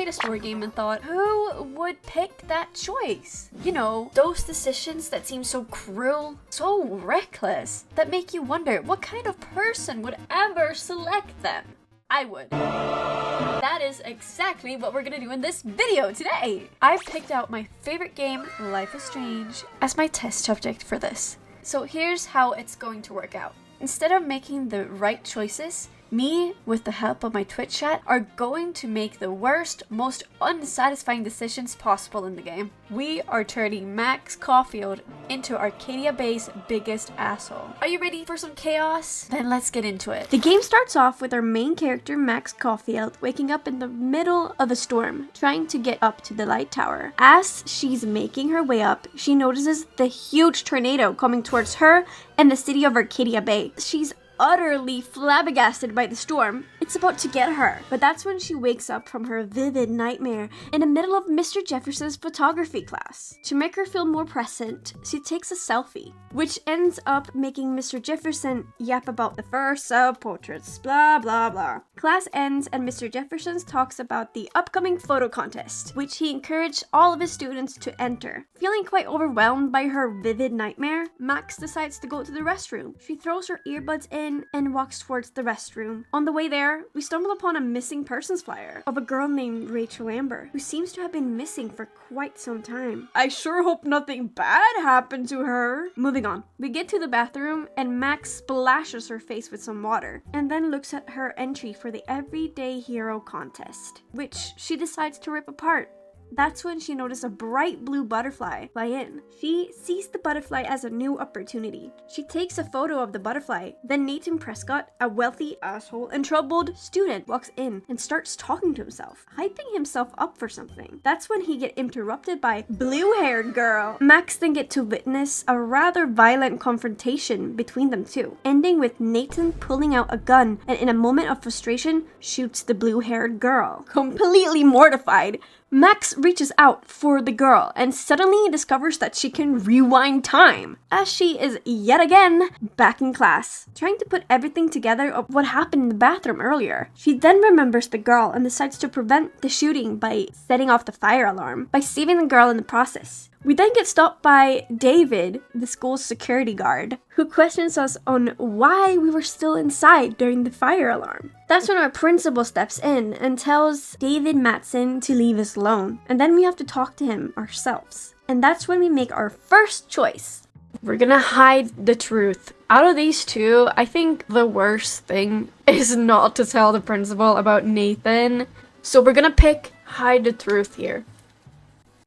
played a story game and thought, who would pick that choice? You know, those decisions that seem so cruel, so reckless, that make you wonder what kind of person would ever select them. I would. That is exactly what we're gonna do in this video today. I've picked out my favorite game, Life is Strange, as my test subject for this. So here's how it's going to work out. Instead of making the right choices, me, with the help of my Twitch chat, are going to make the worst, most unsatisfying decisions possible in the game. We are turning Max Caulfield into Arcadia Bay's biggest asshole. Are you ready for some chaos? Then let's get into it. The game starts off with our main character, Max Caulfield, waking up in the middle of a storm, trying to get up to the light tower. As she's making her way up, she notices the huge tornado coming towards her and the city of Arcadia Bay. She's utterly flabbergasted by the storm. It's about to get her. But that's when she wakes up from her vivid nightmare in the middle of Mr. Jefferson's photography class. To make her feel more present, she takes a selfie, which ends up making Mr. Jefferson yap about the first self-portraits, blah blah blah. Class ends and Mr. Jefferson talks about the upcoming photo contest, which he encouraged all of his students to enter. Feeling quite overwhelmed by her vivid nightmare, Max decides to go to the restroom. She throws her earbuds in and walks towards the restroom. On the way there, we stumble upon a missing persons flyer of a girl named Rachel Amber, who seems to have been missing for quite some time. I sure hope nothing bad happened to her. Moving on, we get to the bathroom and Max splashes her face with some water and then looks at her entry for the Everyday Hero contest, which she decides to rip apart. That's when she noticed a bright blue butterfly fly in. She sees the butterfly as a new opportunity. She takes a photo of the butterfly. Then Nathan Prescott, a wealthy asshole and troubled student, walks in and starts talking to himself, hyping himself up for something. That's when he gets interrupted by blue-haired girl. Max then gets to witness a rather violent confrontation between them two, ending with Nathan pulling out a gun and in a moment of frustration shoots the blue-haired girl. Completely mortified, Max reaches out for the girl and suddenly discovers that she can rewind time, as she is yet again back in class, trying to put everything together of what happened in the bathroom earlier. She then remembers the girl and decides to prevent the shooting by setting off the fire alarm, by saving the girl in the process. We then get stopped by David, the school's security guard, who questions us on why we were still inside during the fire alarm. That's when our principal steps in and tells David Matson to leave us alone, and then we have to talk to him ourselves. And that's when we make our first choice. We're gonna hide the truth. Out of these two, I think the worst thing is not to tell the principal about Nathan. So we're gonna pick hide the truth here.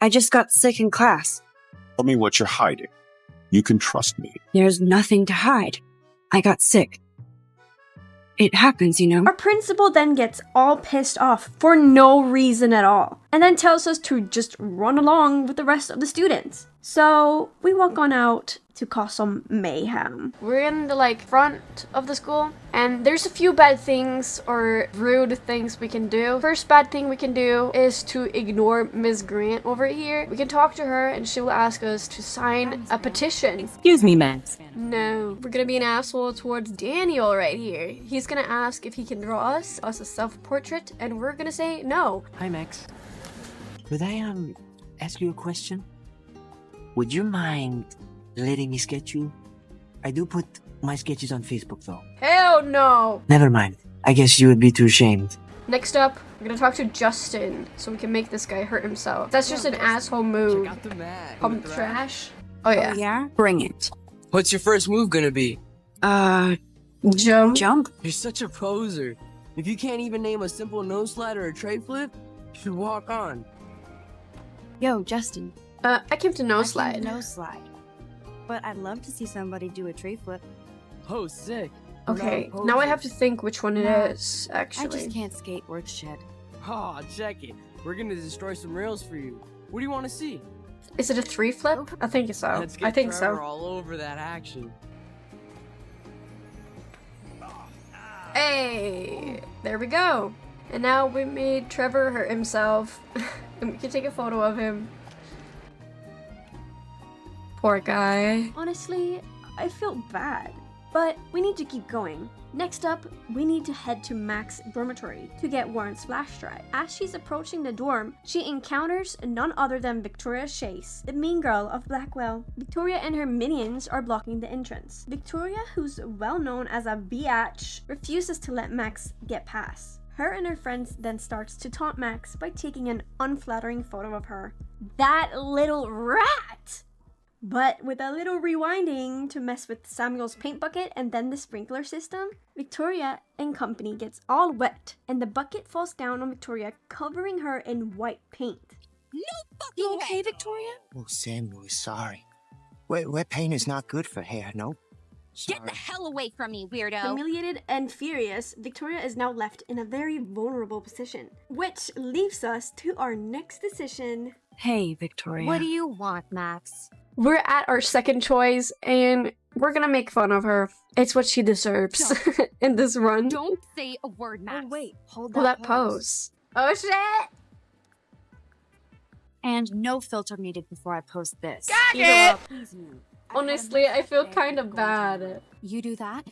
I just got sick in class. Tell me what you're hiding. You can trust me. There's nothing to hide. I got sick. It happens, you know. Our principal then gets all pissed off for no reason at all, and then tells us to just run along with the rest of the students. So we walk on out to cause some mayhem. We're in the front of the school, and there's a few bad things or rude things we can do. First bad thing we can do is to ignore Ms. Grant over here. We can talk to her and she will ask us to sign a petition. Excuse me, Max. No, we're gonna be an asshole towards Daniel right here. He's gonna ask if he can draw us a self-portrait, and we're gonna say no. Hi, Max. Could I ask you a question? Would you mind letting me sketch you? I do put my sketches on Facebook though. Hell no! Never mind. I guess you would be too ashamed. Next up, we're gonna talk to Justin so we can make this guy hurt himself. That's just an asshole move. Check out the mag. Pump trash. Oh yeah. Yeah? Bring it. What's your first move gonna be? Jump. Jump? You're such a poser. If you can't even name a simple nose slide or a tray flip, you should walk on. Yo, Justin. I came to no I slide. can no slide. But I'd love to see somebody do a tray flip. Oh, sick. Okay, We're not now I have posers. to think which one it No, is, actually. I just can't skate worth shit. Aw, check it. We're gonna destroy some rails for you. What do you want to see? Is it a 3 flip? I think so. Let's get I think Trevor so. all over that action. Hey! There we go. And now we made Trevor hurt himself. And we can take a photo of him. Poor guy. Honestly, I feel bad, but we need to keep going. Next up, we need to head to Max's dormitory to get Warren's flash drive. As she's approaching the dorm, she encounters none other than Victoria Chase, the mean girl of Blackwell. Victoria and her minions are blocking the entrance. Victoria, who's well known as a biatch, refuses to let Max get past. Her and her friends then starts to taunt Max by taking an unflattering photo of her. That little rat! But with a little rewinding to mess with Samuel's paint bucket and then the sprinkler system, Victoria and company gets all wet and the bucket falls down on Victoria, covering her in white paint. You okay, Victoria? Oh, Samuel, sorry. Wet paint is not good for hair, no? Get the hell away from me, weirdo! Humiliated and furious, Victoria is now left in a very vulnerable position, which leaves us to our next decision. Hey, Victoria. What do you want, Max? We're at our second choice, and we're gonna make fun of her. It's what she deserves in this run. Don't say a word, Max. Oh, wait. Hold Well, that pose. Oh shit! And no filter needed before I post this. Please move. Honestly, I feel kind of bad. You do that?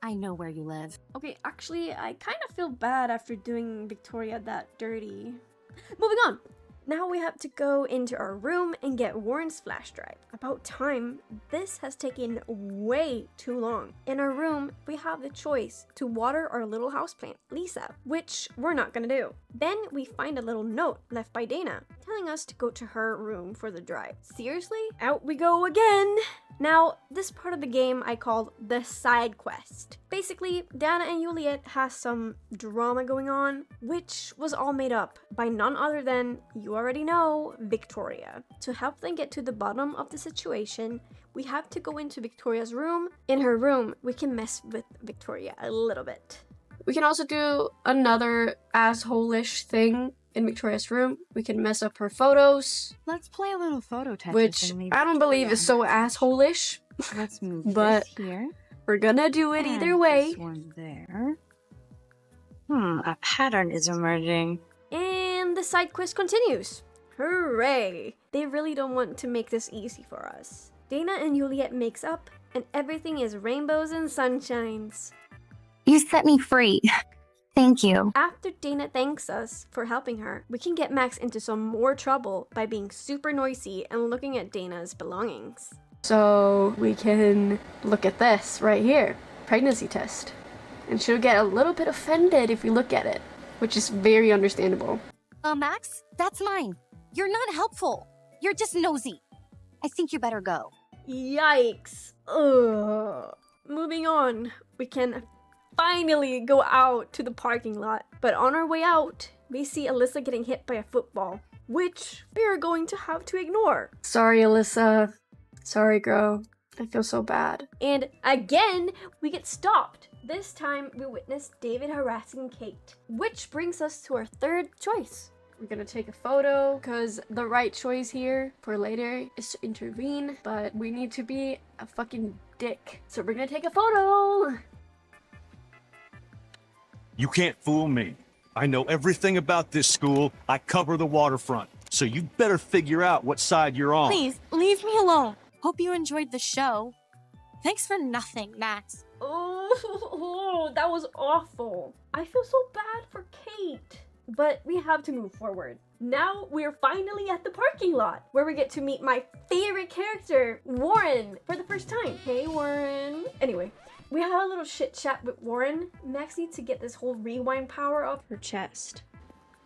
I know where you live. Okay, actually, I kind of feel bad after doing Victoria that dirty. Moving on! Now we have to go into our room and get Warren's flash drive. About time. This has taken way too long. In our room, we have the choice to water our little houseplant, Lisa, which we're not gonna do. Then we find a little note left by Dana, telling us to go to her room for the drive. Seriously? Out we go again! Now, this part of the game I called the side quest. Basically, Dana and Juliet has some drama going on, which was all made up by none other than, you already know, Victoria. To help them get to the bottom of the situation, we have to go into Victoria's room. In her room, we can mess with Victoria a little bit. We can also do another asshole-ish thing in Victoria's room. We can mess up her photos, Let's play a little photo Tetris. which and leave I don't believe is so asshole-ish. Let's move but this here. we're gonna do it either and way. This one there. A pattern is emerging. And the side quest continues. Hooray! They really don't want to make this easy for us. Dana and Juliet makes up, and everything is rainbows and sunshines. You set me free. Thank you. After Dana thanks us for helping her, we can get Max into some more trouble by being super noisy and looking at Dana's belongings. So we can look at this right here, pregnancy test. And she'll get a little bit offended if we look at it, which is very understandable. Max, that's mine. You're not helpful. You're just nosy. I think you better go. Yikes. Ugh. Moving on, we can finally go out to the parking lot. But on our way out, we see Alyssa getting hit by a football, which we are going to have to ignore. Sorry, Alyssa. Sorry, girl. I feel so bad. And again, we get stopped. This time, we witness David harassing Kate, which brings us to our third choice. We're gonna take a photo because the right choice here for later is to intervene, but we need to be a fucking dick. So we're gonna take a photo. You can't fool me. I know everything about this school. I cover the waterfront. So you better figure out what side you're on. Please, leave me alone. Hope you enjoyed the show. Thanks for nothing, Max. Oh, that was awful. I feel so bad for Kate. But we have to move forward. Now we're finally at the parking lot where we get to meet my favorite character, Warren, for the first time. Hey, Warren. Anyway, we have a little chit chat with Warren. Max needs to get this whole rewind power off her chest.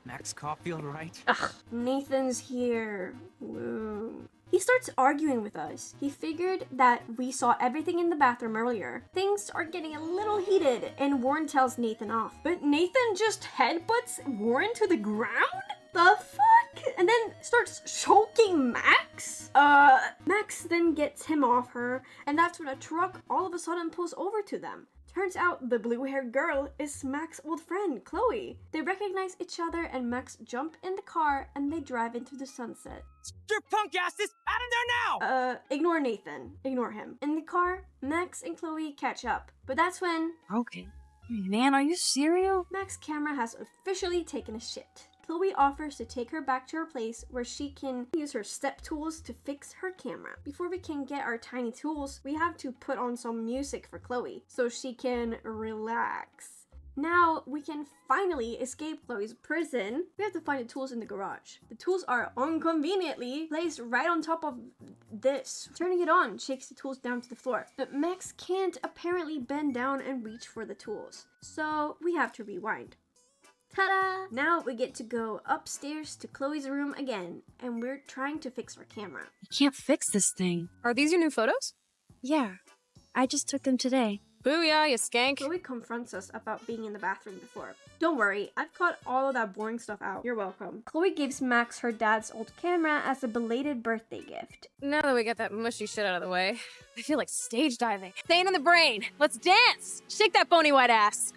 Max Caulfield, right? Ugh, Nathan's here. Woo. He starts arguing with us. He figured that we saw everything in the bathroom earlier. Things are getting a little heated, and Warren tells Nathan off. But Nathan just headbutts Warren to the ground? The fuck? And then starts choking Max? Max then gets him off her, and that's when a truck all of a sudden pulls over to them. Turns out the blue-haired girl is Max's old friend, Chloe. They recognize each other and Max jump in the car and they drive into the sunset. Your punk asses out of there now! Ignore Nathan. Ignore him. In the car, Max and Chloe catch up. But that's when Okay. Man, are you serious? Max's camera has officially taken a shit. Chloe offers to take her back to her place where she can use her step tools to fix her camera. Before we can get our tiny tools, we have to put on some music for Chloe so she can relax. Now we can finally escape Chloe's prison. We have to find the tools in the garage. The tools are inconveniently placed right on top of this. Turning it on shakes the tools down to the floor. But Max can't apparently bend down and reach for the tools. So we have to rewind. Ta-da! Now we get to go upstairs to Chloe's room again, and we're trying to fix our camera. I can't fix this thing. Are these your new photos? Yeah, I just took them today. Booyah, you skank. Chloe confronts us about being in the bathroom before. Don't worry, I've cut all of that boring stuff out. You're welcome. Chloe gives Max her dad's old camera as a belated birthday gift. Now that we got that mushy shit out of the way, I feel like stage diving. Staying in the brain. Let's dance. Shake that bony white ass.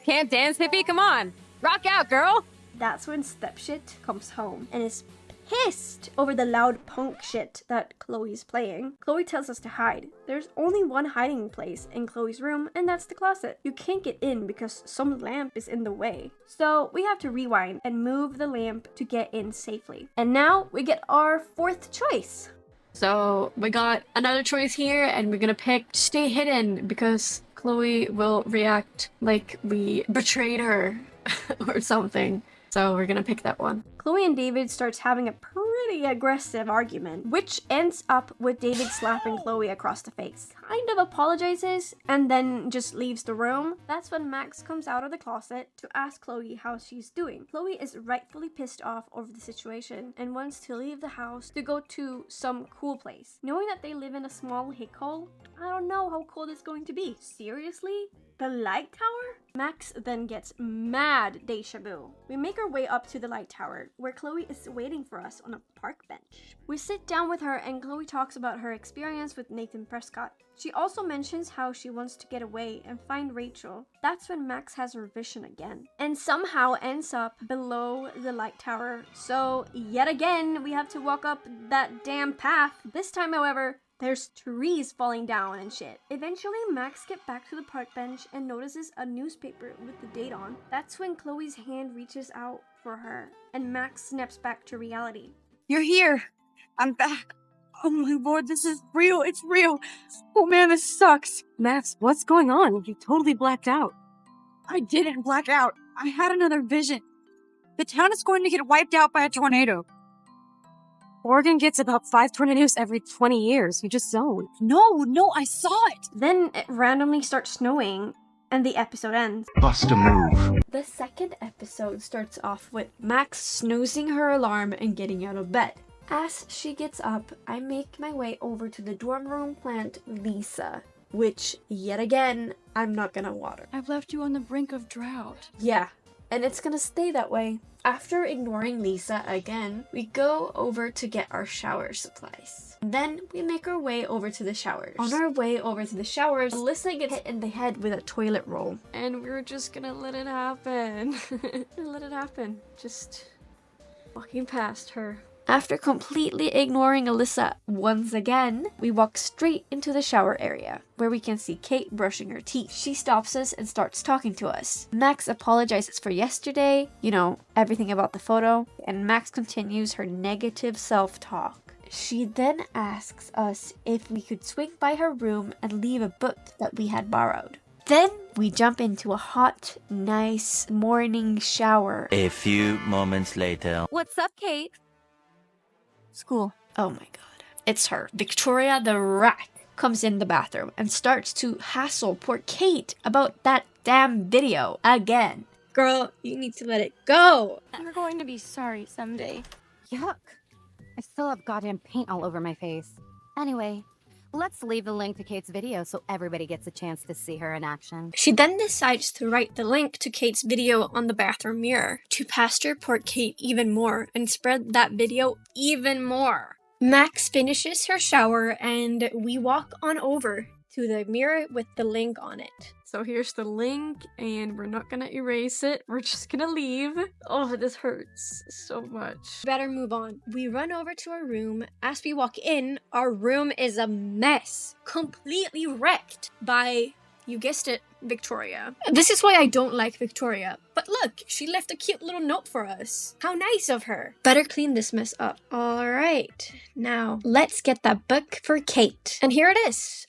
Can't dance, hippie? Come on. Rock out, girl. That's when Stepshit comes home and is pissed over the loud punk shit that Chloe's playing. Chloe tells us to hide. There's only one hiding place in Chloe's room, and that's the closet. You can't get in because some lamp is in the way. So we have to rewind and move the lamp to get in safely. And now we get our fourth choice. So we got another choice here, and we're gonna pick stay hidden because Chloe will react like we betrayed her or something. So we're gonna pick that one. Chloe and David starts having a pretty aggressive argument, which ends up with David slapping Chloe across the face. Kind of apologizes and then just leaves the room. That's when Max comes out of the closet to ask Chloe how she's doing. Chloe is rightfully pissed off over the situation and wants to leave the house to go to some cool place. Knowing that they live in a small hick hole, I don't know how cool it's going to be. Seriously? The light tower? Max then gets mad deja vu. We make our way up to the light tower, where Chloe is waiting for us on a park bench. We sit down with her and Chloe talks about her experience with Nathan Prescott. She also mentions how she wants to get away and find Rachel. That's when Max has her vision again, and somehow ends up below the light tower. So yet again, we have to walk up that damn path. This time, however, there's trees falling down and shit. Eventually, Max gets back to the park bench and notices a newspaper with the date on. That's when Chloe's hand reaches out for her, and Max snaps back to reality. You're here. I'm back. Oh my lord, this is real. It's real. Oh man, this sucks. Max, what's going on? You totally blacked out. I didn't black out. I had another vision. The town is going to get wiped out by a tornado. Oregon gets about 5 tornadoes every 20 years. You just zoned. No, I saw it. Then it randomly starts snowing, and the episode ends. Bust a move. The second episode starts off with Max snoozing her alarm and getting out of bed. As she gets up, I make my way over to the dorm room plant Lisa, which, yet again, I'm not gonna water. I've left you on the brink of drought. Yeah, and it's gonna stay that way. After ignoring Lisa again, we go over to get our shower supplies. Then we make our way over to the showers. On our way over to the showers, Alyssa gets hit in the head with a toilet roll. And we're just gonna let it happen. Let it happen. Just walking past her. After completely ignoring Alyssa once again, we walk straight into the shower area, where we can see Kate brushing her teeth. She stops us and starts talking to us. Max apologizes for yesterday, everything about the photo, and Max continues her negative self-talk. She then asks us if we could swing by her room and leave a book that we had borrowed. Then we jump into a hot, nice morning shower. A few moments later. What's up, Kate? School. Oh my god. It's her. Victoria the rat comes in the bathroom and starts to hassle poor Kate about that damn video again. Girl, you need to let it go. You're going to be sorry someday. Yuck. I still have goddamn paint all over my face. Anyway, let's leave the link to Kate's video so everybody gets a chance to see her in action. She then decides to write the link to Kate's video on the bathroom mirror to pasture poor Kate even more and spread that video even more. Max finishes her shower and we walk on over to the mirror with the link on it. So here's the link, and we're not gonna erase it. We're just gonna leave. Oh, this hurts so much. Better move on. We run over to our room. As we walk in, our room is a mess. Completely wrecked by, you guessed it, Victoria. This is why I don't like Victoria. But look, she left a cute little note for us. How nice of her. Better clean this mess up. Alright, now let's get that book for Kate. And here it is.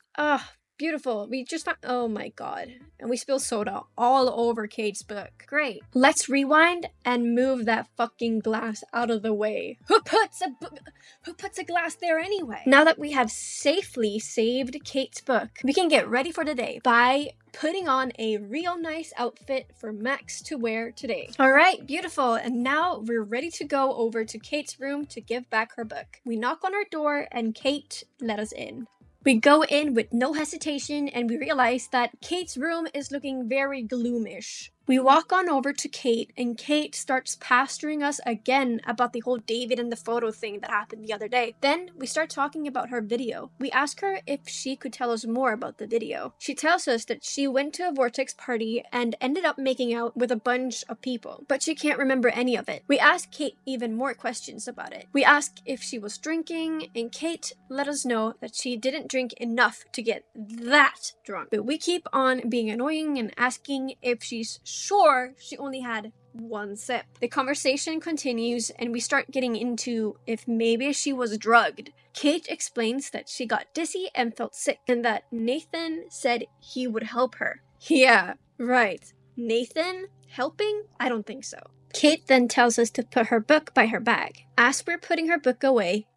Beautiful. We just found, oh my god. And we spilled soda all over Kate's book. Great. Let's rewind and move that fucking glass out of the way. Who puts a glass there anyway? Now that we have safely saved Kate's book, we can get ready for the day by putting on a real nice outfit for Max to wear today. Alright, beautiful. And now we're ready to go over to Kate's room to give back her book. We knock on her door and Kate let us in. We go in with no hesitation and we realize that Kate's room is looking very gloomish. We walk on over to Kate and Kate starts pastoring us again about the whole David and the photo thing that happened the other day. Then we start talking about her video. We ask her if she could tell us more about the video. She tells us that she went to a Vortex party and ended up making out with a bunch of people, but she can't remember any of it. We ask Kate even more questions about it. We ask if she was drinking and Kate let us know that she didn't drink enough to get that drunk. But we keep on being annoying and asking if she's sure she only had one sip. The conversation continues and we start getting into if maybe she was drugged. Kate explains that she got dizzy and felt sick and that Nathan said he would help her. Yeah, right. Nathan helping? I don't think so. Kate then tells us to put her book by her bag. As we're putting her book away,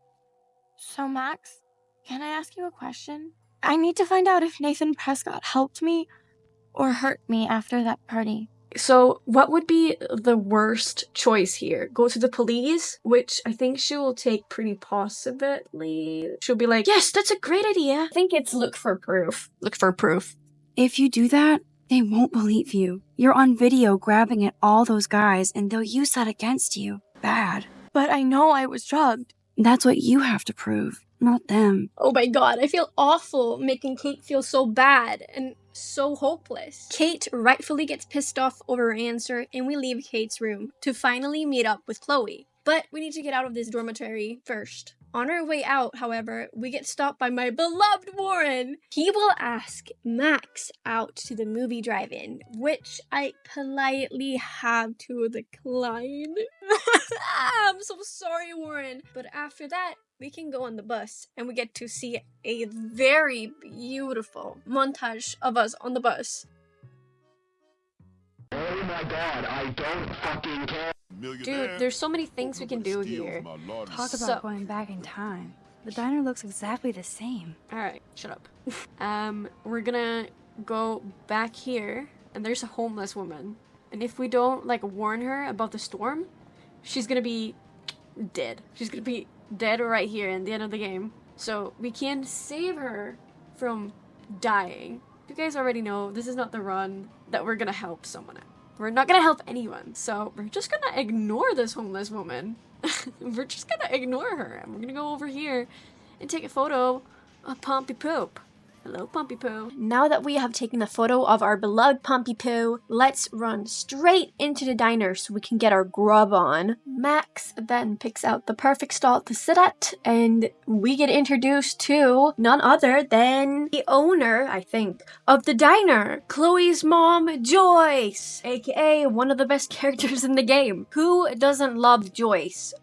So Max, can I ask you a question? I need to find out if Nathan Prescott helped me or hurt me after that party. so what would be the worst choice here? Go to the police, which I think she will take pretty positively. She'll be like, yes, that's a great idea. I think it's look for proof. Look for proof. If you do that, they won't believe you. You're on video grabbing at all those guys and they'll use that against you. Bad. But I know I was drugged. That's what you have to prove, not them. Oh my god, I feel awful making Kate feel so bad and so hopeless. Kate rightfully gets pissed off over her answer and we leave Kate's room to finally meet up with Chloe. But we need to get out of this dormitory first. On our way out, however, we get stopped by my beloved Warren. He will ask Max out to the movie drive-in, which I politely have to decline. I'm so sorry, Warren. But after that, we can go on the bus and we get to see a very beautiful montage of us on the bus. Oh my god, I don't fucking care. Dude, there's so many things we can do here. Talk about going back in time. The diner looks exactly the same. Alright, shut up. We're gonna go back here, and there's a homeless woman. And if we don't, like, warn her about the storm, she's gonna be dead. She's gonna be dead right here in the end of the game. So we can save her from dying. You guys already know this is not the run that we're gonna help someone out. We're not gonna help anyone, so we're just gonna ignore this homeless woman. We're just gonna ignore her, and we're gonna go over here and take a photo of Pompey Poop. Hello, Pompey Poo. Now that we have taken a photo of our beloved Pompey Poo, let's run straight into the diner so we can get our grub on. Max then picks out the perfect stall to sit at, and we get introduced to none other than the owner, I think, of the diner, Chloe's mom, Joyce, aka one of the best characters in the game. Who doesn't love Joyce?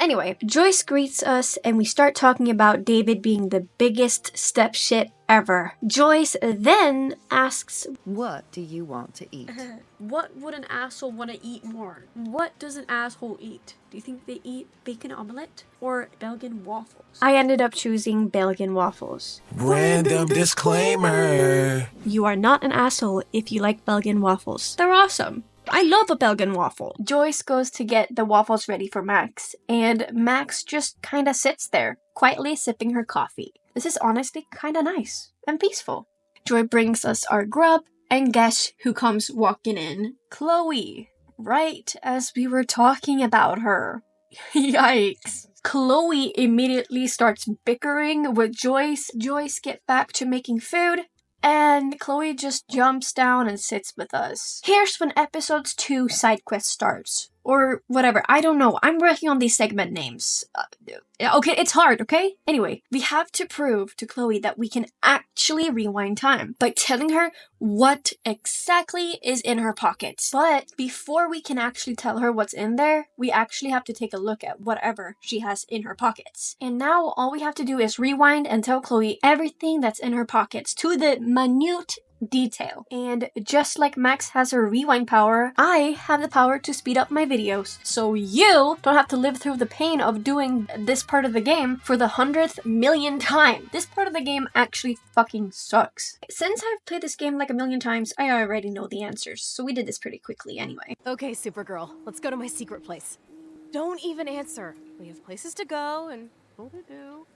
Anyway, Joyce greets us and we start talking about David being the biggest step shit ever. Joyce then asks, what do you want to eat? What would an asshole want to eat more? What does an asshole eat? Do you think they eat bacon omelette or Belgian waffles? I ended up choosing Belgian waffles. Random disclaimer. You are not an asshole if you like Belgian waffles. They're awesome. I love a Belgian waffle. Joyce goes to get the waffles ready for Max, and Max just kinda sits there, quietly sipping her coffee. This is honestly kinda nice and peaceful. Joy brings us our grub, and guess who comes walking in? Chloe. Right as we were talking about her. Yikes. Chloe immediately starts bickering with Joyce. Joyce gets back to making food, and Chloe just jumps down and sits with us. Here's when episode 2 side quest starts. or whatever. I don't know. I'm working on these segment names. Okay, it's hard, okay? Anyway, we have to prove to Chloe that we can actually rewind time by telling her what exactly is in her pockets. But before we can actually tell her what's in there, we actually have to take a look at whatever she has in her pockets. And now all we have to do is rewind and tell Chloe everything that's in her pockets to the minute detail. And just like Max has her rewind power, I have the power to speed up my videos, so you don't have to live through the pain of doing this part of the game for the 100th million time. This part of the game actually fucking sucks. Since I've played this game like a million times, I already know the answers, so we did this pretty quickly anyway. Okay, Supergirl, let's go to my secret place. Don't even answer. We have places to go and what to do.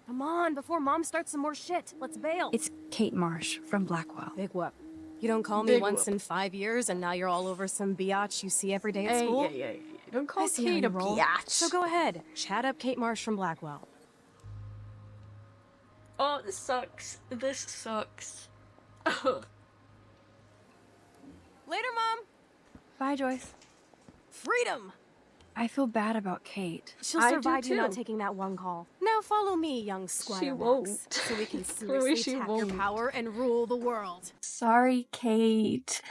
Come on, before Mom starts some more shit. Let's bail. It's Kate Marsh from Blackwell. Big whoop. You don't call me once in 5 years, and now you're all over some biatch you see every day at school? Yeah. Don't call I see how Kate you a roll. biatch. So go ahead, chat up Kate Marsh from Blackwell. Oh, this sucks. This sucks. Later, Mom. Bye, Joyce. Freedom. I feel bad about Kate. She'll I do survive you not too. taking that one call. Now follow me, young Squire She Max, won't. so we can Chloe, seriously she tap your won't. power and rule the world. Sorry, Kate.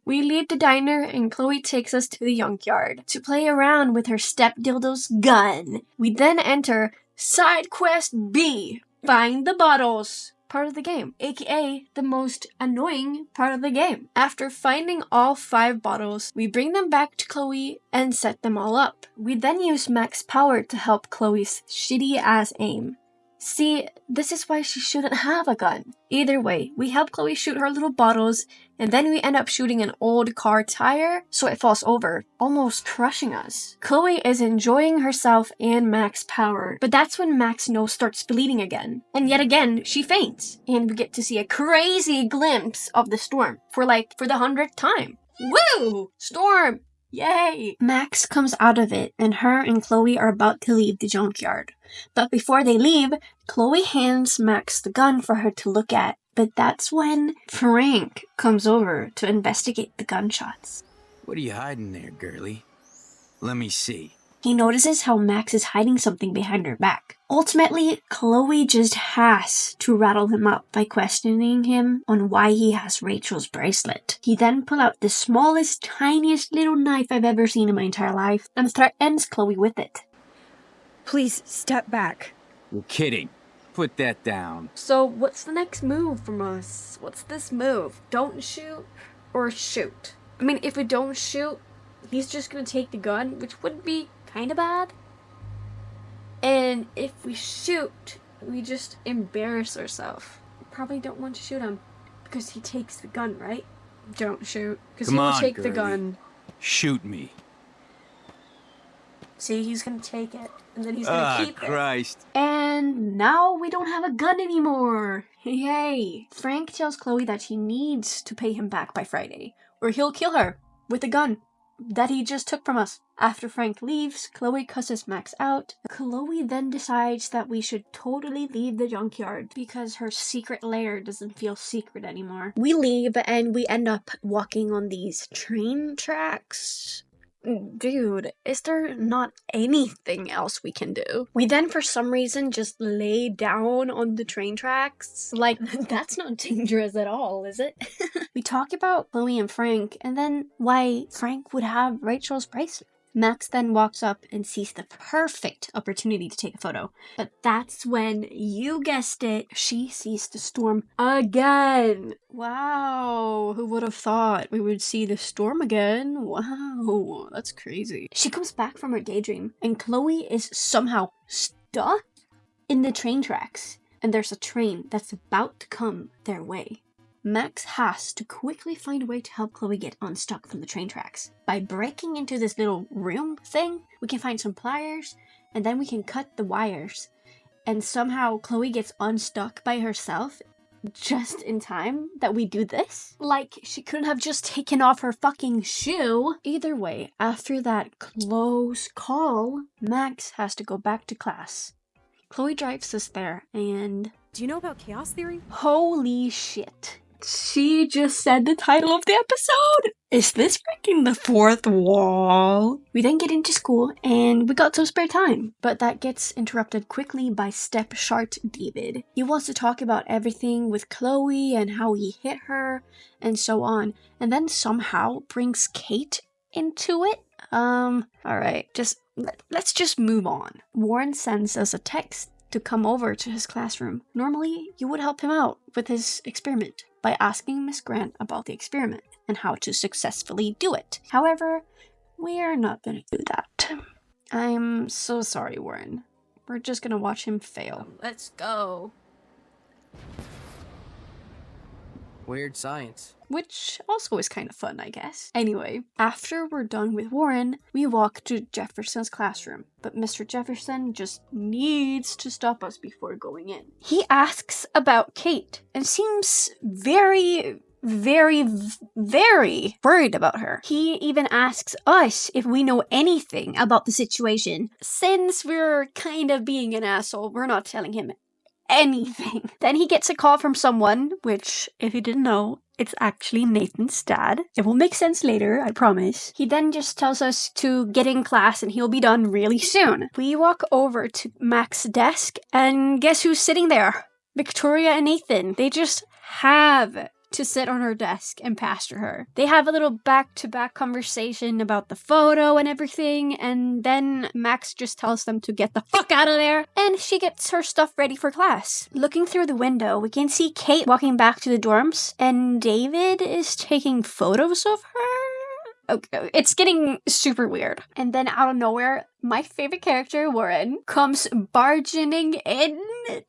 We leave the diner and Chloe takes us to the junkyard to play around with her stepdildo's gun. We then enter Side Quest B, Find the Bottles, part of the game, aka the most annoying part of the game. After finding all 5 bottles, we bring them back to Chloe and set them all up. We then use Max's power to help Chloe's shitty ass aim. See, this is why she shouldn't have a gun. Either way, we help Chloe shoot her little bottles, and then we end up shooting an old car tire, so it falls over, almost crushing us. Chloe is enjoying herself and Max's power, but that's when Max's nose starts bleeding again. And yet again, she faints, and we get to see a crazy glimpse of the storm, for the 100th time. Woo! Storm! Yay! Max comes out of it, and her and Chloe are about to leave the junkyard. But before they leave, Chloe hands Max the gun for her to look at. But that's when Frank comes over to investigate the gunshots. What are you hiding there, girlie? Let me see. He notices how Max is hiding something behind her back. Ultimately, Chloe just has to rattle him up by questioning him on why he has Rachel's bracelet. He then pulls out the smallest, tiniest little knife I've ever seen in my entire life and threatens Chloe with it. Please step back. You're kidding. Put that down. So, what's the next move from us? What's this move? Don't shoot or shoot? I mean, if we don't shoot, he's just gonna take the gun, which would be kind of bad. And if we shoot, we just embarrass ourselves. Probably don't want to shoot him because he takes the gun, right? Don't shoot because he Come will on, take the girlie. gun. Shoot me. See, he's gonna take it and then he's gonna keep Christ. And now we don't have a gun anymore. Yay! Frank tells Chloe that she needs to pay him back by Friday, or he'll kill her with a gun that he just took from us. After Frank leaves, Chloe cusses Max out. Chloe then decides that we should totally leave the junkyard because her secret lair doesn't feel secret anymore. We leave and we end up walking on these train tracks. Dude, is there not anything else we can do? We then, for some reason, just lay down on the train tracks. Like, that's not dangerous at all, is it? We talk about Chloe and Frank, and then why Frank would have Rachel's bracelet. Max then walks up and sees the perfect opportunity to take a photo. But that's when, you guessed it, she sees the storm again. Wow, who would have thought we would see the storm again? Wow, that's crazy. She comes back from her daydream, and Chloe is somehow stuck in the train tracks. And there's a train that's about to come their way. Max has to quickly find a way to help Chloe get unstuck from the train tracks. By breaking into this little room thing, we can find some pliers, and then we can cut the wires. And somehow Chloe gets unstuck by herself just in time that we do this. Like, she couldn't have just taken off her fucking shoe. Either way, after that close call, Max has to go back to class. Chloe drives us there, and... Do you know about chaos theory? holy shit. She just said the title of the episode! Is this breaking the fourth wall? We then get into school and we got some spare time, but that gets interrupted quickly by Step Shart David. He wants to talk about everything with Chloe and how he hit her and so on, and then somehow brings Kate into it. Alright, let's just move on. Warren sends us a text to come over to his classroom. Normally, you would help him out with his experiment by asking Miss Grant about the experiment and how to successfully do it. However, we are not going to do that. I'm so sorry, Warren. We're just going to watch him fail. Let's go. Weird science. Which also is kind of fun, I guess. Anyway, after we're done with Warren, we walk to Jefferson's classroom. But Mr. Jefferson just needs to stop us before going in. He asks about Kate and seems very worried about her. He even asks us if we know anything about the situation. Since we're kind of being an asshole, we're not telling him anything. Then he gets a call from someone, which, if you didn't know, it's actually Nathan's dad. It will make sense later, I promise. He then just tells us to get in class and he'll be done really soon. We walk over to Mac's desk and guess who's sitting there? Victoria and Nathan. They just have to sit on her desk and pastor her. They have a little back-to-back conversation about the photo and everything, and then Max just tells them to get the fuck out of there, and she gets her stuff ready for class. Looking through the window, we can see Kate walking back to the dorms, and David is taking photos of her? Okay, it's getting super weird. And then out of nowhere, my favorite character, Warren, comes barging in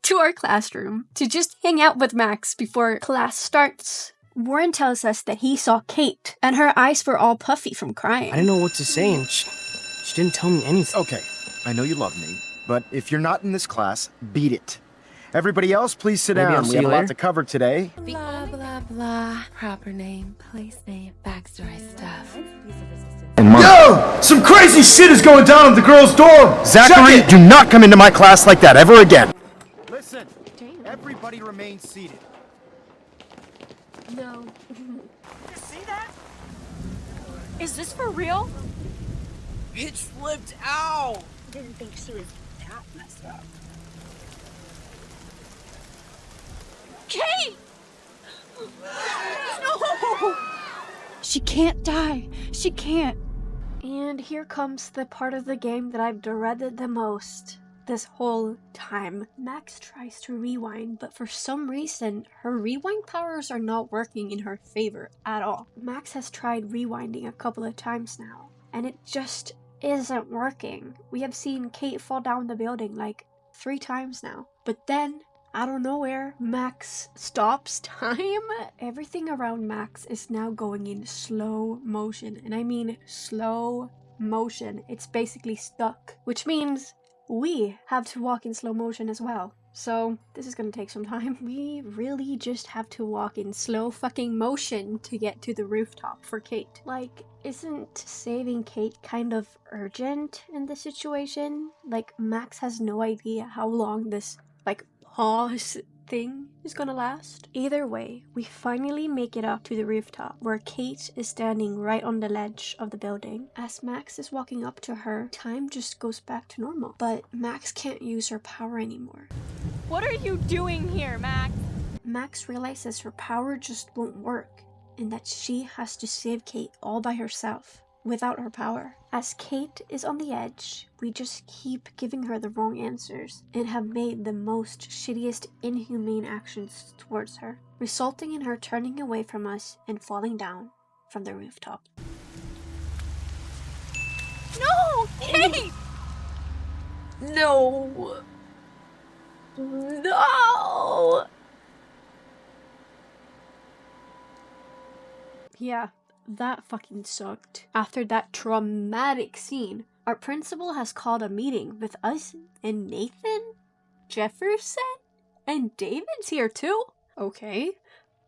to our classroom to just hang out with Max before class starts. Warren tells us that he saw Kate, and her eyes were all puffy from crying. I didn't know what to say, and she didn't tell me anything. Okay, I know you love me, but if you're not in this class, beat it. Everybody else, please sit Maybe down. I'll We see have you a lot later. to cover today. Blah, blah, blah. Proper name, place name, backstory stuff. Yo! Some crazy shit is going down in the girls' dorm! Zachary, do not come into my class like that ever again. Listen, everybody remain seated. No. You see that? Is this for real? Bitch flipped out! Didn't think she was that messed up. Kate! No! She can't die. She can't. And here comes the part of the game that I've dreaded the most this whole time. Max tries to rewind, but for some reason, her rewind powers are not working in her favor at all. Max has tried rewinding a couple of times now, and it just isn't working. We have seen Kate fall down the building like 3 times now. But then, out of nowhere, Max stops time. Everything around Max is now going in slow motion. And I mean slow motion. It's basically stuck. Which means we have to walk in slow motion as well. So this is gonna take some time. We really just have to walk in slow fucking motion to get to the rooftop for Kate. Like, isn't saving Kate kind of urgent in this situation? Like, Max has no idea how long this, like, pause thing is gonna last. Either way, we finally make it up to the rooftop where Kate is standing right on the ledge of the building. As Max is walking up to her, time just goes back to normal. But Max can't use her power anymore. What are you doing here, Max? Max realizes her power just won't work and that she has to save Kate all by herself without her power. As Kate is on the edge, we just keep giving her the wrong answers and have made the most shittiest inhumane actions towards her, resulting in her turning away from us and falling down from the rooftop. No! Kate! No! No! Yeah, that fucking sucked. After that traumatic scene, our principal has called a meeting with us and Nathan, Jefferson, and David's here too. Okay.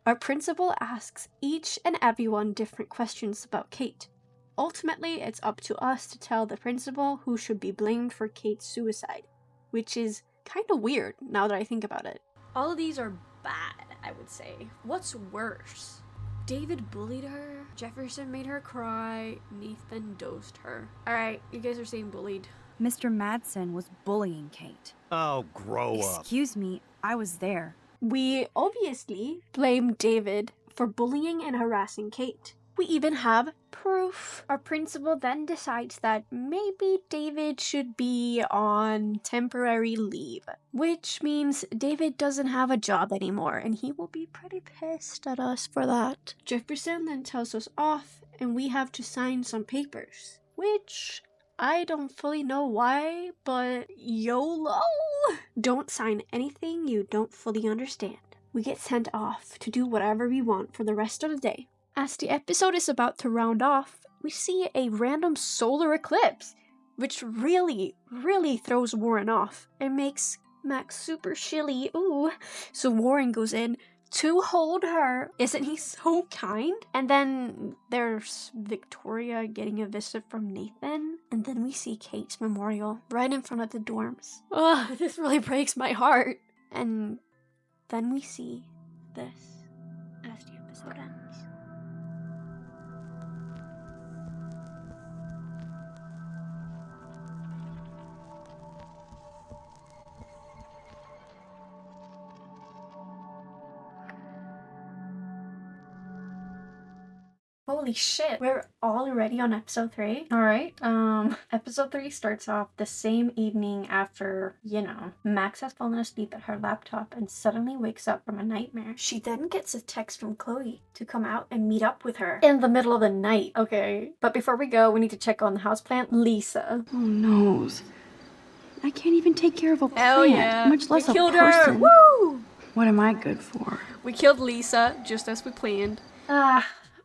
Our principal asks each and everyone different questions about Kate. Ultimately, it's up to us to tell the principal who should be blamed for Kate's suicide, which is kind of weird now that I think about it. All of these are bad, I would would say. What's worse? David bullied her, Jefferson made her cry, Nathan dosed her. Alright, you guys are saying bullied. Mr. Madsen was bullying Kate. Oh, grow up. Excuse me, I was there. We obviously blame David for bullying and harassing Kate. We even have proof. Our principal then decides that maybe David should be on temporary leave, which means David doesn't have a job anymore, and he will be pretty pissed at us for that. Jefferson then tells us off, and we have to sign some papers, which I don't fully know why, but YOLO! Don't sign anything you don't fully understand. We get sent off to do whatever we want for the rest of the day. As the episode is about to round off, we see a random solar eclipse, which really throws Warren off and makes Max super chilly. Ooh. So Warren goes in to hold her. Isn't he so kind? And then there's Victoria getting a visit from Nathan. And then we see Kate's memorial right in front of the dorms. Ugh, this really breaks my heart. And then we see this as the episode ends. Holy shit, we're already on episode 3. Alright, episode 3 starts off the same evening after, Max has fallen asleep at her laptop and suddenly wakes up from a nightmare. She then gets a text from Chloe to come out and meet up with her in the middle of the night. Okay, but before we go, we need to check on the houseplant, Lisa. Oh no. I can't even take care of a Hell plant, yeah. much less We a killed person. her. Woo! What am I good for? We killed Lisa, just as we planned.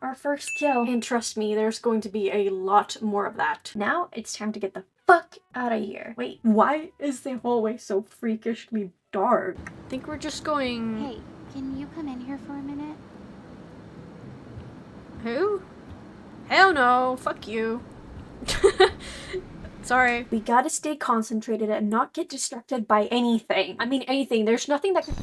Our first kill. And trust me, there's going to be a lot more of that. Now it's time to get the fuck out of here. Wait, why is the hallway so freakishly dark? I think we're just going... Hey, can you come in here for a minute? Who? Hell no, fuck you. Sorry. We gotta stay concentrated and not get distracted by anything. I mean anything, there's nothing that can...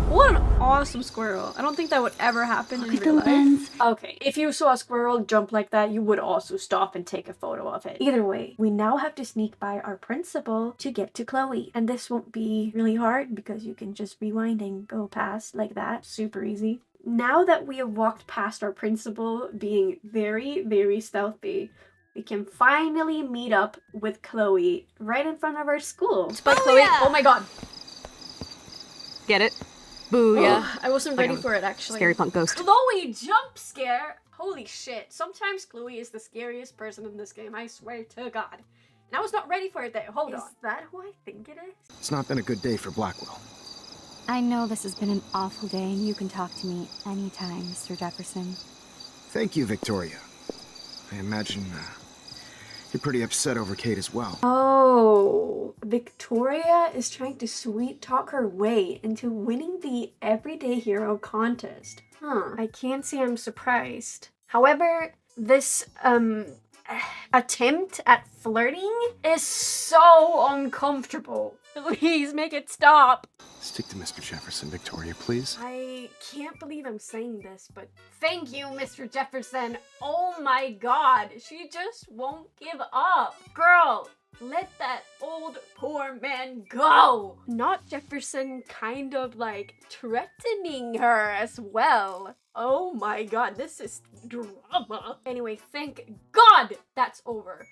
What an awesome squirrel. I don't think that would ever happen in real life. Okay, if you saw a squirrel jump like that, you would also stop and take a photo of it. Either way, we now have to sneak by our principal to get to Chloe. And this won't be really hard because you can just rewind and go past like that. Super easy. Now that we have walked past our principal being very stealthy, we can finally meet up with Chloe right in front of our school. But Chloe, oh my god. Get it? Booyah. Oh, I wasn't ready for it, actually. Scary punk ghost. Chloe, jump scare! Holy shit. Sometimes Chloe is the scariest person in this game, I swear to God. And I was not ready for it there. Hold on. Is that who I think it is? It's not been a good day for Blackwell. I know this has been an awful day, and you can talk to me anytime, Mr. Jefferson. Thank you, Victoria. I imagine you're pretty upset over Kate as well. Oh, Victoria is trying to sweet talk her way into winning the Everyday Hero contest. I can't say I'm surprised. However, this attempt at flirting is so uncomfortable. Please make it stop. Stick to Mr. Jefferson, Victoria, please. I can't believe I'm saying this, but thank you, Mr. Jefferson. Oh my god, she just won't give up. Girl, let that old poor man go. Not Jefferson kind of like threatening her as well. Oh my god, this is drama. Anyway, thank God that's over.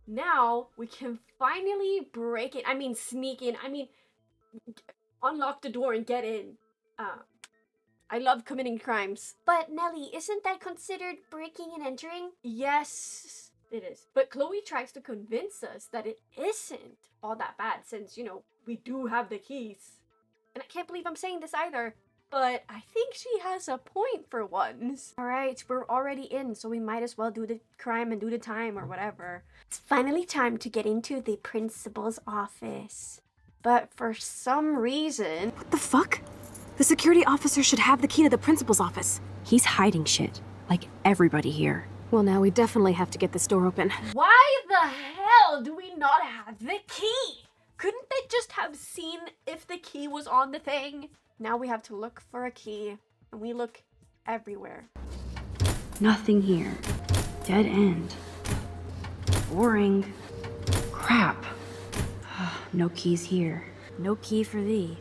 Now we can finally sneak in. Unlock the door and get in. I love committing crimes. But Nelly, isn't that considered breaking and entering? Yes, it is. But Chloe tries to convince us that it isn't all that bad since, we do have the keys. And I can't believe I'm saying this either. But I think she has a point for once. Alright, we're already in, so we might as well do the crime and do the time or whatever. It's finally time to get into the principal's office. But for some reason... What the fuck? The security officer should have the key to the principal's office. He's hiding shit, like everybody here. Well, now we definitely have to get this door open. Why the hell do we not have the key? Couldn't they just have seen if the key was on the thing? Now we have to look for a key, and we look everywhere. Nothing here. Dead end. Boring. Crap. No keys here. No key for thee.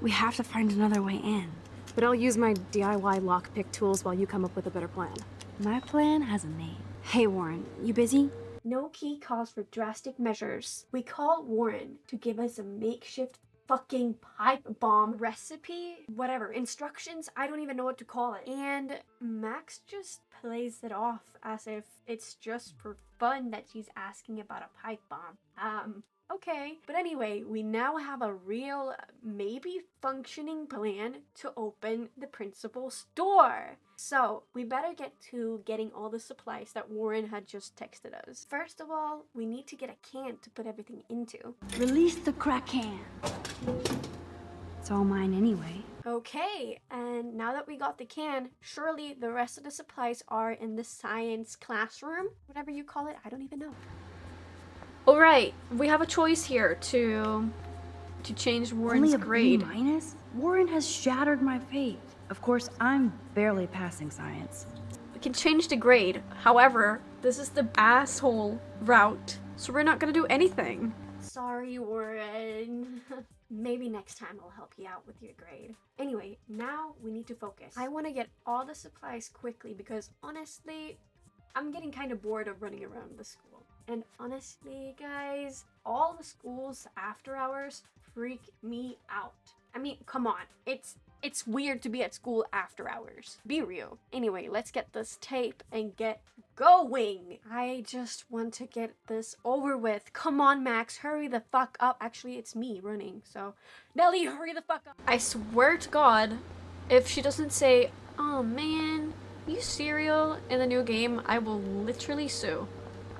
We have to find another way in. But I'll use my DIY lockpick tools while you come up with a better plan. My plan has a name. Hey Warren, you busy? No key calls for drastic measures. We call Warren to give us a makeshift fucking pipe bomb recipe, whatever, instructions, I don't even know what to call it. And Max just plays it off as if it's just for fun that she's asking about a pipe bomb. Okay. But anyway, we now have a real, maybe functioning plan to open the principal's door. So we better get to getting all the supplies that Warren had just texted us. First of all, we need to get a can to put everything into. Release the crack can. It's all mine anyway. Okay, and now that we got the can, surely the rest of the supplies are in the science classroom? Whatever you call it, I don't even know. Alright, we have a choice here to change Warren's grade. Only a B-? Warren has shattered my faith. Of course, I'm barely passing science. We can change the grade. However, this is the asshole route, so we're not gonna do anything. Sorry, Warren. Maybe next time I'll help you out with your grade. Anyway, now we need to focus. I want to get all the supplies quickly because honestly, I'm getting kind of bored of running around the school. And honestly, guys, all the schools after hours freak me out. I mean, come on. It's weird to be at school after hours. Be real. Anyway, let's get this tape and get going. I just want to get this over with. Come on, Max, hurry the fuck up. Actually, it's me running, so Nelly, hurry the fuck up. I swear to God, if she doesn't say, "Oh man, you cereal," in the new game, I will literally sue.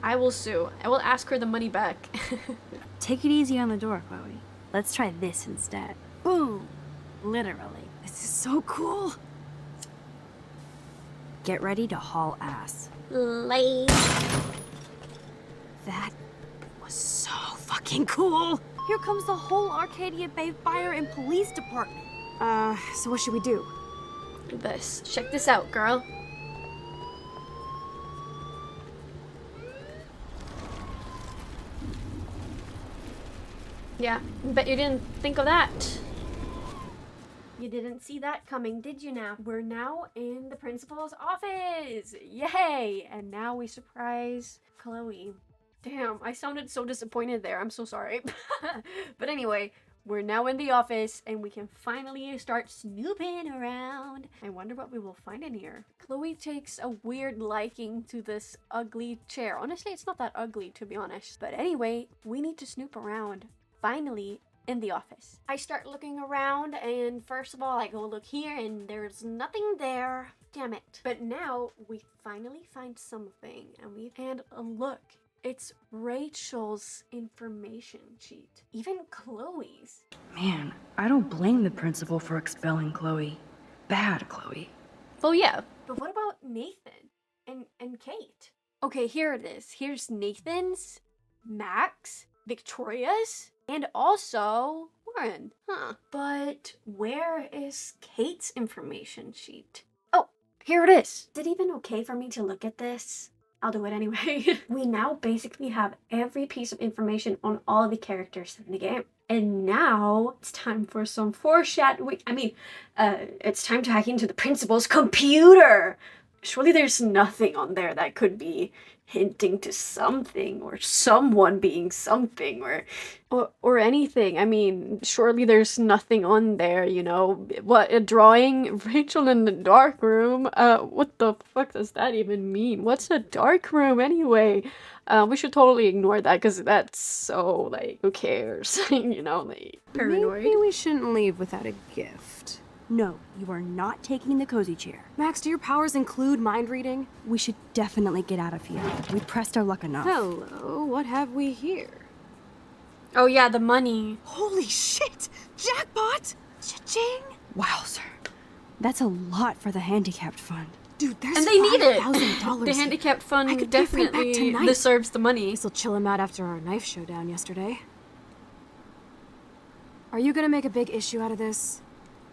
I will sue. I will ask her the money back. Take it easy on the door, Chloe. Let's try this instead. Boom! Literally. This is so cool. Get ready to haul ass. Lame. That was so fucking cool. Here comes the whole Arcadia Bay Fire and Police Department. So what should we do? This. Check this out, girl. Yeah, bet you didn't think of that. You didn't see that coming, did you now? We're now in the principal's office! Yay! And now we surprise Chloe. Damn, I sounded so disappointed there. I'm so sorry. But anyway, we're now in the office and we can finally start snooping around. I wonder what we will find in here. Chloe takes a weird liking to this ugly chair. Honestly, it's not that ugly, to be honest. But anyway, we need to snoop around. Finally, in the office. I start looking around and first of all I go look here and there's nothing there. Damn it. But now we finally find something and look, it's Rachel's information sheet. Even Chloe's. Man, I don't blame the principal for expelling Chloe. Bad Chloe. Well, yeah, but what about Nathan and Kate? Okay, here it is. Here's Nathan's, Max, Victoria's, and also Warren. But where is Kate's information sheet? Oh, here it is. Is it even okay for me to look at this? I'll do it anyway. We now basically have every piece of information on all the characters in the game. And now it's time for some foreshadowing. It's time to hack into the principal's computer. Surely there's nothing on there that could be hinting to something or someone being something or anything. I mean, surely there's nothing on there, you know. What, a drawing? Rachel in the dark room? What the fuck does that even mean? What's a dark room anyway? We should totally ignore that because that's so, like, who cares? You know, like, paranoid. Maybe we shouldn't leave without a gift. No, you are not taking the cozy chair. Max, do your powers include mind reading? We should definitely get out of here. We pressed our luck enough. Hello, what have we here? Oh yeah, the money. Holy shit! Jackpot! Cha-ching! Wow, sir. That's a lot for the handicapped fund. Dude, there's and they need it. $5,000 The handicapped fund definitely deserves the money. This'll chill him out after our knife showdown yesterday. Are you gonna make a big issue out of this?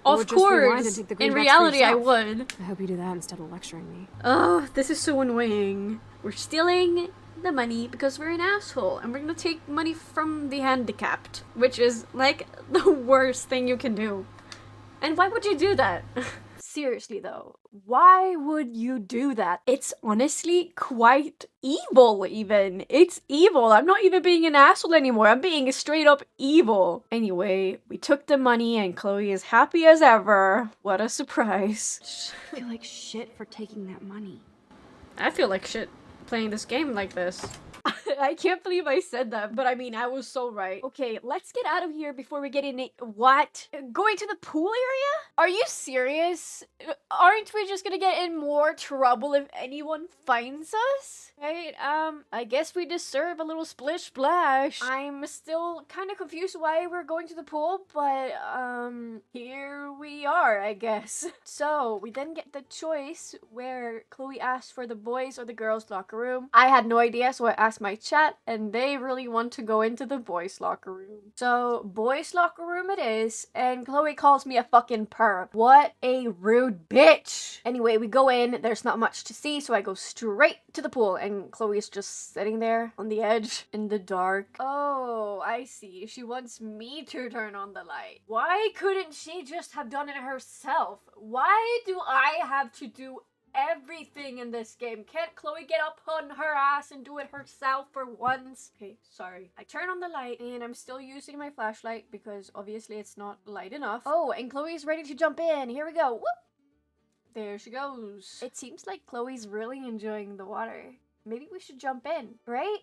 Of Or just rewind and course. take the In greenbacks for reality, I yourself? would. I hope you do that instead of lecturing me. Oh, this is so annoying. We're stealing the money because we're an asshole, and we're gonna take money from the handicapped, which is like the worst thing you can do. And why would you do that? Seriously though, why would you do that? It's honestly quite evil even. It's evil. I'm not even being an asshole anymore. I'm being straight up evil. Anyway, we took the money and Chloe is happy as ever. What a surprise. I feel like shit for taking that money. I feel like shit playing this game like this. I can't believe I said that, but I mean, I was so right. Okay, let's get out of here before we get in it. What? Going to the pool area? Are you serious? Aren't we just gonna get in more trouble if anyone finds us? Right, I guess we deserve a little splish splash. I'm still kind of confused why we're going to the pool, but, here we are, I guess. So, we then get the choice where Chloe asked for the boys or the girls' locker room. I had no idea, so I asked my chat, and they really want to go into the boys' locker room. So, boys' locker room it is, and Chloe calls me a fucking perp. What a rude bitch! Anyway, we go in, there's not much to see, so I go straight to the pool, and Chloe is just sitting there on the edge in the dark. Oh, I see. She wants me to turn on the light. Why couldn't she just have done it herself? Why do I have to do everything in this game? Can't Chloe get up on her ass and do it herself for once? Okay, sorry. I turn on the light and I'm still using my flashlight because obviously it's not light enough. Oh, and Chloe's ready to jump in. Here we go. Whoop! There she goes. It seems like Chloe's really enjoying the water. Maybe we should jump in, right?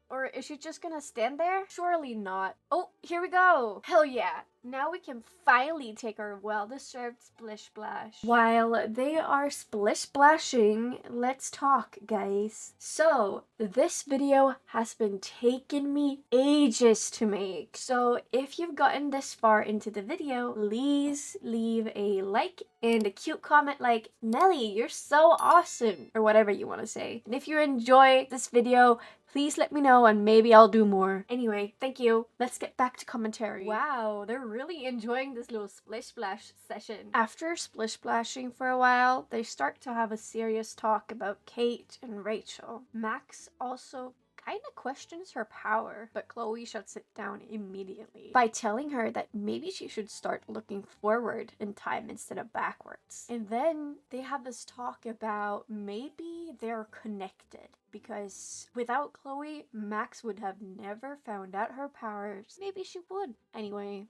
Or is she just gonna stand there? Surely not. Oh, here we go. Hell yeah. Now we can finally take our well-deserved splish splash. While they are splish splashing, let's talk, guys. So, this video has been taking me ages to make. So, if you've gotten this far into the video, please leave a like and a cute comment like, Nelly, you're so awesome, or whatever you want to say. And if you enjoy this video, please let me know and maybe I'll do more. Anyway, thank you. Let's get back to commentary. Wow, they're really enjoying this little splish splash session. After splish splashing for a while, they start to have a serious talk about Kate and Rachel. Max also kind of questions her power, but Chloe shuts it down immediately by telling her that maybe she should start looking forward in time instead of backwards. And then they have this talk about maybe they're connected, because without Chloe, Max would have never found out her powers. Maybe she would. Anyway,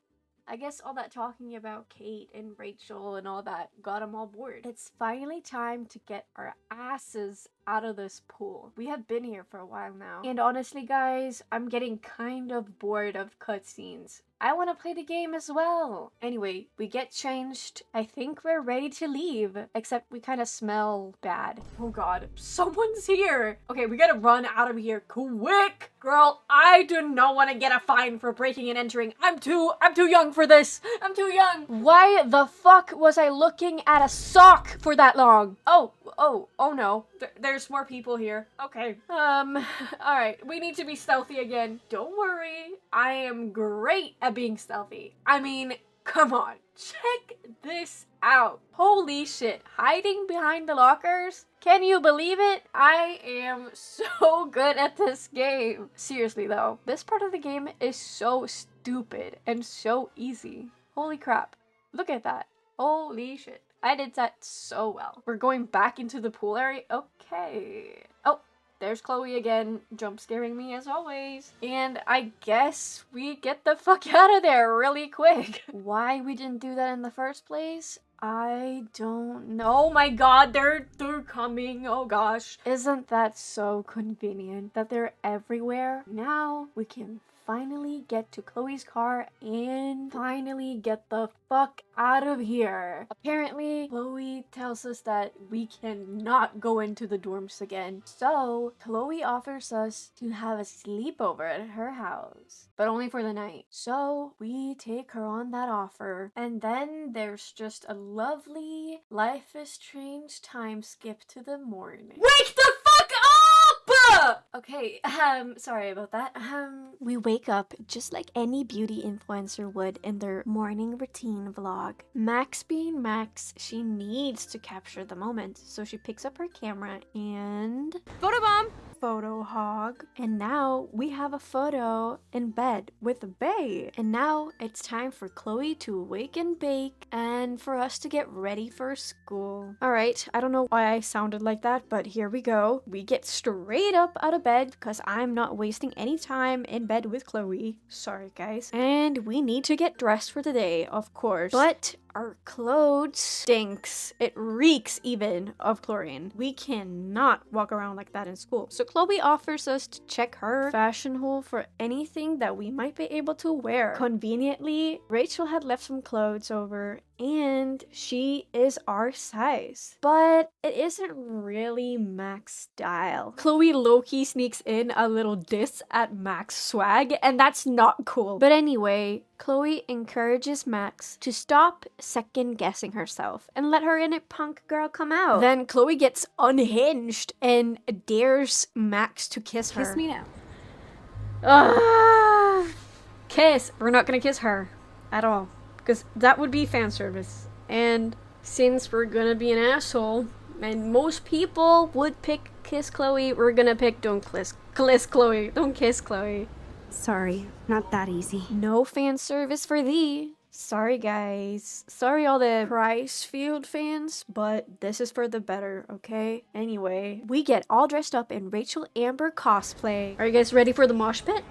I guess all that talking about Kate and Rachel and all that got them all bored. It's finally time to get our asses out of this pool. We have been here for a while now. And honestly, guys, I'm getting kind of bored of cutscenes. I want to play the game as well. Anyway, we get changed. I think we're ready to leave. Except we kind of smell bad. Oh god, someone's here. Okay, we gotta run out of here quick. Girl, I do not want to get a fine for breaking and entering. I'm too young for this. I'm too young. Why the fuck was I looking at a sock for that long? Oh no. There's more people here. Okay. Alright. We need to be stealthy again. Don't worry. I am great at being stealthy. I mean, come on. Check this out. Holy shit. Hiding behind the lockers? Can you believe it? I am so good at this game. Seriously though, this part of the game is so stupid and so easy. Holy crap. Look at that. Holy shit. I did that so well. We're going back into the pool area. Okay. Oh, there's Chloe again, jump scaring me as always. And I guess we get the fuck out of there really quick. Why we didn't do that in the first place? I don't know. Oh my god, they're coming. Oh gosh. Isn't that so convenient that they're everywhere? Now we can finally get to Chloe's car and finally get the fuck out of here. Apparently, Chloe tells us that we cannot go into the dorms again. So, Chloe offers us to have a sleepover at her house, but only for the night. So, we take her on that offer. And then there's just a lovely Life is Strange time skip to the morning. Wake the fuck up! Okay, sorry about that. We wake up just like any beauty influencer would in their morning routine vlog. Max being Max, she needs to capture the moment, so she picks up her camera and... Photobomb! Photo hog. And now we have a photo in bed with a bae. And now it's time for Chloe to wake and bake and for us to get ready for school. Alright, I don't know why I sounded like that, but here we go. We get straight up out of bed because I'm not wasting any time in bed with Chloe. Sorry guys. And we need to get dressed for the day, of course. But our clothes stinks. It reeks even of chlorine. We cannot walk around like that in school. So Chloe offers us to check her fashion haul for anything that we might be able to wear. Conveniently, Rachel had left some clothes over and she is our size. But it isn't really Max style. Chloe low-key sneaks in a little diss at Max swag and that's not cool. But anyway, Chloe encourages Max to stop second guessing herself and let her inner punk girl come out. Then Chloe gets unhinged and dares Max to kiss her. Kiss me now. Kiss. We're not gonna kiss her at all because that would be fan service. And since we're gonna be an asshole and most people would pick kiss Chloe, we're gonna pick don't kiss Chloe. Don't kiss Chloe. Sorry, not that easy. No fan service for thee. Sorry guys. Sorry all the Price Field fans, but this is for the better, okay? Anyway, we get all dressed up in Rachel Amber cosplay. Are you guys ready for the mosh pit?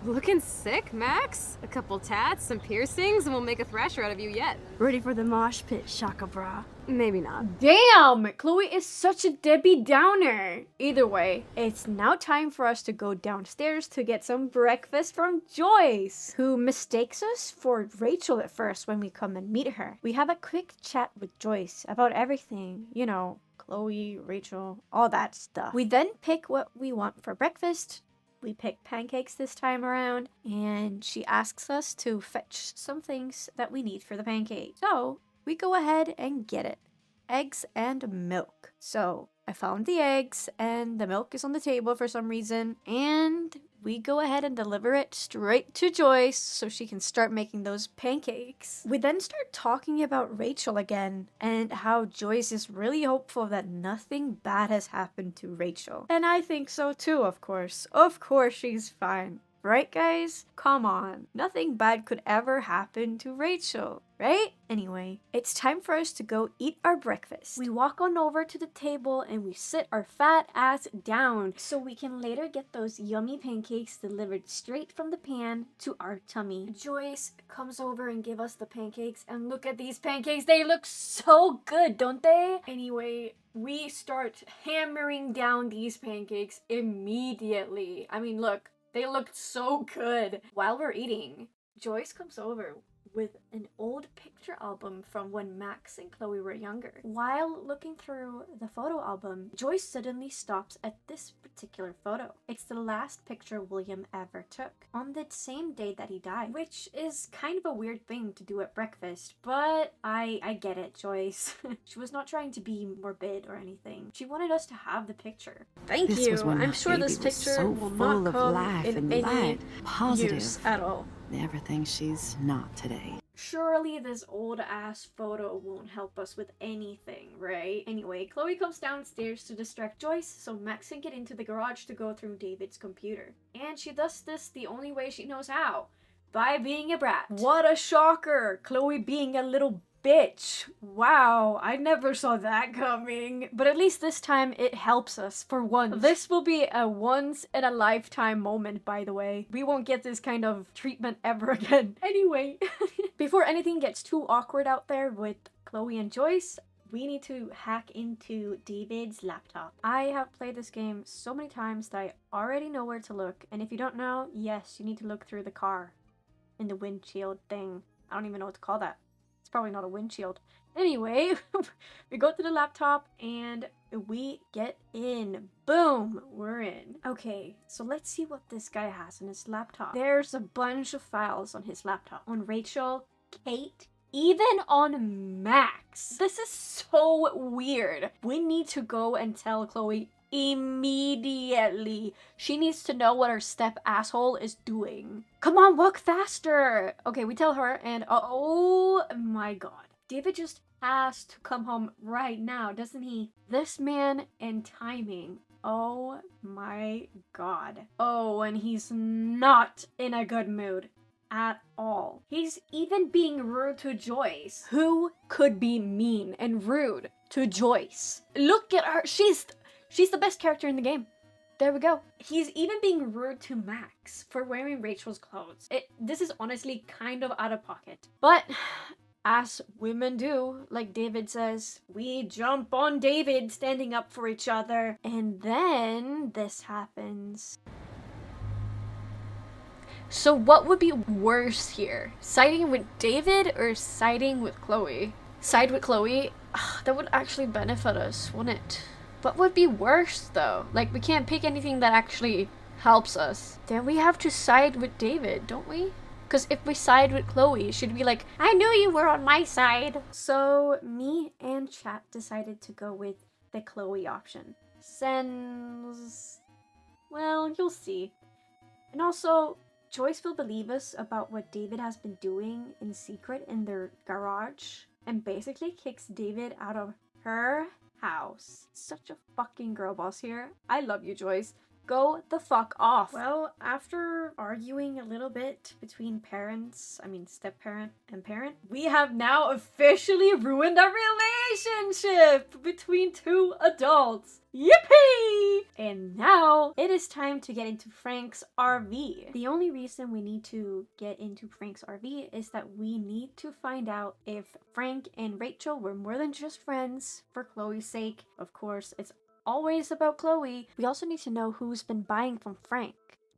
Looking sick, Max. A couple tats, some piercings, and we'll make a thrasher out of you yet. Ready for the mosh pit, Shaka Bra. Maybe not. Damn! Chloe is such a Debbie Downer. Either way, it's now time for us to go downstairs to get some breakfast from Joyce, who mistakes us for Rachel at first when we come and meet her. We have a quick chat with Joyce about everything, you know, Chloe, Rachel, all that stuff. We then pick what we want for breakfast. We pick pancakes this time around, and she asks us to fetch some things that we need for the pancake. So we go ahead and get it. Eggs and milk. So I found the eggs and the milk is on the table for some reason, and we go ahead and deliver it straight to Joyce so she can start making those pancakes. We then start talking about Rachel again and how Joyce is really hopeful that nothing bad has happened to Rachel. And I think so too, of course. Of course she's fine. Right, guys? Come on. Nothing bad could ever happen to Rachel, right? Anyway, it's time for us to go eat our breakfast. We walk on over to the table and we sit our fat ass down so we can later get those yummy pancakes delivered straight from the pan to our tummy. Joyce comes over and gives us the pancakes, and look at these pancakes. They look so good, don't they? Anyway, we start hammering down these pancakes immediately. I mean, look. They looked so good. While we're eating, Joyce comes over with an old picture album from when Max and Chloe were younger. While looking through the photo album, Joyce suddenly stops at this particular photo. It's the last picture William ever took, on the same day that he died, which is kind of a weird thing to do at breakfast, but I get it, Joyce. She was not trying to be morbid or anything. She wanted us to have the picture. Thank This you. was when I'm my sure this baby was picture so will full not of come life in and any light, positive. use at all. Everything she's not today. Surely this old ass photo won't help us with anything, right? Anyway, Chloe comes downstairs to distract Joyce so Max can get into the garage to go through David's computer. And she does this the only way she knows how, by being a brat. What a shocker! Chloe being a little bitch. Wow, I never saw that coming. But at least this time it helps us for once. This will be a once in a lifetime moment, by the way. We won't get this kind of treatment ever again. Anyway, before anything gets too awkward out there with Chloe and Joyce, we need to hack into David's laptop. I have played this game so many times that I already know where to look. And if you don't know, yes, you need to look through the car in the windshield thing. I don't even know what to call that. It's probably not a windshield. Anyway, we go to the laptop and we get in. Boom, we're in. Okay, so let's see what this guy has on his laptop. There's a bunch of files on his laptop. On Rachel, Kate, even on Max. This is so weird. We need to go and tell Chloe immediately. She needs to know what her step asshole is doing. Come on, walk faster. Okay, we tell her and oh my god. David just has to come home right now, doesn't he? This man and timing. Oh my god. Oh, and he's not in a good mood at all. He's even being rude to Joyce. Who could be mean and rude to Joyce? Look at her. She's the best character in the game. There we go. He's even being rude to Max for wearing Rachel's clothes. This is honestly kind of out of pocket. But as women do, like David says, we jump on David standing up for each other. And then this happens. So what would be worse here? Siding with David or siding with Chloe? Side with Chloe? That would actually benefit us, wouldn't it? What would be worse though? Like, we can't pick anything that actually helps us. Then we have to side with David, don't we? Because if we side with Chloe, she'd be like, I knew you were on my side. So me and chat decided to go with the Chloe option. Since, well, you'll see. And also, Joyce will believe us about what David has been doing in secret in their garage and basically kicks David out of her house. Such a fucking girl boss here. I love you, Joyce. Go the fuck off. Well, after arguing a little bit between step-parent and parent, we have now officially ruined a relationship between two adults. Yippee! And now it is time to get into Frank's RV. The only reason we need to get into Frank's RV is that we need to find out if Frank and Rachel were more than just friends for Chloe's sake. Of course, it's always about Chloe. We also need to know who's been buying from Frank,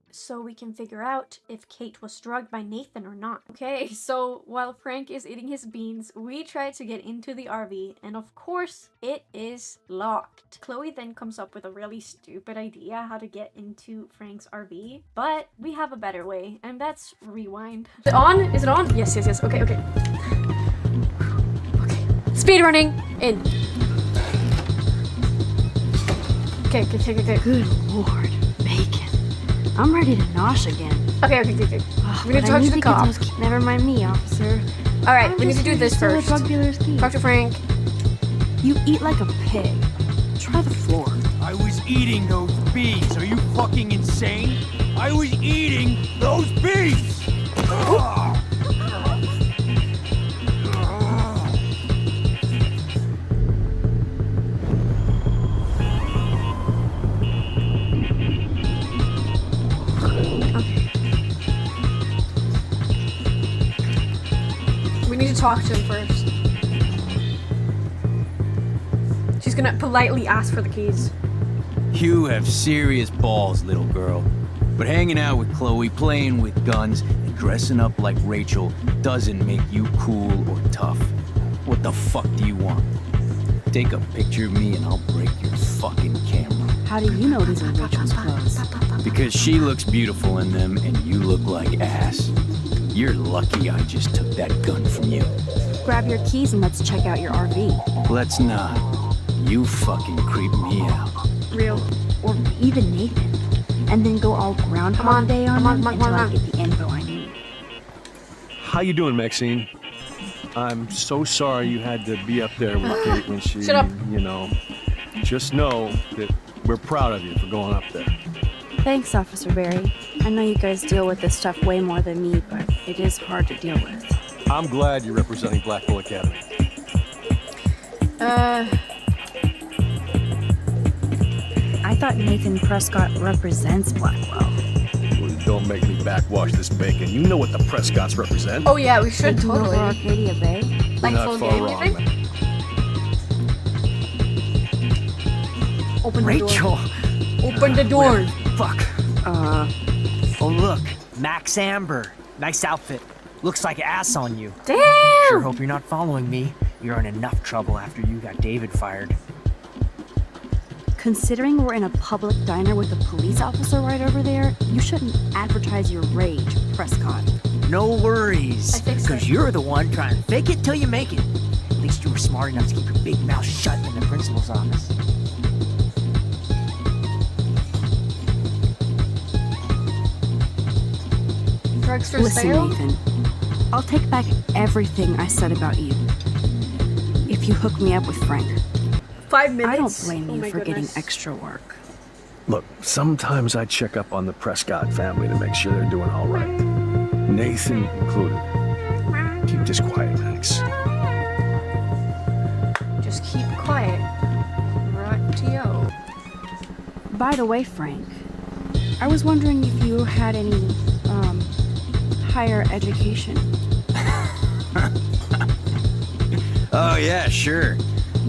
so we can figure out if Kate was drugged by Nathan or not. Okay, so while Frank is eating his beans, we try to get into the RV, and of course, it is locked. Chloe then comes up with a really stupid idea how to get into Frank's RV, but we have a better way, and that's rewind. Is it on? Is it on? Yes. Okay. Okay. Speed running in. Okay. Good lord, bacon. I'm ready to nosh again. Okay. We need to talk to the cop. Never mind me, officer. Alright, we need to do this first. Drug dealer's key. Talk to Frank. You eat like a pig. Try the floor. I was eating those bees. Are you fucking insane? I was eating those bees! We need to talk to him first. She's gonna politely ask for the keys. You have serious balls, little girl. But hanging out with Chloe, playing with guns, and dressing up like Rachel doesn't make you cool or tough. What the fuck do you want? Take a picture of me and I'll break your fucking camera. How do you know these are Rachel's clothes? Because she looks beautiful in them and you look like ass. You're lucky I just took that gun from you. Grab your keys and let's check out your RV. Let's not. You fucking creep me out. Real. Or even Nathan. And then go all Groundhog Day on him until I get the info I need. How you doing, Maxine? I'm so sorry you had to be up there with Kate when she, Shut up. you know, just know that we're proud of you for going up there. Thanks, Officer Barry. I know you guys deal with this stuff way more than me, but it is hard to deal with. I'm glad you're representing Blackpool Academy. I thought Nathan Prescott represents Blackwell. Well, don't make me backwash this bacon. You know what the Prescotts represent. Oh yeah, we should Taking over totally. Arcadia Bay? Like Not full far game, you wrong, think? man. Open the Rachel! door. Open the door. Fuck. Oh look, Max Amber. Nice outfit. Looks like ass on you. Damn! Sure hope you're not following me. You're in enough trouble after you got David fired. Considering we're in a public diner with a police officer right over there, you shouldn't advertise your rage, Prescott. No worries. I fixed Because it. you're the one trying to fake it till you make it. At least you were smart enough to keep your big mouth shut in the principal's office. Drugs for Listen, sale? Nathan. I'll take back everything I said about you. If you hook me up with Frank. 5 minutes? I don't blame Oh you my for goodness. getting extra work. Look, sometimes I check up on the Prescott family to make sure they're doing all right. Nathan included. Keep this quiet, Max. Just keep quiet. Right-to-yo. By the way, Frank, I was wondering if you had any, higher education. Oh, yeah, sure.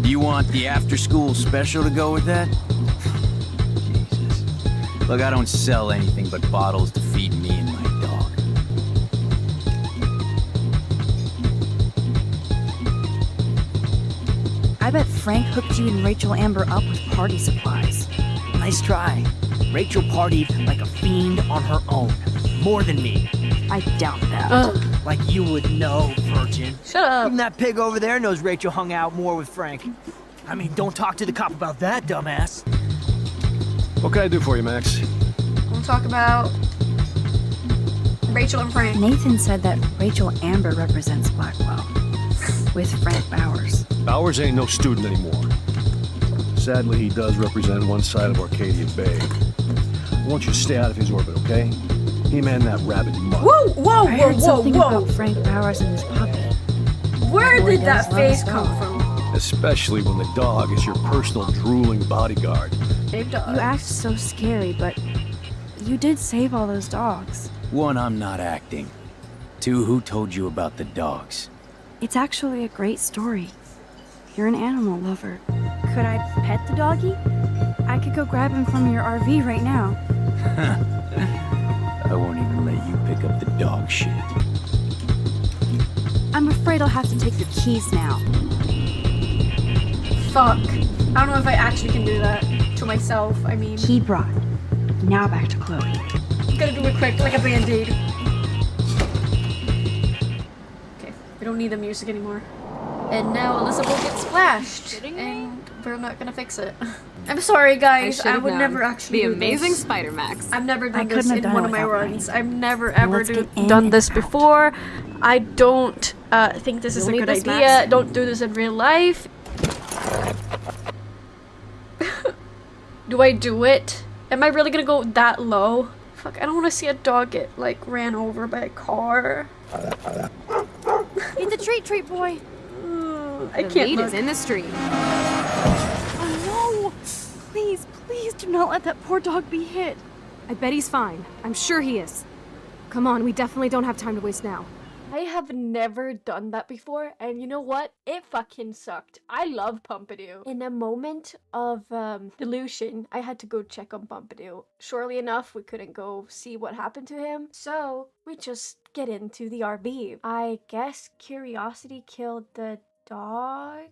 Do you want the after-school special to go with that? Jesus. Look, I don't sell anything but bottles to feed me and my dog. I bet Frank hooked you and Rachel Amber up with party supplies. Nice try. Rachel partied like a fiend on her own. More than me. I doubt that. Ugh. Like you would know, virgin. Shut up. Even that pig over there knows Rachel hung out more with Frank. I mean, don't talk to the cop about that, dumbass. What can I do for you, Max? We'll talk about Rachel and Frank. Nathan said that Rachel Amber represents Blackwell. With Frank Bowers. Bowers ain't no student anymore. Sadly, he does represent one side of Arcadia Bay. I want you to stay out of his orbit, okay? Him and that rabbit mud. Whoa, whoa, I whoa, heard whoa, something whoa! about Frank Bowers and his puppy. Where Boy did that does love face his come dog. from? Especially when the dog is your personal drooling bodyguard. Big dog. You act so scary, but you did save all those dogs. One, I'm not acting. Two, who told you about the dogs? It's actually a great story. You're an animal lover. Could I pet the doggy? I could go grab him from your RV right now. I won't even let you pick up the dog shit. I'm afraid I'll have to take your keys now. Fuck. I don't know if I actually can do that to myself. I mean, Key brought. Now back to Chloe. gotta do it quick, like a band-aid. Okay, we don't need the music anymore. And now Elizabeth gets splashed, and we're not gonna fix it. I'm sorry, guys. I would never actually The do amazing this. Spider Max. I've never I done couldn't this have in done one it of my without runs. Ryan. I've never ever Let's get in done and this out. before. I don't think this is You'll a need good this, idea. Max. Don't do this in real life. Do I do it? Am I really gonna go that low? Fuck, I don't want to see a dog get, like, ran over by a car. Eat the treat, boy. I The can't meat look. is in the street. Oh no! Please, please do not let that poor dog be hit. I bet he's fine. I'm sure he is. Come on, we definitely don't have time to waste now. I have never done that before, and you know what? It fucking sucked. I love Pompidou. In a moment of delusion, I had to go check on Pompidou. Surely enough, we couldn't go see what happened to him, so we just get into the RV. I guess curiosity killed the dog?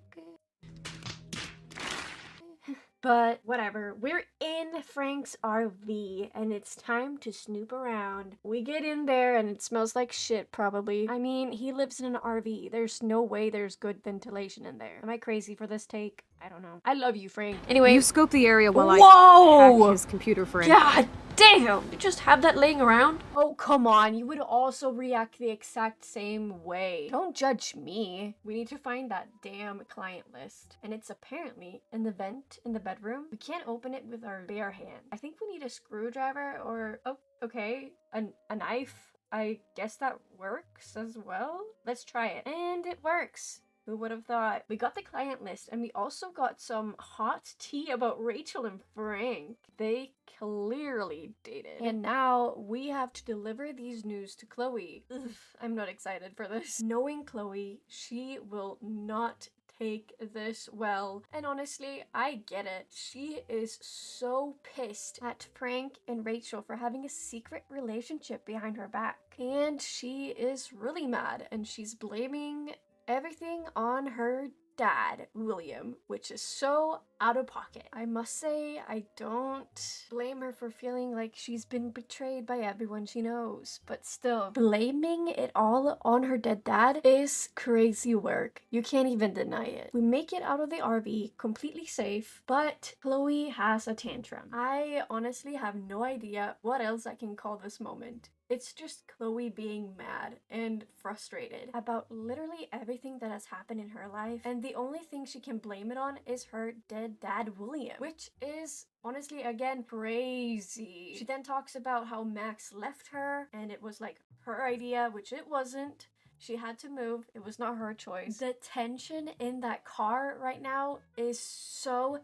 But whatever, we're in Frank's RV and it's time to snoop around. We get in there and it smells like shit probably. I mean, he lives in an RV. There's no way there's good ventilation in there. Am I crazy for this take? I don't know. I love you, Frank. Anyway, You scope the area while I Whoa! hack his computer for info. God damn! You just have that laying around? Oh, come on. You would also react the exact same way. Don't judge me. We need to find that damn client list. And it's apparently in the vent in the bedroom. We can't open it with our bare hand. I think we need a screwdriver or... Oh, okay. A knife. I guess that works as well. Let's try it. And it works. Who would have thought? We got the client list and we also got some hot tea about Rachel and Frank. They clearly dated. And now we have to deliver these news to Chloe. Ugh, I'm not excited for this. Knowing Chloe, she will not take this well. And honestly, I get it. She is so pissed at Frank and Rachel for having a secret relationship behind her back. And she is really mad and she's blaming everything on her dad, William, which is so out of pocket. I must say, I don't blame her for feeling like she's been betrayed by everyone she knows, but still, blaming it all on her dead dad is crazy work. You can't even deny it. We make it out of the RV completely safe, but Chloe has a tantrum. I honestly have no idea what else I can call this moment. It's just Chloe being mad and frustrated about literally everything that has happened in her life, and the only thing she can blame it on is her dead dad William, which is honestly again crazy. She then talks about how Max left her and it was like her idea, which it wasn't. She had to move. It was not her choice. The tension in that car right now is so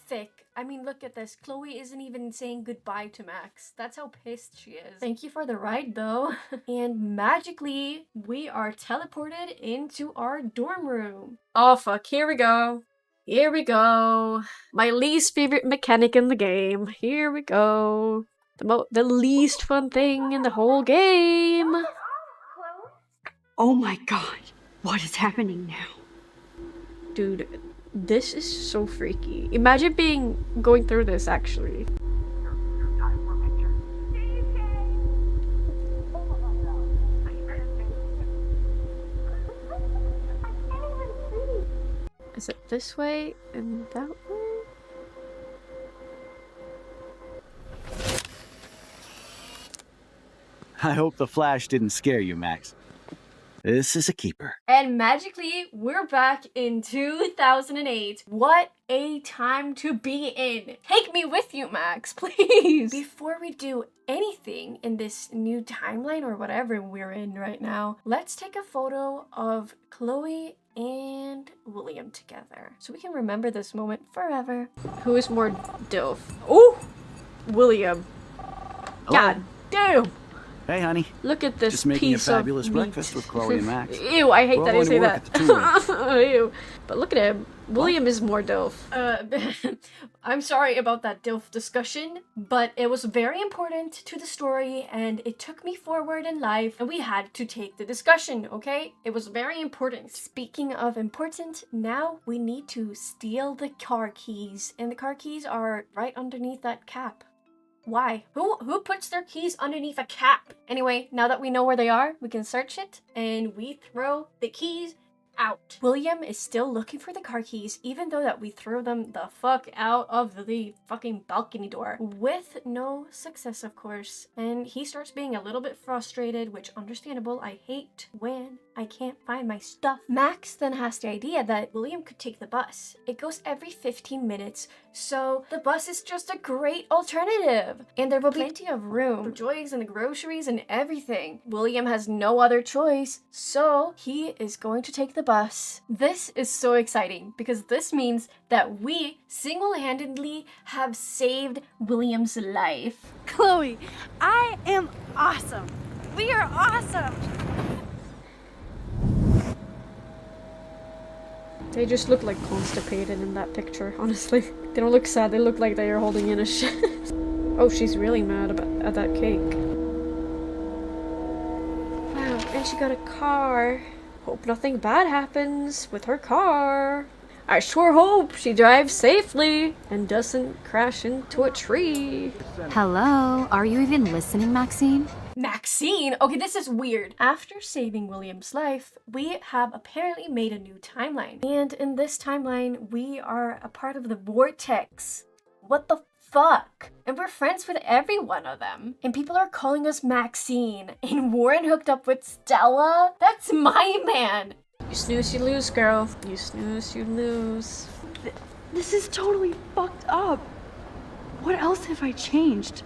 thick. I mean, look at this. Chloe isn't even saying goodbye to Max. That's how pissed she is. Thank you for the ride, though. And magically, we are teleported into our dorm room. Oh, fuck. Here we go. Here we go. My least favorite mechanic in the game. Here we go. The least fun thing in the whole game. Oh my god, what is happening now? Dude, this is so freaky. Imagine going through this actually. Is it this way and that way? I hope the flash didn't scare you, Max. This is a keeper. And magically, we're back in 2008. What a time to be in. Take me with you, Max, please. Before we do anything in this new timeline or whatever we're in right now, let's take a photo of Chloe and William together so we can remember this moment forever. Who is more DILF? Oh, William. Hello. God damn. Hey, honey. Look at this Just making piece a fabulous of breakfast with Chloe and Max. Ew, I hate We're that all I say going to work that. at the Ew. But look at him. William is more DILF. I'm sorry about that DILF discussion, but it was very important to the story and it took me forward in life and we had to take the discussion, okay? It was very important. Speaking of important, now we need to steal the car keys, and the car keys are right underneath that cap. Why? Who puts their keys underneath a cap? Anyway, now that we know where they are, we can search it and we throw the keys out. William is still looking for the car keys, even though that we threw them the fuck out of the fucking balcony door. With no success, of course. And he starts being a little bit frustrated, which understandable. I hate when I can't find my stuff. Max then has the idea that William could take the bus. It goes every 15 minutes, so the bus is just a great alternative. And there will be plenty of room for Joy's and the groceries and everything. William has no other choice, so he is going to take the bus. This is so exciting because this means that we single-handedly have saved William's life. Chloe, I am awesome. We are awesome. They just look like constipated in that picture, honestly. They don't look sad, they look like they are holding in a shit. Oh, she's really mad at that cake. Wow, and she got a car. Hope nothing bad happens with her car. I sure hope she drives safely and doesn't crash into a tree. Hello, are you even listening, Maxine? Maxine? Okay, this is weird. After saving William's life, we have apparently made a new timeline. And in this timeline, we are a part of the vortex. What the fuck? And we're friends with every one of them. And people are calling us Maxine. And Warren hooked up with Stella? That's my man. You snooze, you lose, girl. You snooze, you lose. This is totally fucked up. What else have I changed?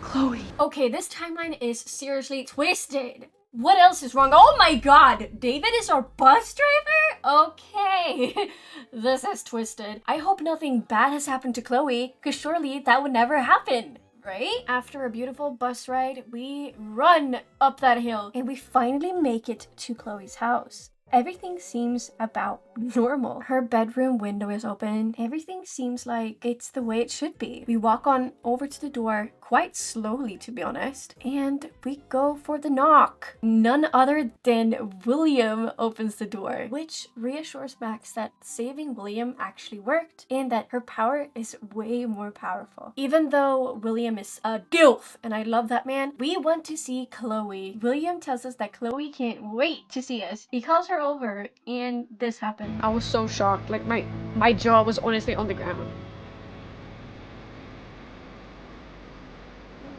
Chloe. Okay, this timeline is seriously twisted. What else is wrong? Oh my god! David is our bus driver? Okay. This is twisted. I hope nothing bad has happened to Chloe, because surely that would never happen, right? After a beautiful bus ride, we run up that hill and we finally make it to Chloe's house. Everything seems about normal. Her bedroom window is open. Everything seems like it's the way it should be. We walk on over to the door quite slowly, to be honest, and we go for the knock. None other than William opens the door, which reassures Max that saving William actually worked and that her power is way more powerful. Even though William is a gilf, and I love that man, we want to see Chloe. William tells us that Chloe can't wait to see us. He calls her over and this happened. I was so shocked. Like my jaw was honestly on the ground.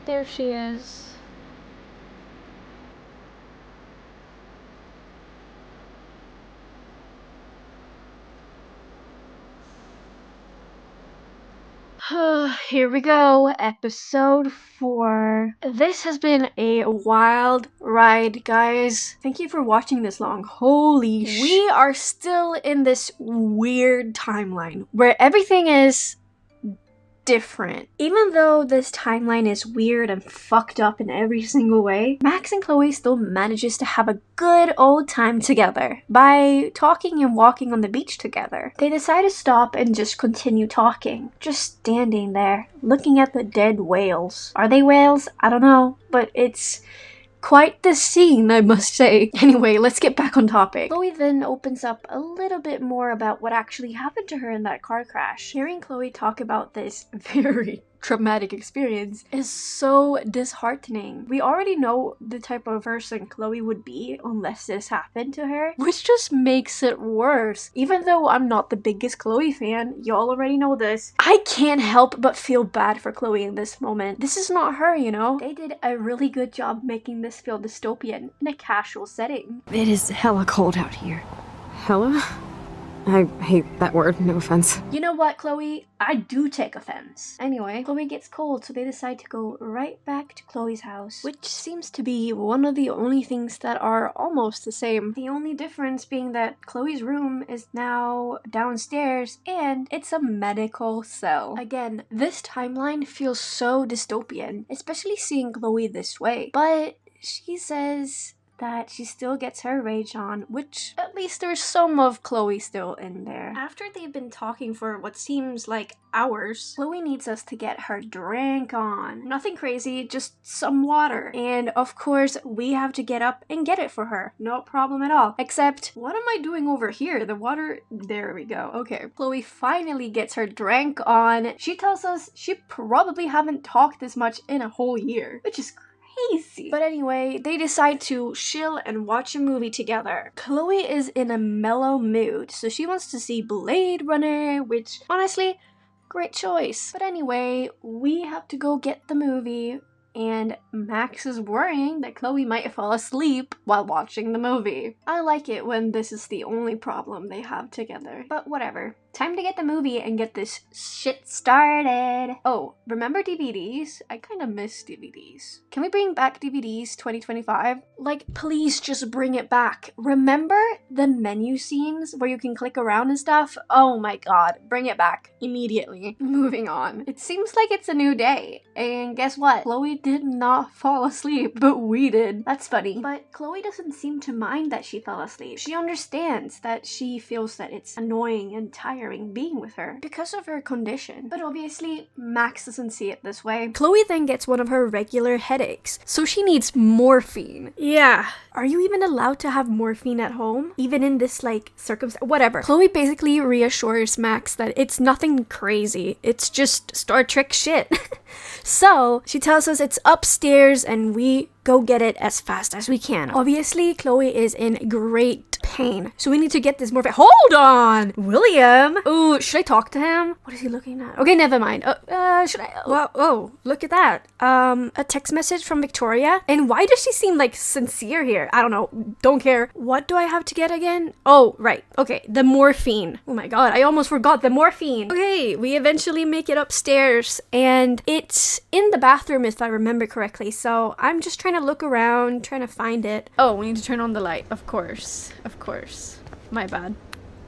There she is. Here we go, episode 4. This has been a wild ride, guys. Thank you for watching this long. Holy shit. We are still in this weird timeline where everything is different. Even though this timeline is weird and fucked up in every single way, Max and Chloe still manages to have a good old time together by talking and walking on the beach together. They decide to stop and just continue talking, just standing there looking at the dead whales. Are they whales? I don't know, but it's quite the scene, I must say. Anyway, let's get back on topic. Chloe then opens up a little bit more about what actually happened to her in that car crash. Hearing Chloe talk about this very traumatic experience is so disheartening. We already know the type of person Chloe would be unless this happened to her, which just makes it worse. Even though I'm not the biggest Chloe fan, y'all already know this, I can't help but feel bad for Chloe in this moment. This is not her, you know? They did a really good job making this feel dystopian in a casual setting. It is hella cold out here. Hella? I hate that word, no offense. You know what, Chloe? I do take offense. Anyway, Chloe gets cold, so they decide to go right back to Chloe's house, which seems to be one of the only things that are almost the same. The only difference being that Chloe's room is now downstairs and it's a medical cell. Again, this timeline feels so dystopian, especially seeing Chloe this way. But she says that she still gets her rage on, which at least there's some of Chloe still in there. After they've been talking for what seems like hours, Chloe needs us to get her drink on. Nothing crazy, just some water. And of course, we have to get up and get it for her. No problem at all. Except, what am I doing over here? The water, there we go. Okay, Chloe finally gets her drink on. She tells us she probably haven't talked this much in a whole year, which is crazy. But anyway, they decide to chill and watch a movie together. Chloe is in a mellow mood, so she wants to see Blade Runner, which honestly, great choice. But anyway, we have to go get the movie, and Max is worrying that Chloe might fall asleep while watching the movie. I like it when this is the only problem they have together, but whatever. Time to get the movie and get this shit started. Oh, remember DVDs? I kind of miss DVDs. Can we bring back DVDs 2025? Like, please just bring it back. Remember the menu scenes where you can click around and stuff? Oh my god, bring it back immediately. Moving on. It seems like it's a new day. And guess what? Chloe did not fall asleep, but we did. That's funny. But Chloe doesn't seem to mind that she fell asleep. She understands that she feels that it's annoying and tiring being with her because of her condition. But obviously, Max doesn't see it this way. Chloe then gets one of her regular headaches, so she needs morphine. Yeah. Are you even allowed to have morphine at home? Even in this, like, circumstance? Whatever. Chloe basically reassures Max that it's nothing crazy. It's just Star Trek shit. So, she tells us it's upstairs and we go get it as fast as we can. Obviously, Chloe is in great pain, so we need to get this morphine. Hold on! William! Ooh, should I talk to him? What is he looking at? Okay, never mind. Should I? Whoa, look at that. A text message from Victoria? And why does she seem, like, sincere here? I don't know. Don't care. What do I have to get again? Oh, right. Okay, the morphine. Oh my god, I almost forgot the morphine. Okay, we eventually make it upstairs, and it's in the bathroom if I remember correctly, so I'm just trying to look around, trying to find it. Oh, we need to turn on the light. Of course. My bad.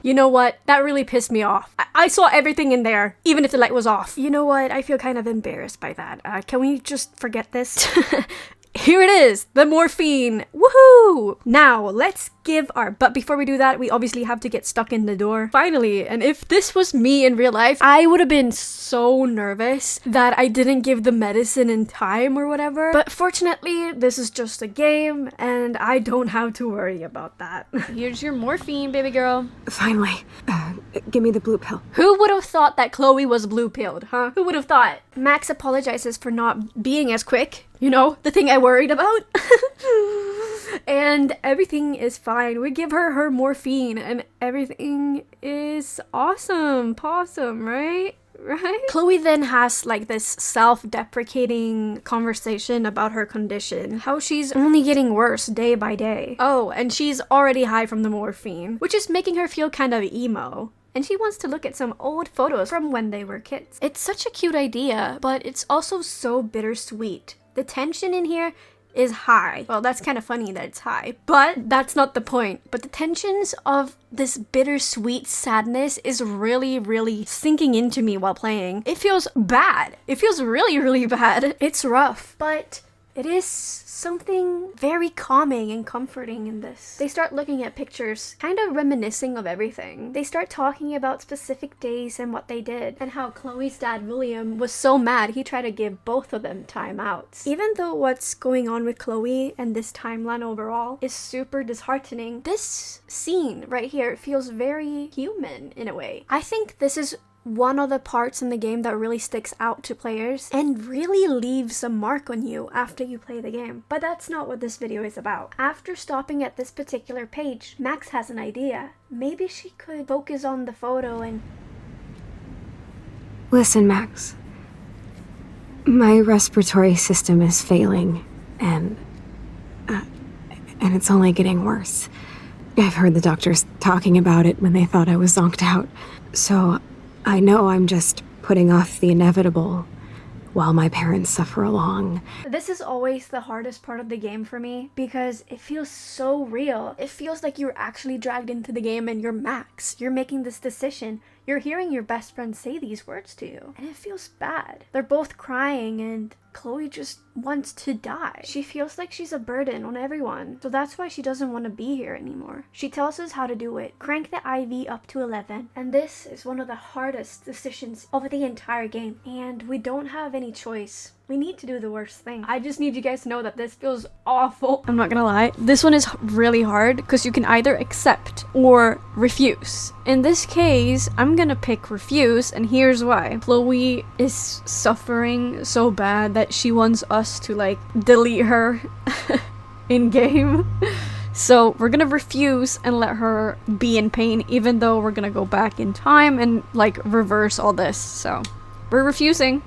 You know what? That really pissed me off. I saw everything in there, even if the light was off. You know what? I feel kind of embarrassed by that. Can we just forget this? here it is, the morphine. Woohoo! Now, let's give but before we do that, we obviously have to get stuck in the door. Finally, and if this was me in real life, I would have been so nervous that I didn't give the medicine in time or whatever. But fortunately, this is just a game, and I don't have to worry about that. Here's your morphine, baby girl. Finally. Give me the blue pill. Who would have thought that Chloe was blue-pilled, huh? Who would have thought? Max apologizes for not being as quick. You know, the thing I worried about. And everything is fine. We give her morphine and everything is awesome. Possum, right? Right? Chloe then has like this self-deprecating conversation about her condition. How she's only getting worse day by day. Oh, and she's already high from the morphine, which is making her feel kind of emo. And she wants to look at some old photos from when they were kids. It's such a cute idea, but it's also so bittersweet. The tension in here is high. Well, that's kind of funny that it's high, but that's not the point. But the tensions of this bittersweet sadness is really, really sinking into me while playing. It feels bad. It feels really, really bad. It's rough, but it is something very calming and comforting in this. They start looking at pictures, kind of reminiscing of everything. They start talking about specific days and what they did, and how Chloe's dad, William, was so mad he tried to give both of them timeouts. Even though what's going on with Chloe and this timeline overall is super disheartening, this scene right here feels very human in a way. I think this is one of the parts in the game that really sticks out to players and really leaves a mark on you after you play the game. But that's not what this video is about. After stopping at this particular page, Max has an idea. Maybe she could focus on the photo and... Listen, Max. My respiratory system is failing, and it's only getting worse. I've heard the doctors talking about it when they thought I was zonked out. So I know I'm just putting off the inevitable while my parents suffer along. This is always the hardest part of the game for me because it feels so real. It feels like you're actually dragged into the game and you're Max. You're making this decision. You're hearing your best friend say these words to you, and it feels bad. They're both crying and Chloe just wants to die. She feels like she's a burden on everyone, so that's why she doesn't want to be here anymore. She tells us how to do it. Crank the IV up to 11, and this is one of the hardest decisions of the entire game, and we don't have any choice. We need to do the worst thing. I just need you guys to know that this feels awful. I'm not gonna lie. This one is really hard because you can either accept or refuse. In this case, I'm gonna pick refuse, and here's why. Chloe is suffering so bad that she wants us to like delete her in game. So we're gonna refuse and let her be in pain, even though we're gonna go back in time and like reverse all this. So we're refusing.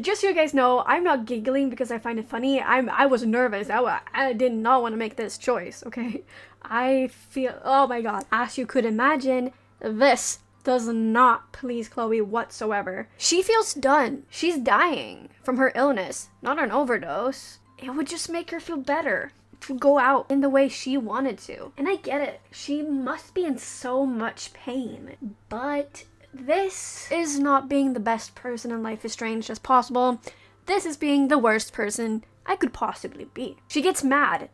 Just so you guys know, I'm not giggling because I find it funny. I was nervous. I did not want to make this choice, okay? I feel, oh my god. As you could imagine, this does not please Chloe whatsoever. She feels done. She's dying from her illness, not an overdose. It would just make her feel better to go out in the way she wanted to. And I get it. She must be in so much pain, but this is not being the best person in Life is Strange as possible. This is being the worst person I could possibly be. She gets mad,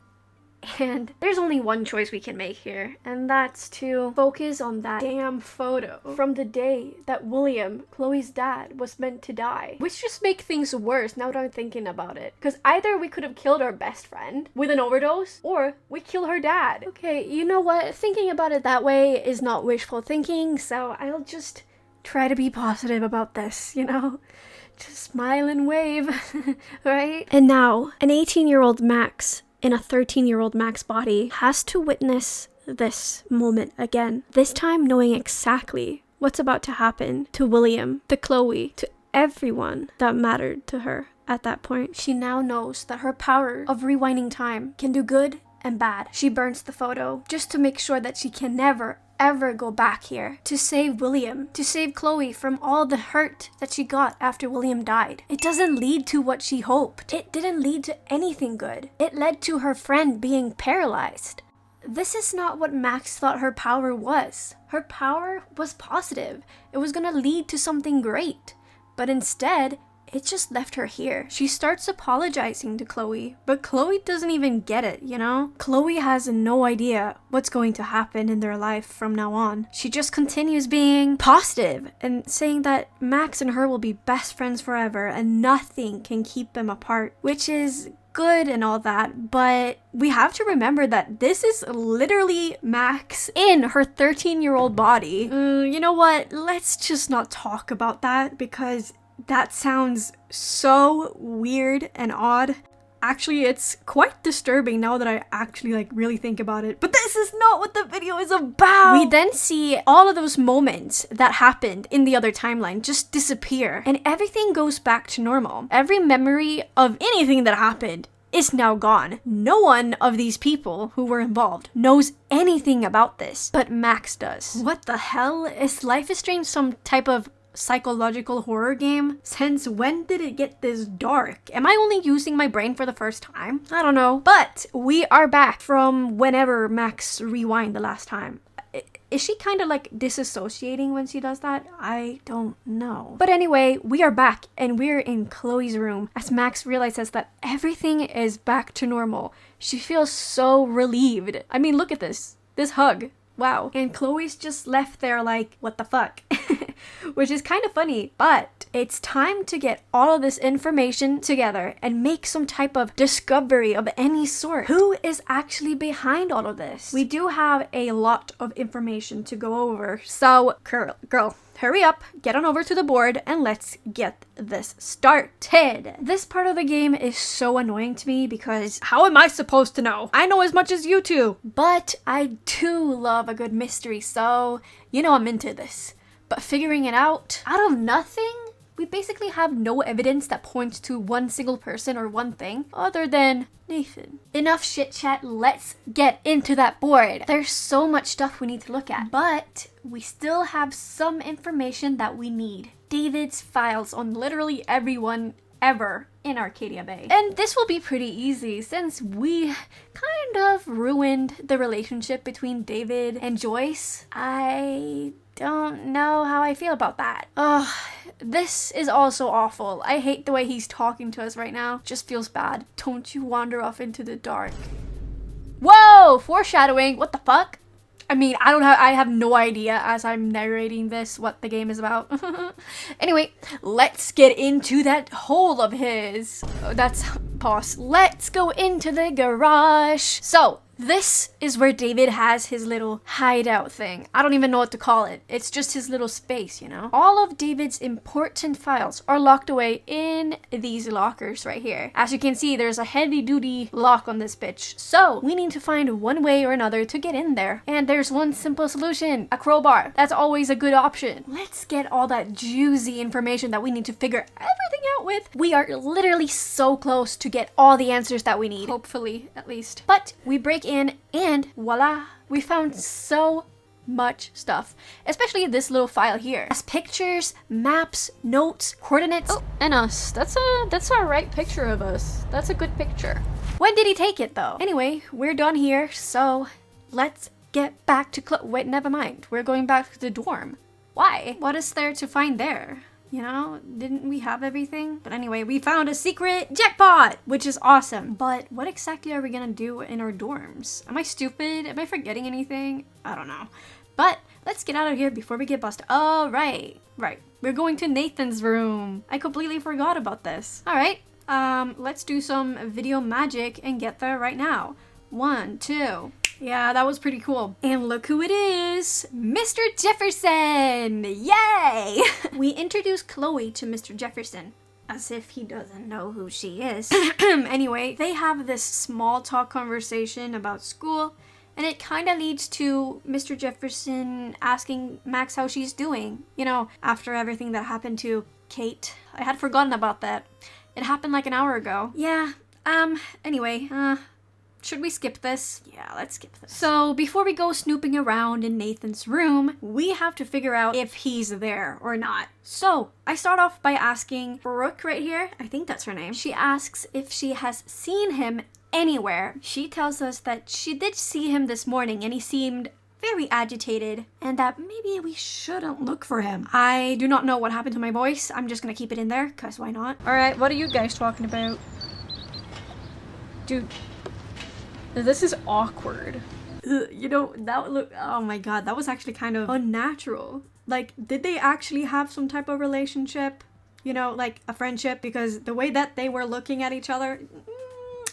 and there's only one choice we can make here, and that's to focus on that damn photo from the day that William, Chloe's dad, was meant to die. Which just makes things worse now that I'm thinking about it. Because either we could have killed our best friend with an overdose, or we kill her dad. Okay, you know what? Thinking about it that way is not wishful thinking, so I'll just try to be positive about this, you know? Just smile and wave, right? And now, an 18-year-old Max in a 13-year-old Max body has to witness this moment again. This time knowing exactly what's about to happen to William, to Chloe, to everyone that mattered to her at that point. She now knows that her power of rewinding time can do good and bad. She burns the photo just to make sure that she can never ever go back here to save William, to save Chloe from all the hurt that she got after William died. It doesn't lead to what she hoped. It didn't lead to anything good. It led to her friend being paralyzed. This is not what Max thought her power was. Her power was positive. It was gonna lead to something great. But instead, it just left her here. She starts apologizing to Chloe, but Chloe doesn't even get it, you know? Chloe has no idea what's going to happen in their life from now on. She just continues being positive and saying that Max and her will be best friends forever and nothing can keep them apart, which is good and all that, but we have to remember that this is literally Max in her 13-year-old body. You know what? Let's just not talk about that because that sounds so weird and odd. Actually, it's quite disturbing now that I actually really think about it. But this is not what the video is about! We then see all of those moments that happened in the other timeline just disappear. And everything goes back to normal. Every memory of anything that happened is now gone. No one of these people who were involved knows anything about this, but Max does. What the hell? Is Life is Strange some type of psychological horror game? Since when did it get this dark? Am I only using my brain for the first time? I don't know. But we are back from whenever Max rewind the last time. Is she kind of disassociating when she does that? I don't know. But anyway, we are back and we're in Chloe's room as Max realizes that everything is back to normal. She feels so relieved. I mean, look at this. This hug. Wow. And Chloe's just left there what the fuck? Which is kind of funny, but it's time to get all of this information together and make some type of discovery of any sort. Who is actually behind all of this? We do have a lot of information to go over, so girl, hurry up, get on over to the board, and let's get this started. This part of the game is so annoying to me because how am I supposed to know? I know as much as you two. But I do love a good mystery, so you know I'm into this. But figuring it out of nothing, we basically have no evidence that points to one single person or one thing other than Nathan. Enough shit chat, let's get into that board. There's so much stuff we need to look at, but we still have some information that we need. David's files on literally everyone ever in Arcadia Bay. And this will be pretty easy since we kind of ruined the relationship between David and Joyce. I don't know how I feel about that. Ugh, this is also awful. I hate the way he's talking to us right now. Just feels bad. Don't you wander off into the dark. Whoa! Foreshadowing! What the fuck? I mean, I have no idea as I'm narrating this what the game is about. Anyway, let's get into that hole of his. Oh, that's pause. Let's go into the garage. So, this is where David has his little hideout thing. I don't even know what to call it. It's just his little space, you know? All of David's important files are locked away in these lockers right here. As you can see, there's a heavy-duty lock on this bitch. So, we need to find one way or another to get in there. And there's one simple solution. A crowbar. That's always a good option. Let's get all that juicy information that we need to figure everything out with. We are literally so close to get all the answers that we need. Hopefully, at least. But we break in and voila, we found so much stuff, especially this little file here. As pictures, maps, notes, coordinates. Oh, and us. That's a right picture of us. That's a good picture. When did he take it though? Anyway, we're done here, so let's get back to wait, never mind. We're going back to the dorm. Why? What is there to find there? You know, didn't we have everything? But anyway, we found a secret jackpot, which is awesome. But what exactly are we gonna do in our dorms? Am I stupid? Am I forgetting anything? I don't know. But let's get out of here before we get busted. Oh, right. We're going to Nathan's room. I completely forgot about this. All right, let's do some video magic and get there right now. 1, 2. Yeah, that was pretty cool. And look who it is! Mr. Jefferson! Yay! We introduce Chloe to Mr. Jefferson, as if he doesn't know who she is. Anyway, they have this small talk conversation about school, and it kind of leads to Mr. Jefferson asking Max how she's doing. You know, after everything that happened to Kate. I had forgotten about that. It happened like an hour ago. Yeah, anyway, should we skip this? Yeah, let's skip this. So, before we go snooping around in Nathan's room, we have to figure out if he's there or not. So, I start off by asking Brooke right here, I think that's her name. She asks if she has seen him anywhere. She tells us that she did see him this morning and he seemed very agitated and that maybe we shouldn't look for him. I do not know what happened to my voice. I'm just gonna keep it in there, cause why not? Alright, what are you guys talking about? Dude, this is awkward. You know, that look, oh my god, that was actually kind of unnatural. Like, did they actually have some type of relationship? You know, like a friendship? Because the way that they were looking at each other,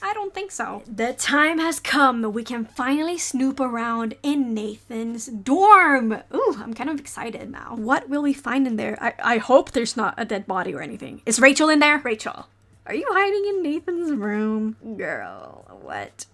I don't think so. The time has come. We can finally snoop around in Nathan's dorm. Ooh, I'm kind of excited now. What will we find in there? I hope there's not a dead body or anything. Is Rachel in there? Rachel, are you hiding in Nathan's room? Girl, what?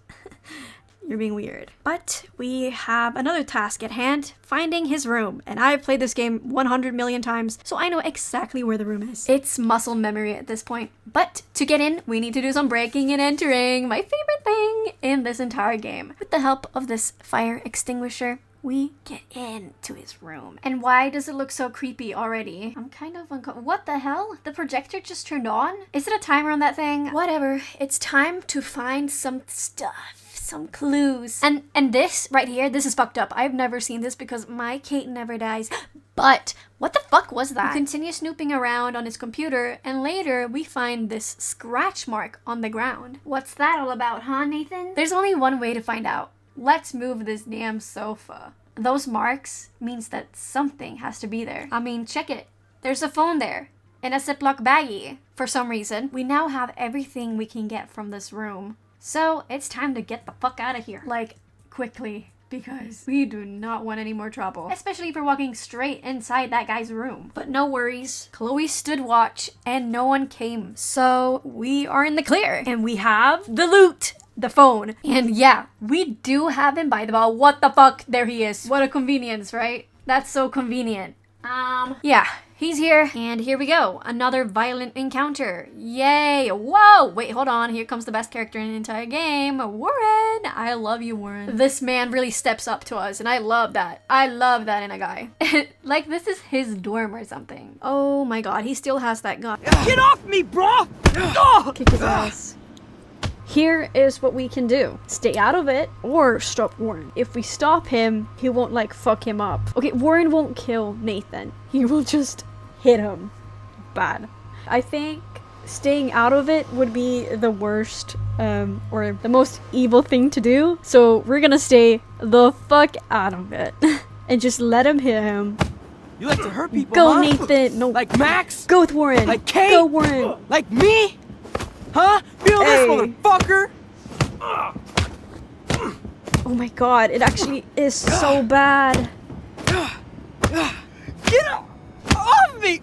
You're being weird. But we have another task at hand, finding his room. And I've played this game 100 million times, so I know exactly where the room is. It's muscle memory at this point. But to get in, we need to do some breaking and entering, my favorite thing in this entire game. With the help of this fire extinguisher, we get into his room. And why does it look so creepy already? I'm kind of what the hell? The projector just turned on? Is it a timer on that thing? Whatever. It's time to find some stuff. Some clues. And this right here, this is fucked up. I've never seen this because my Kate never dies. But what the fuck was that? We continue snooping around on his computer and later we find this scratch mark on the ground. What's that all about, huh, Nathan? There's only one way to find out. Let's move this damn sofa. Those marks means that something has to be there. I mean, check it. There's a phone there in a Ziploc baggie. For some reason, we now have everything we can get from this room. So it's time to get the fuck out of here. Like, quickly. Because we do not want any more trouble. Especially for walking straight inside that guy's room. But no worries. Chloe stood watch and no one came. So we are in the clear. And we have the loot. The phone. And yeah, we do have him by the ball. What the fuck? There he is. What a convenience, right? That's so convenient. Yeah. He's here, and here we go. Another violent encounter. Yay! Whoa! Wait, hold on. Here comes the best character in the entire game, Warren. I love you, Warren. This man really steps up to us, and I love that. I love that in a guy. Like, this is his dorm or something. Oh my god, he still has that gun. Get off me, bro! Kick his ass. Here is what we can do. Stay out of it or stop Warren. If we stop him, he won't like fuck him up. Okay, Warren won't kill Nathan. He will just hit him bad. I think staying out of it would be the worst or the most evil thing to do. So we're gonna stay the fuck out of it and just let him hit him. You like to hurt people, Go, huh? Nathan. No. Like Max? Go with Warren. Like Kate? Go, Warren. Like me? Huh? Feel this, motherfucker? Oh my god, it actually is so bad. Get off me!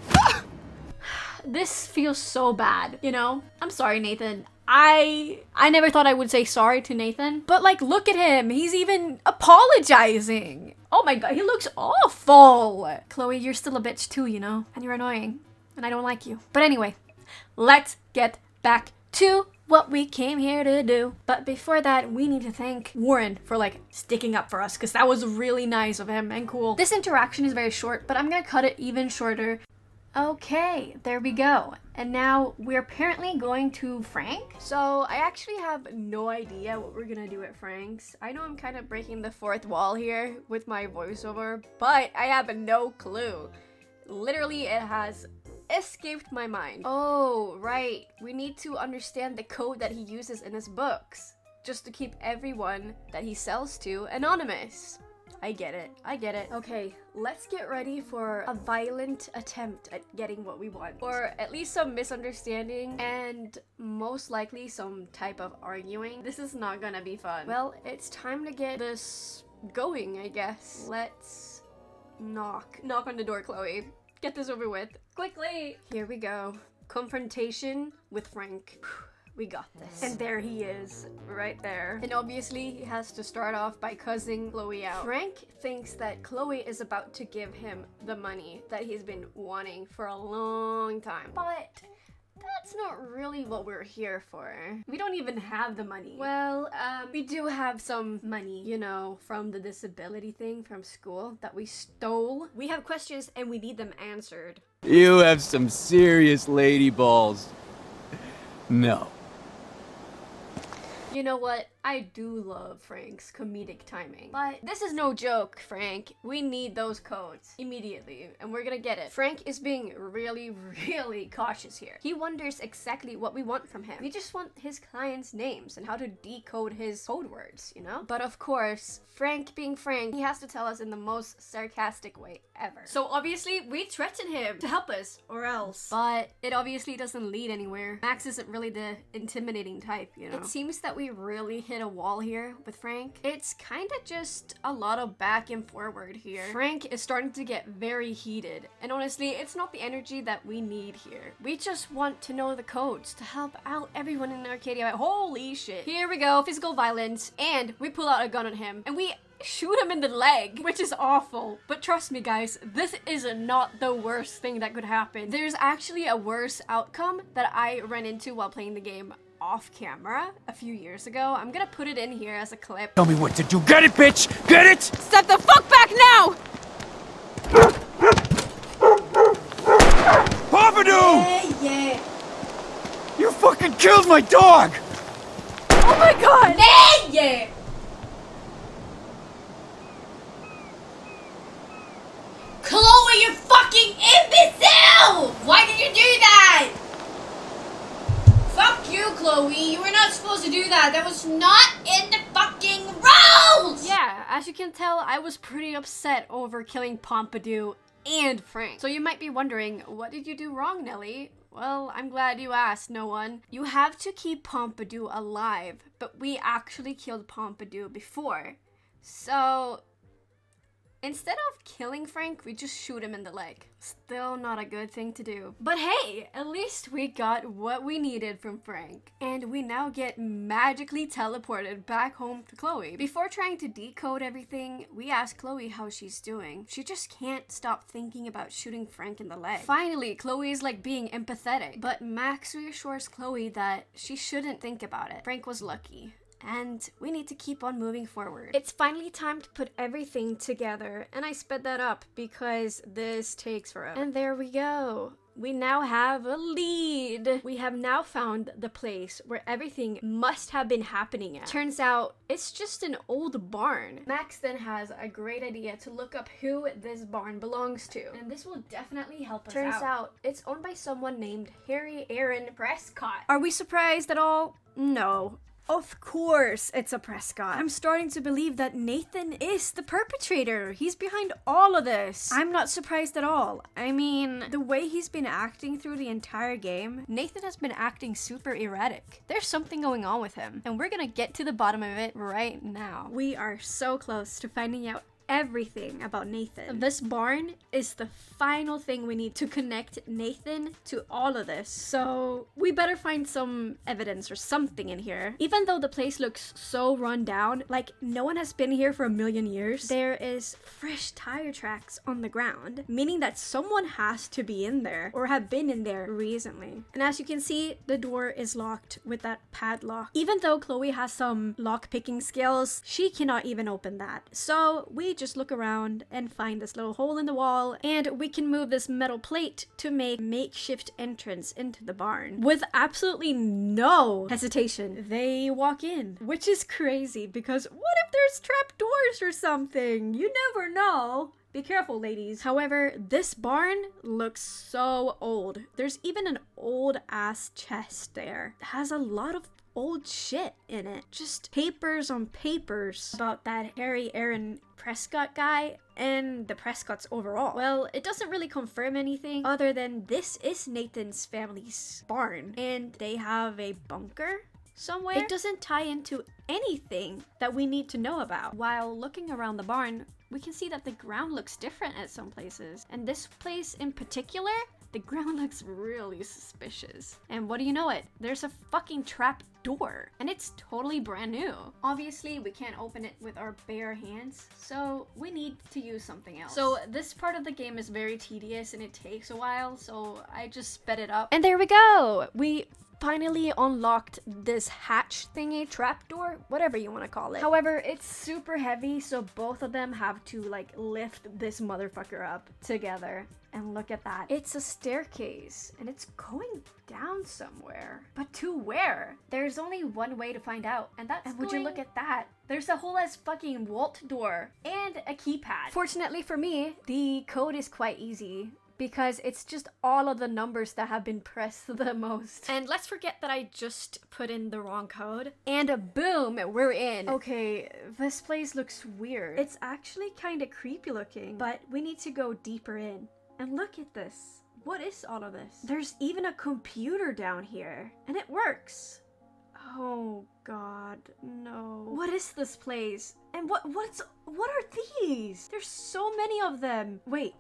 This feels so bad, you know? I'm sorry, Nathan. I never thought I would say sorry to Nathan, but like, look at him. He's even apologizing. Oh my god, he looks awful. Chloe, you're still a bitch too, you know? And you're annoying, and I don't like you. But anyway, let's get back to what we came here to do. But before that, we need to thank Warren for like sticking up for us, because that was really nice of him and cool. This interaction is very short, but I'm gonna cut it even shorter. Okay, there we go. And now we're apparently going to Frank. So I actually have no idea what we're gonna do at Frank's. I know I'm kind of breaking the fourth wall here with my voiceover, but I have no clue. Literally, it has escaped my mind. Oh, right. We need to understand the code that he uses in his books, just to keep everyone that he sells to anonymous. I get it. I get it. Okay, let's get ready for a violent attempt at getting what we want. Or at least some misunderstanding and most likely some type of arguing. This is not gonna be fun. Well, it's time to get this going, I guess. Let's knock. Knock on the door, Chloe. Get this over with. Quickly! Here we go. Confrontation with Frank. We got this. And there he is, right there. And obviously, he has to start off by cussing Chloe out. Frank thinks that Chloe is about to give him the money that he's been wanting for a long time. But that's not really what we're here for. We don't even have the money. Well, we do have some money, you know, from the disability thing from school that we stole. We have questions and we need them answered. You have some serious lady balls. No. You know what? I do love Frank's comedic timing. But this is no joke, Frank. We need those codes immediately, and we're gonna get it. Frank is being really, really cautious here. He wonders exactly what we want from him. We just want his clients' names and how to decode his code words, you know? But of course, Frank being Frank, he has to tell us in the most sarcastic way ever. So obviously, we threaten him to help us, or else. But it obviously doesn't lead anywhere. Max isn't really the intimidating type, you know? It seems that we really hit a wall here with Frank. It's kind of just a lot of back and forward here. Frank is starting to get very heated, and honestly, it's not the energy that we need here. We just want to know the codes to help out everyone in Arcadia. Holy shit. Here we go, physical violence, and we pull out a gun on him, and we shoot him in the leg, which is awful. But trust me guys, this is not the worst thing that could happen. There's actually a worse outcome that I ran into while playing the game off camera a few years ago. I'm gonna put it in here as a clip. Tell me what to do. Get it, bitch! Get it! Step the fuck back now! Pompidou! Yeah. You fucking killed my dog! Oh my god! Yeah. Chloe, you fucking imbecile! Why did you do that? Fuck you, Chloe. You were not supposed to do that. That was not in the fucking rules! Yeah, as you can tell, I was pretty upset over killing Pompidou and Frank. So you might be wondering, what did you do wrong, Nelly? Well, I'm glad you asked, no one. You have to keep Pompidou alive, but we actually killed Pompidou before. So instead of killing Frank, we just shoot him in the leg. Still not a good thing to do. But hey, at least we got what we needed from Frank. And we now get magically teleported back home to Chloe. Before trying to decode everything, we ask Chloe how she's doing. She just can't stop thinking about shooting Frank in the leg. Finally, Chloe is like being empathetic. But Max reassures Chloe that she shouldn't think about it. Frank was lucky. And we need to keep on moving forward. It's finally time to put everything together, and I sped that up because this takes forever. And there we go. We now have a lead. We have now found the place where everything must have been happening at. Turns out it's just an old barn. Max then has a great idea to look up who this barn belongs to, and this will definitely help us out. Turns out it's owned by someone named Harry Aaron Prescott. Are we surprised at all? No. Of course it's a Prescott. I'm starting to believe that Nathan is the perpetrator. He's behind all of this. I'm not surprised at all. I mean, the way he's been acting through the entire game, Nathan has been acting super erratic. There's something going on with him, and we're gonna get to the bottom of it right now. We are so close to finding out everything about Nathan. This barn is the final thing we need to connect Nathan to all of this. So we better find some evidence or something in here. Even though the place looks so run down, like no one has been here for a million years, there is fresh tire tracks on the ground, meaning that someone has to be in there or have been in there recently. And as you can see, the door is locked with that padlock. Even though Chloe has some lock picking skills, she cannot even open that. So we just look around and find this little hole in the wall, and we can move this metal plate to make makeshift entrance into the barn. With absolutely no hesitation, they walk in, which is crazy because what if there's trapdoors or something? You never know. Be careful, ladies. However, this barn looks so old. There's even an old ass chest there. It has a lot of old shit in it. Just papers on papers about that Harry Aaron Prescott guy and the Prescotts overall. Well, it doesn't really confirm anything other than this is Nathan's family's barn and they have a bunker somewhere. It doesn't tie into anything that we need to know about. While looking around the barn, we can see that the ground looks different at some places. And this place in particular, the ground looks really suspicious. And what do you know it? There's a fucking trap door and it's totally brand new. Obviously, we can't open it with our bare hands, so we need to use something else. So this part of the game is very tedious and it takes a while, so I just sped it up. And there we go! We finally unlocked this hatch thingy, trapdoor, whatever you want to call it. However, it's super heavy, so both of them have to like lift this motherfucker up together. And look at that. It's a staircase and it's going down somewhere. But to where? There's only one way to find out, and that's would you look at that? There's a whole ass fucking vault door and a keypad. Fortunately for me, the code is quite easy, because it's just all of the numbers that have been pressed the most. And let's forget that I just put in the wrong code. And boom, we're in. Okay, this place looks weird. It's actually kind of creepy looking, but we need to go deeper in. And look at this. What is all of this? There's even a computer down here, and it works. Oh god, no. What is this place? And what are these? There's so many of them. Wait.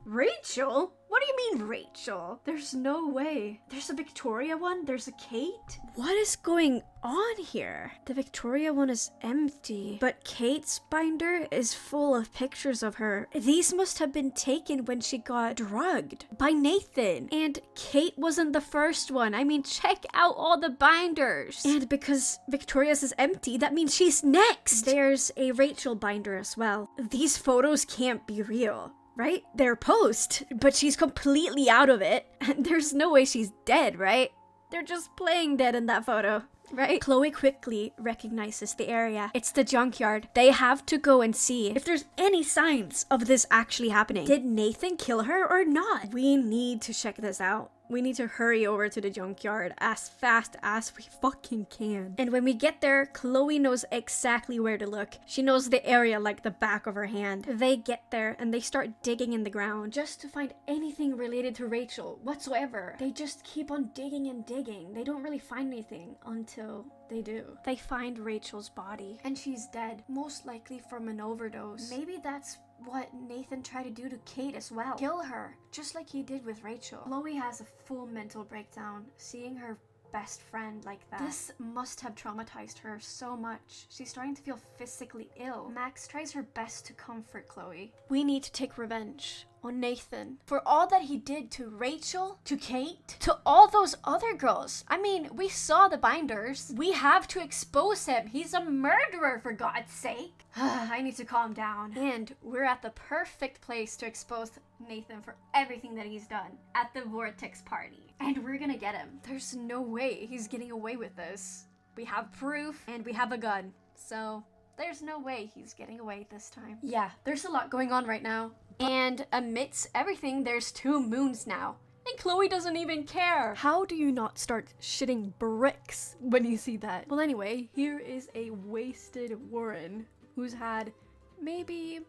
Rachel? What do you mean, Rachel? There's no way. There's a Victoria one, there's a Kate. What is going on here? The Victoria one is empty, but Kate's binder is full of pictures of her. These must have been taken when she got drugged by Nathan. And Kate wasn't the first one. I mean, check out all the binders. And because Victoria's is empty, that means she's next. There's a Rachel binder as well. These photos can't be real. Right? They're posed, but she's completely out of it. There's no way she's dead, right? They're just playing dead in that photo, right? Chloe quickly recognizes the area. It's the junkyard. They have to go and see if there's any signs of this actually happening. Did Nathan kill her or not? We need to check this out. We need to hurry over to the junkyard as fast as we fucking can. And when we get there, Chloe knows exactly where to look. She knows the area like the back of her hand. They get there and they start digging in the ground just to find anything related to Rachel whatsoever. They just keep on digging and digging. They don't really find anything until they do. They find Rachel's body and she's dead, most likely from an overdose. Maybe that's what Nathan tried to do to Kate as well. Kill her, just like he did with Rachel. Chloe has a full mental breakdown, seeing her best friend like that. This must have traumatized her so much. She's starting to feel physically ill. Max tries her best to comfort Chloe. We need to take revenge on Nathan for all that he did to Rachel, to Kate, to all those other girls. I mean, we saw the binders. We have to expose him. He's a murderer, for God's sake. I need to calm down. And we're at the perfect place to expose Nathan for everything that he's done at the Vortex party. And we're gonna get him. There's no way he's getting away with this. We have proof and we have a gun. So there's no way he's getting away this time. Yeah, there's a lot going on right now. And amidst everything, there's 2 moons now. And Chloe doesn't even care. How do you not start shitting bricks when you see that? Well, anyway, here is a wasted Warren who's had maybe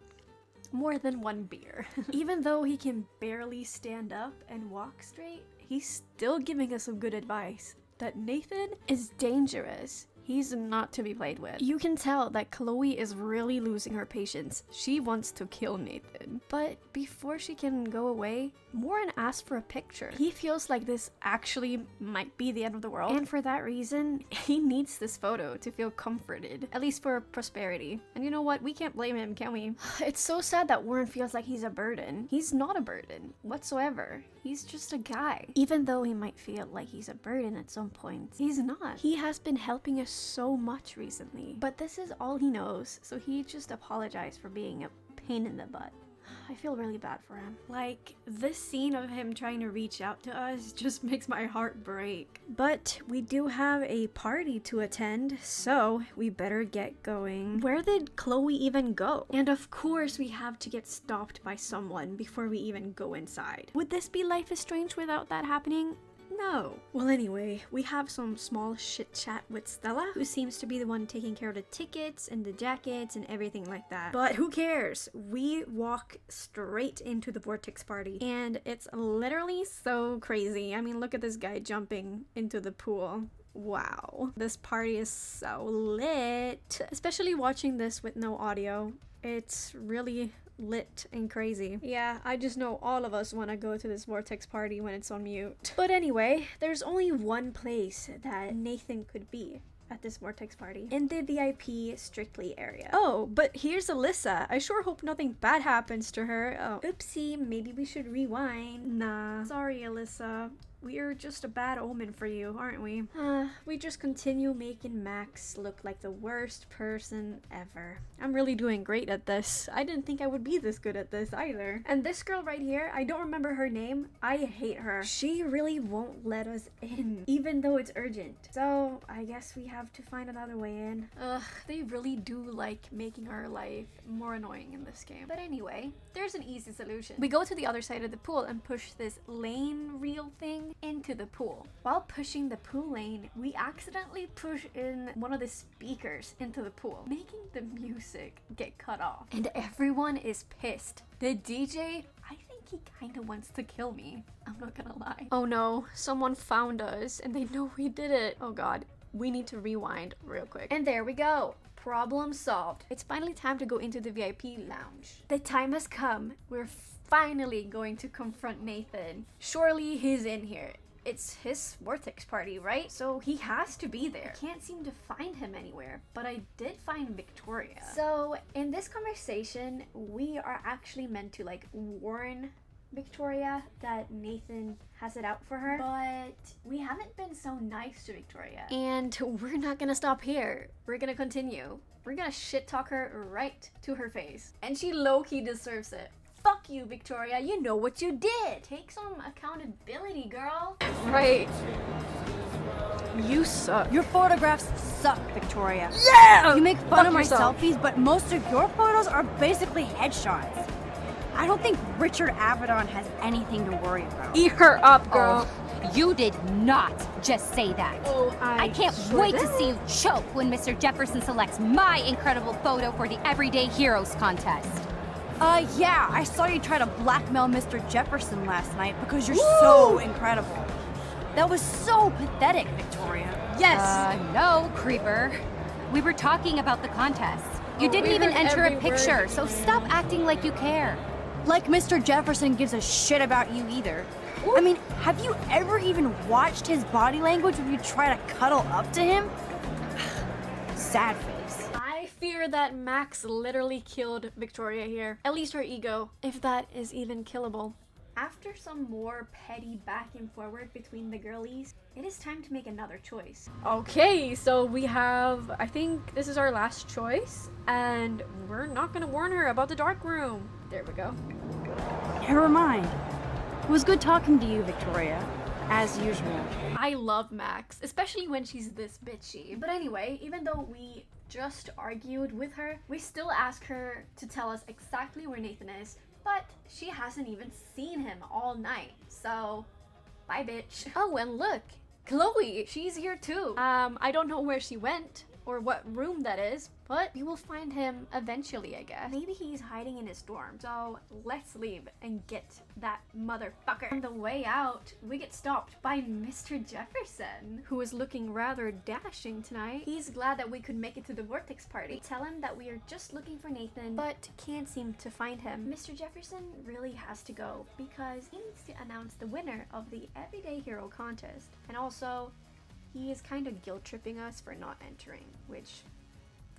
more than 1 beer. Even though he can barely stand up and walk straight, he's still giving us some good advice that Nathan is dangerous. He's not to be played with. You can tell that Chloe is really losing her patience. She wants to kill Nathan. But before she can go away, Warren asks for a picture. He feels like this actually might be the end of the world. And for that reason, he needs this photo to feel comforted. At least for prosperity. And you know what? We can't blame him, can we? It's so sad that Warren feels like he's a burden. He's not a burden whatsoever. He's just a guy. Even though he might feel like he's a burden at some points, he's not. He has been helping us so much recently. But this is all he knows, so he just apologized for being a pain in the butt. I feel really bad for him. Like, this scene of him trying to reach out to us just makes my heart break. But we do have a party to attend, so we better get going. Where did Chloe even go? And of course, we have to get stopped by someone before we even go inside. Would this be Life is Strange without that happening? No. Well, anyway, we have some small chit chat with Stella, who seems to be the one taking care of the tickets and the jackets and everything like that. But who cares? We walk straight into the Vortex party, and it's literally so crazy. I mean, look at this guy jumping into the pool. Wow. This party is so lit. Especially watching this with no audio. It's really lit and crazy. Yeah, I just know all of us want to go to this Vortex party when it's on mute. But anyway, there's only one place that Nathan could be at this Vortex party, in the VIP strictly area. Oh, but here's Alyssa. I sure hope nothing bad happens to her. Oh, oopsie, maybe we should rewind. Nah, sorry Alyssa. We're just a bad omen for you, aren't we? We just continue making Max look like the worst person ever. I'm really doing great at this. I didn't think I would be this good at this either. And this girl right here, I don't remember her name. I hate her. She really won't let us in, even though it's urgent. So I guess we have to find another way in. Ugh, they really do like making our life more annoying in this game. But anyway, there's an easy solution. We go to the other side of the pool and push this lane reel thing into the pool. While pushing the pool lane, we accidentally push in one of the speakers into the pool, making the music get cut off. And everyone is pissed. The DJ, I think he kind of wants to kill me. I'm not gonna lie. Oh no, someone found us and they know we did it. Oh god, we need to rewind real quick. And there we go. Problem solved. It's finally time to go into the VIP lounge. The time has come. We're finally going to confront Nathan. Surely he's in here. It's his Vortex party, right? So he has to be there. I can't seem to find him anywhere, but I did find Victoria. So in this conversation, we are actually meant to like warn Victoria that Nathan has it out for her, but we haven't been so nice to Victoria. And we're not gonna stop here. We're gonna continue. We're gonna shit talk her right to her face. And she low-key deserves it. Fuck you, Victoria. You know what you did. Take some accountability, girl. Right. You suck. Your photographs suck, Victoria. Yeah! You make fun of my yourself. selfies, but most of your photos are basically headshots. I don't think Richard Avedon has anything to worry about. Eat her up, girl. Oh, you did not just say that. Oh, I can't wait to see you choke when Mr. Jefferson selects my incredible photo for the Everyday Heroes contest. Yeah, I saw you try to blackmail Mr. Jefferson last night because you're so incredible. That was so pathetic, Victoria. Yes. No, creeper. We were talking about the contest. You didn't even enter a picture, so stop acting like you care. Like Mr. Jefferson gives a shit about you either. I mean, have you ever even watched his body language when you try to cuddle up to him? Sad face. I fear that Max literally killed Victoria here. At least her ego, if that is even killable. After some more petty back and forward between the girlies, it is time to make another choice. Okay, so we have, I think this is our last choice, and we're not gonna warn her about the dark room. There we go. Never mind. It was good talking to you, Victoria. As usual. I love Max, especially when she's this bitchy. But anyway, even though we just argued with her, we still ask her to tell us exactly where Nathan is, but she hasn't even seen him all night. So, bye bitch. Oh, and look, Chloe, she's here too. I don't know where she went or what room that is, but we will find him eventually, I guess. Maybe he's hiding in his dorm. So let's leave and get that motherfucker. On the way out, we get stopped by Mr. Jefferson, who is looking rather dashing tonight. He's glad that we could make it to the Vortex party. We tell him that we are just looking for Nathan, but can't seem to find him. Mr. Jefferson really has to go because he needs to announce the winner of the Everyday Hero contest. And also, he is kind of guilt-tripping us for not entering, which,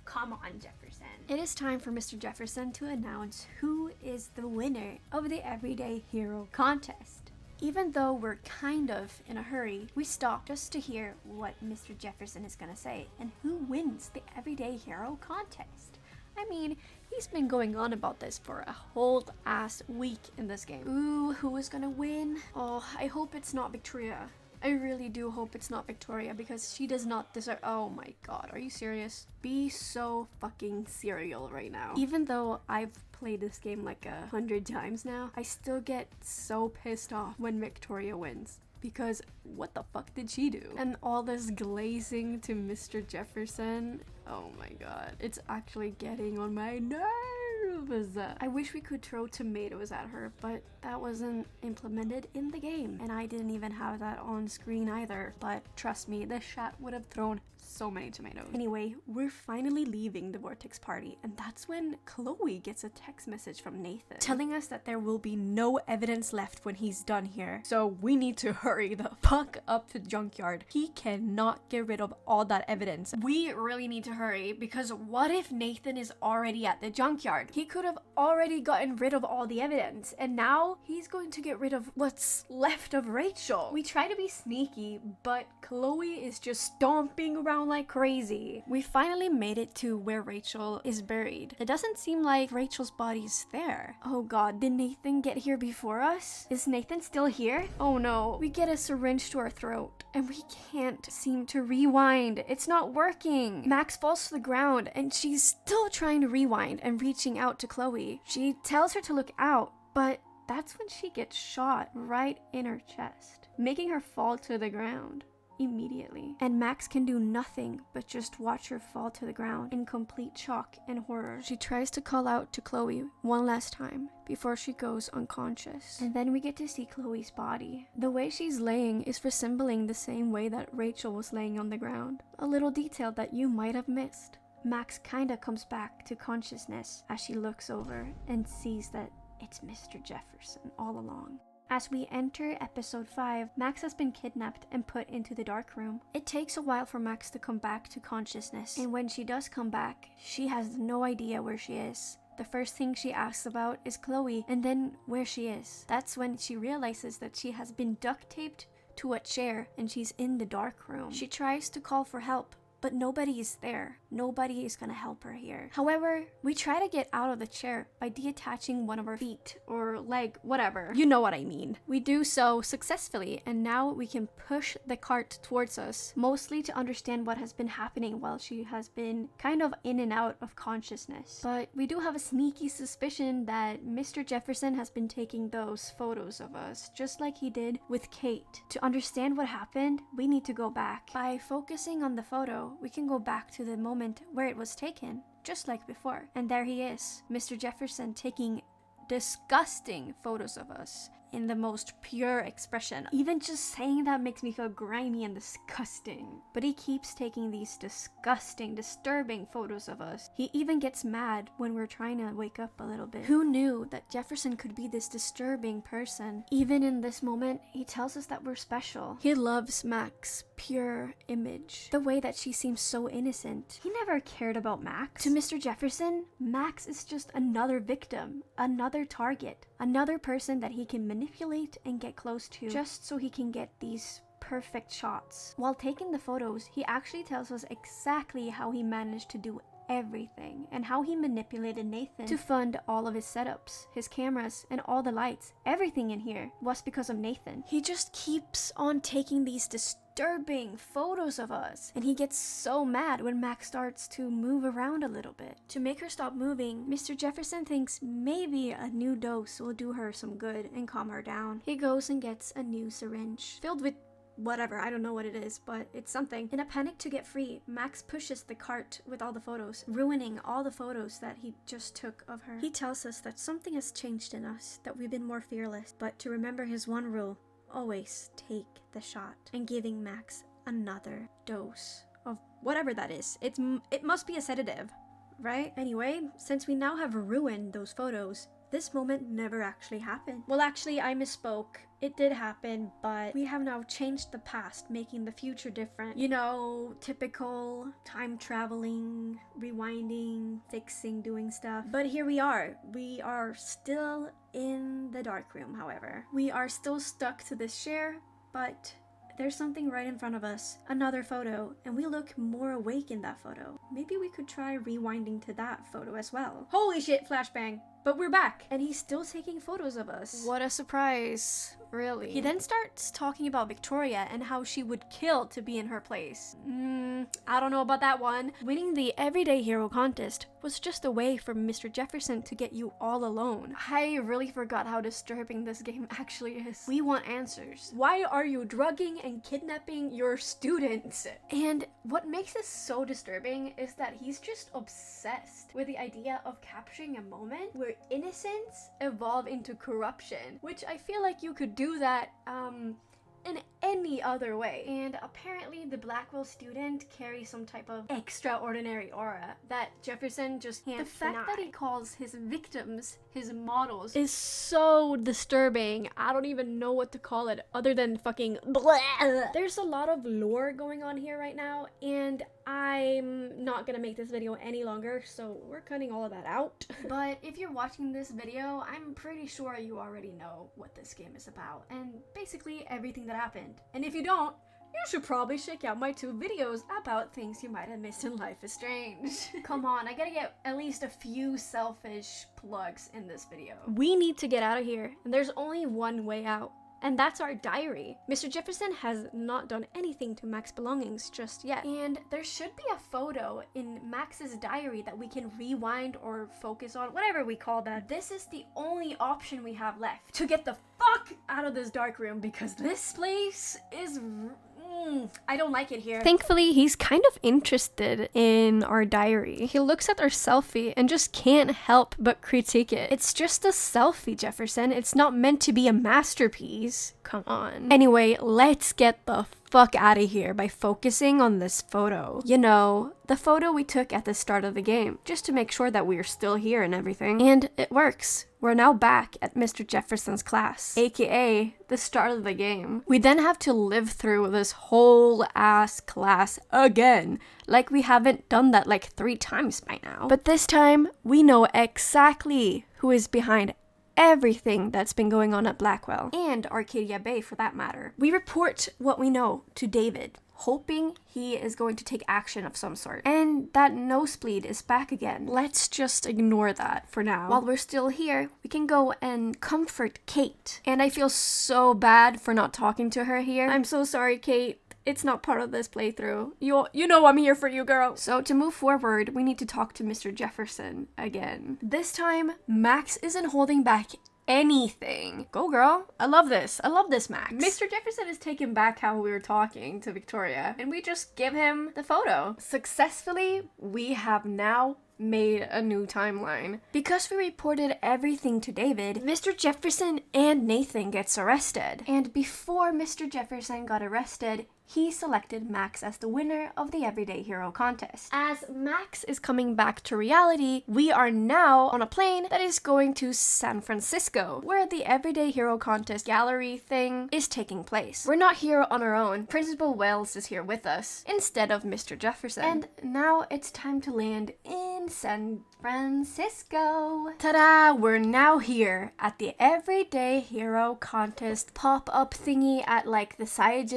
come on, Jefferson. It is time for Mr. Jefferson to announce who is the winner of the Everyday Hero contest. Even though we're kind of in a hurry, we stop just to hear what Mr. Jefferson is gonna say and who wins the Everyday Hero contest. I mean, he's been going on about this for a whole ass week in this game. Ooh, who is gonna win? Oh, I hope it's not Victoria. I really do hope it's not Victoria because she does not deserve— oh my god, are you serious? Be so fucking serial right now. Even though I've played this game like 100 times now, I still get so pissed off when Victoria wins. Because what the fuck did she do? And all this glazing to Mr. Jefferson, oh my god, it's actually getting on my nerves. I wish we could throw tomatoes at her, but that wasn't implemented in the game. And I didn't even have that on screen either. But trust me, this chat would have thrown so many tomatoes. Anyway, we're finally leaving the Vortex party, and that's when Chloe gets a text message from Nathan telling us that there will be no evidence left when he's done here. So we need to hurry the fuck up to the junkyard. He cannot get rid of all that evidence. We really need to hurry because what if Nathan is already at the junkyard? He could could have already gotten rid of all the evidence, and now he's going to get rid of what's left of Rachel. We try to be sneaky, but Chloe is just stomping around like crazy. We finally made it to where Rachel is buried. It doesn't seem like Rachel's body's there. Oh god, did Nathan get here before us? Is Nathan still here? Oh no. We get a syringe to our throat, and we can't seem to rewind. It's not working. Max falls to the ground, and she's still trying to rewind and reaching out to Chloe. She tells her to look out, but that's when she gets shot right in her chest, making her fall to the ground immediately. And Max can do nothing but just watch her fall to the ground in complete shock and horror. She tries to call out to Chloe one last time before she goes unconscious. And then we get to see Chloe's body. The way she's laying is resembling the same way that Rachel was laying on the ground. A little detail that you might have missed. Max kinda comes back to consciousness as she looks over and sees that it's Mr. Jefferson all along. As we enter episode 5, Max has been kidnapped and put into the dark room. It takes a while for Max to come back to consciousness, and when she does come back, she has no idea where she is. The first thing she asks about is Chloe, and then where she is. That's when she realizes that she has been duct taped to a chair and she's in the dark room. She tries to call for help, but nobody is there. Nobody is gonna help her here. However, we try to get out of the chair by detaching one of her feet or leg, whatever. You know what I mean. We do so successfully, and now we can push the cart towards us, mostly to understand what has been happening while she has been kind of in and out of consciousness. But we do have a sneaky suspicion that Mr. Jefferson has been taking those photos of us, just like he did with Kate. To understand what happened, we need to go back. By focusing on the photo, we can go back to the moment where it was taken, just like before. And there he is, Mr. Jefferson, taking disgusting photos of us in the most pure expression. Even just saying that makes me feel grimy and disgusting. But he keeps taking these disgusting, disturbing photos of us. He even gets mad when we're trying to wake up a little bit. Who knew that Jefferson could be this disturbing person? Even in this moment, he tells us that we're special. He loves Max' pure image, the way that she seems so innocent. He never cared about Max. To Mr. Jefferson, Max is just another victim, another target, another person that he can manipulate and get close to just so he can get these perfect shots. While taking the photos, he actually tells us exactly how he managed to do everything and how he manipulated Nathan to fund all of his setups, his cameras, and all the lights. Everything in here was because of Nathan. He just keeps on taking these disturbing photos of us, and he gets so mad when Max starts to move around a little bit. To make her stop moving, Mr. Jefferson thinks maybe a new dose will do her some good and calm her down. He goes and gets a new syringe filled with whatever, I don't know what it is, but it's something. In a panic to get free, Max pushes the cart with all the photos, ruining all the photos that he just took of her. He tells us that something has changed in us, that we've been more fearless, but to remember his one rule, always take the shot, and giving Max another dose of whatever that is. It must be a sedative, right? Anyway, since we now have ruined those photos, this moment never actually happened. Well, actually, I misspoke. It did happen, but we have now changed the past, making the future different. You know, typical time traveling, rewinding, fixing, doing stuff. But here we are. We are still in the dark room, however. We are still stuck to this chair, but there's something right in front of us, another photo, and we look more awake in that photo. Maybe we could try rewinding to that photo as well. Holy shit, flashbang! But we're back, and he's still taking photos of us. What a surprise, really. He then starts talking about Victoria and how she would kill to be in her place. I don't know about that one. Winning the Everyday Hero contest was just a way for Mr. Jefferson to get you all alone. I really forgot how disturbing this game actually is. We want answers. Why are you drugging and kidnapping your students? And what makes this so disturbing is that he's just obsessed with the idea of capturing a moment where innocence evolve into corruption, which I feel like you could do that in any any other way. And apparently the Blackwell student carries some type of extraordinary aura that Jefferson just can't The fact that he calls his victims his models is so disturbing. I don't even know what to call it other than fucking blah. There's a lot of lore going on here right now, and I'm not gonna make this video any longer, so we're cutting all of that out. But if you're watching this video, I'm pretty sure you already know what this game is about, and basically everything that happened. And if you don't, you should probably check out my 2 videos about things you might have missed in Life is Strange. Come on, I gotta get at least a few selfish plugs in this video. We need to get out of here, and there's only one way out. And that's our diary. Mr. Jefferson has not done anything to Max's belongings just yet. And there should be a photo in Max's diary that we can rewind or focus on, whatever we call that. This is the only option we have left to get the fuck out of this dark room, because this place is... I don't like it here. Thankfully, he's kind of interested in our diary. He looks at our selfie and just can't help but critique it. It's just a selfie, Jefferson. It's not meant to be a masterpiece. Come on. Anyway, let's get the fuck out of here by focusing on this photo. You know, the photo we took at the start of the game, just to make sure that we're still here and everything. And it works. We're now back at Mr. Jefferson's class, aka the start of the game. We then have to live through this whole ass class again, like we haven't done that like 3 times by now. But this time, we know exactly who is behind everything that's been going on at Blackwell, and Arcadia Bay for that matter. We report what we know to David, hoping he is going to take action of some sort. And that nosebleed is back again. Let's just ignore that for now. While we're still here, we can go and comfort Kate. And I feel so bad for not talking to her here. I'm so sorry, Kate. It's not part of this playthrough. You know I'm here for you, girl. So to move forward, we need to talk to Mr. Jefferson again. This time, Max isn't holding back anything. Go, girl. I love this. I love this, Max. Mr. Jefferson is taking back how we were talking to Victoria, and we just give him the photo. Successfully, we have now made a new timeline. Because we reported everything to David, Mr. Jefferson and Nathan gets arrested. And before Mr. Jefferson got arrested, he selected Max as the winner of the Everyday Hero contest. As Max is coming back to reality, we are now on a plane that is going to San Francisco, where the Everyday Hero contest gallery thing is taking place. We're not here on our own. Principal Wells is here with us, instead of Mr. Jefferson. And now it's time to land in San Francisco. Ta-da! We're now here at the Everyday Hero contest pop-up thingy at like the side,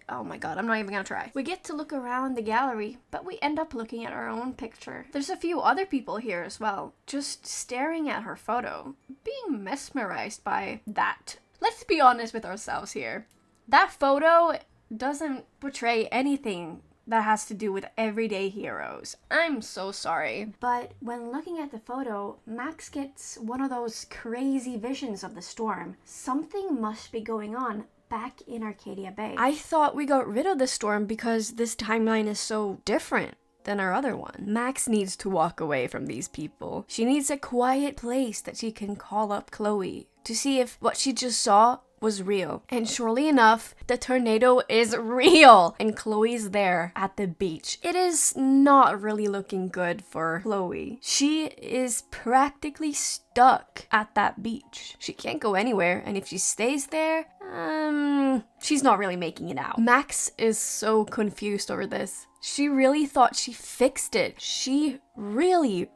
oh my god, I'm not even gonna try. We get to look around the gallery, but we end up looking at our own picture. There's a few other people here as well, just staring at her photo, being mesmerized by that. Let's be honest with ourselves here. That photo doesn't portray anything that has to do with everyday heroes. I'm so sorry. But when looking at the photo, Max gets one of those crazy visions of the storm. Something must be going on back in Arcadia Bay. I thought we got rid of the storm because this timeline is so different than our other one. Max needs to walk away from these people. She needs a quiet place that she can call up Chloe to see if what she just saw was real. And surely enough, the tornado is real, and Chloe's there at the beach. It is not really looking good for Chloe. She is practically stuck at that beach. She can't go anywhere, and if she stays there, she's not really making it out. Max is so confused over this. She really thought she fixed it. She really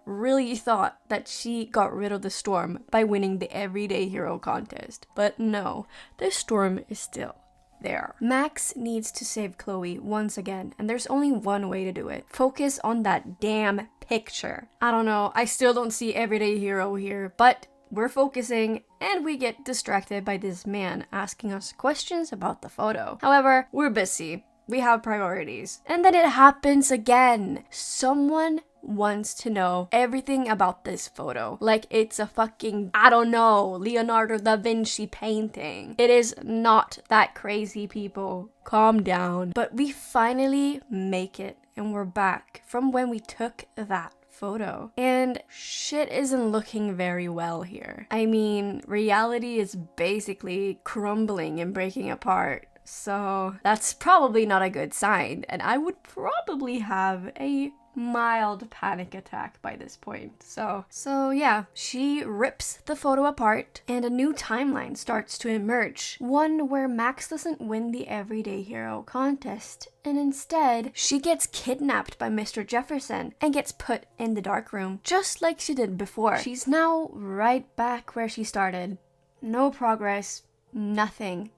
thought that she got rid of the storm by winning the Everyday Hero contest. But no, the storm is still there. Max needs to save Chloe once again, and there's only one way to do it. Focus on that damn picture. I don't know, I still don't see Everyday Hero here, but we're focusing, and we get distracted by this man asking us questions about the photo. However, we're busy. We have priorities. And then it happens again. Someone wants to know everything about this photo. Like it's a fucking, I don't know, Leonardo da Vinci painting. It is not that crazy, people. Calm down. But we finally make it, and we're back from when we took that photo. And shit isn't looking very well here. I mean, reality is basically crumbling and breaking apart. So that's probably not a good sign, and I would probably have a mild panic attack by this point. So yeah, she rips the photo apart and a new timeline starts to emerge. One where Max doesn't win the Everyday Hero contest, and instead she gets kidnapped by Mr. Jefferson and gets put in the dark room, just like she did before. She's now right back where she started. No progress, nothing.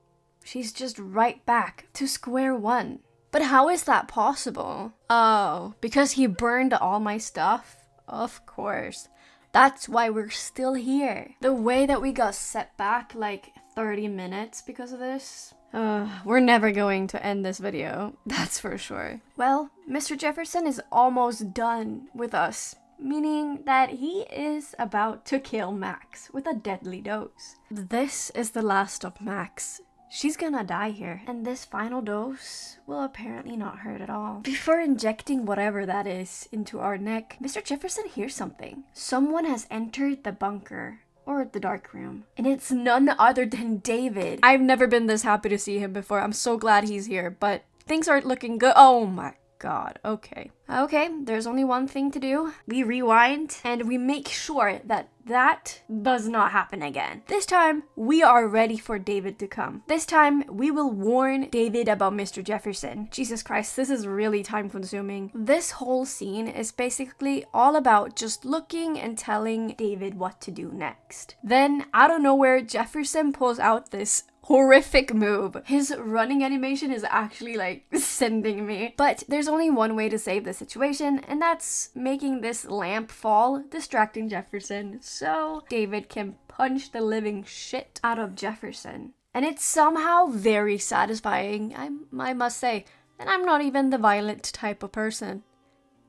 She's just right back to square one. But how is that possible? Oh, because he burned all my stuff? Of course. That's why we're still here. The way that we got set back like 30 minutes because of this. We're never going to end this video, that's for sure. Well, Mr. Jefferson is almost done with us, meaning that he is about to kill Max with a deadly dose. This is the last of Max. She's gonna die here, and this final dose will apparently not hurt at all. Before injecting whatever that is into our neck, Mr. Jefferson hears something. Someone has entered the bunker, or the dark room, and it's none other than David. I've never been this happy to see him before. I'm so glad he's here, but things aren't looking good. Oh my God, okay. Okay, there's only one thing to do. We rewind and we make sure that that does not happen again. This time, we are ready for David to come. This time, we will warn David about Mr. Jefferson. Jesus Christ, this is really time consuming. This whole scene is basically all about just looking and telling David what to do next. Then, out of nowhere, Jefferson pulls out this horrific move. His running animation is actually like sending me. But there's only one way to save the situation, and that's making this lamp fall, distracting Jefferson, so David can punch the living shit out of Jefferson. And it's somehow very satisfying, I must say. And I'm not even the violent type of person.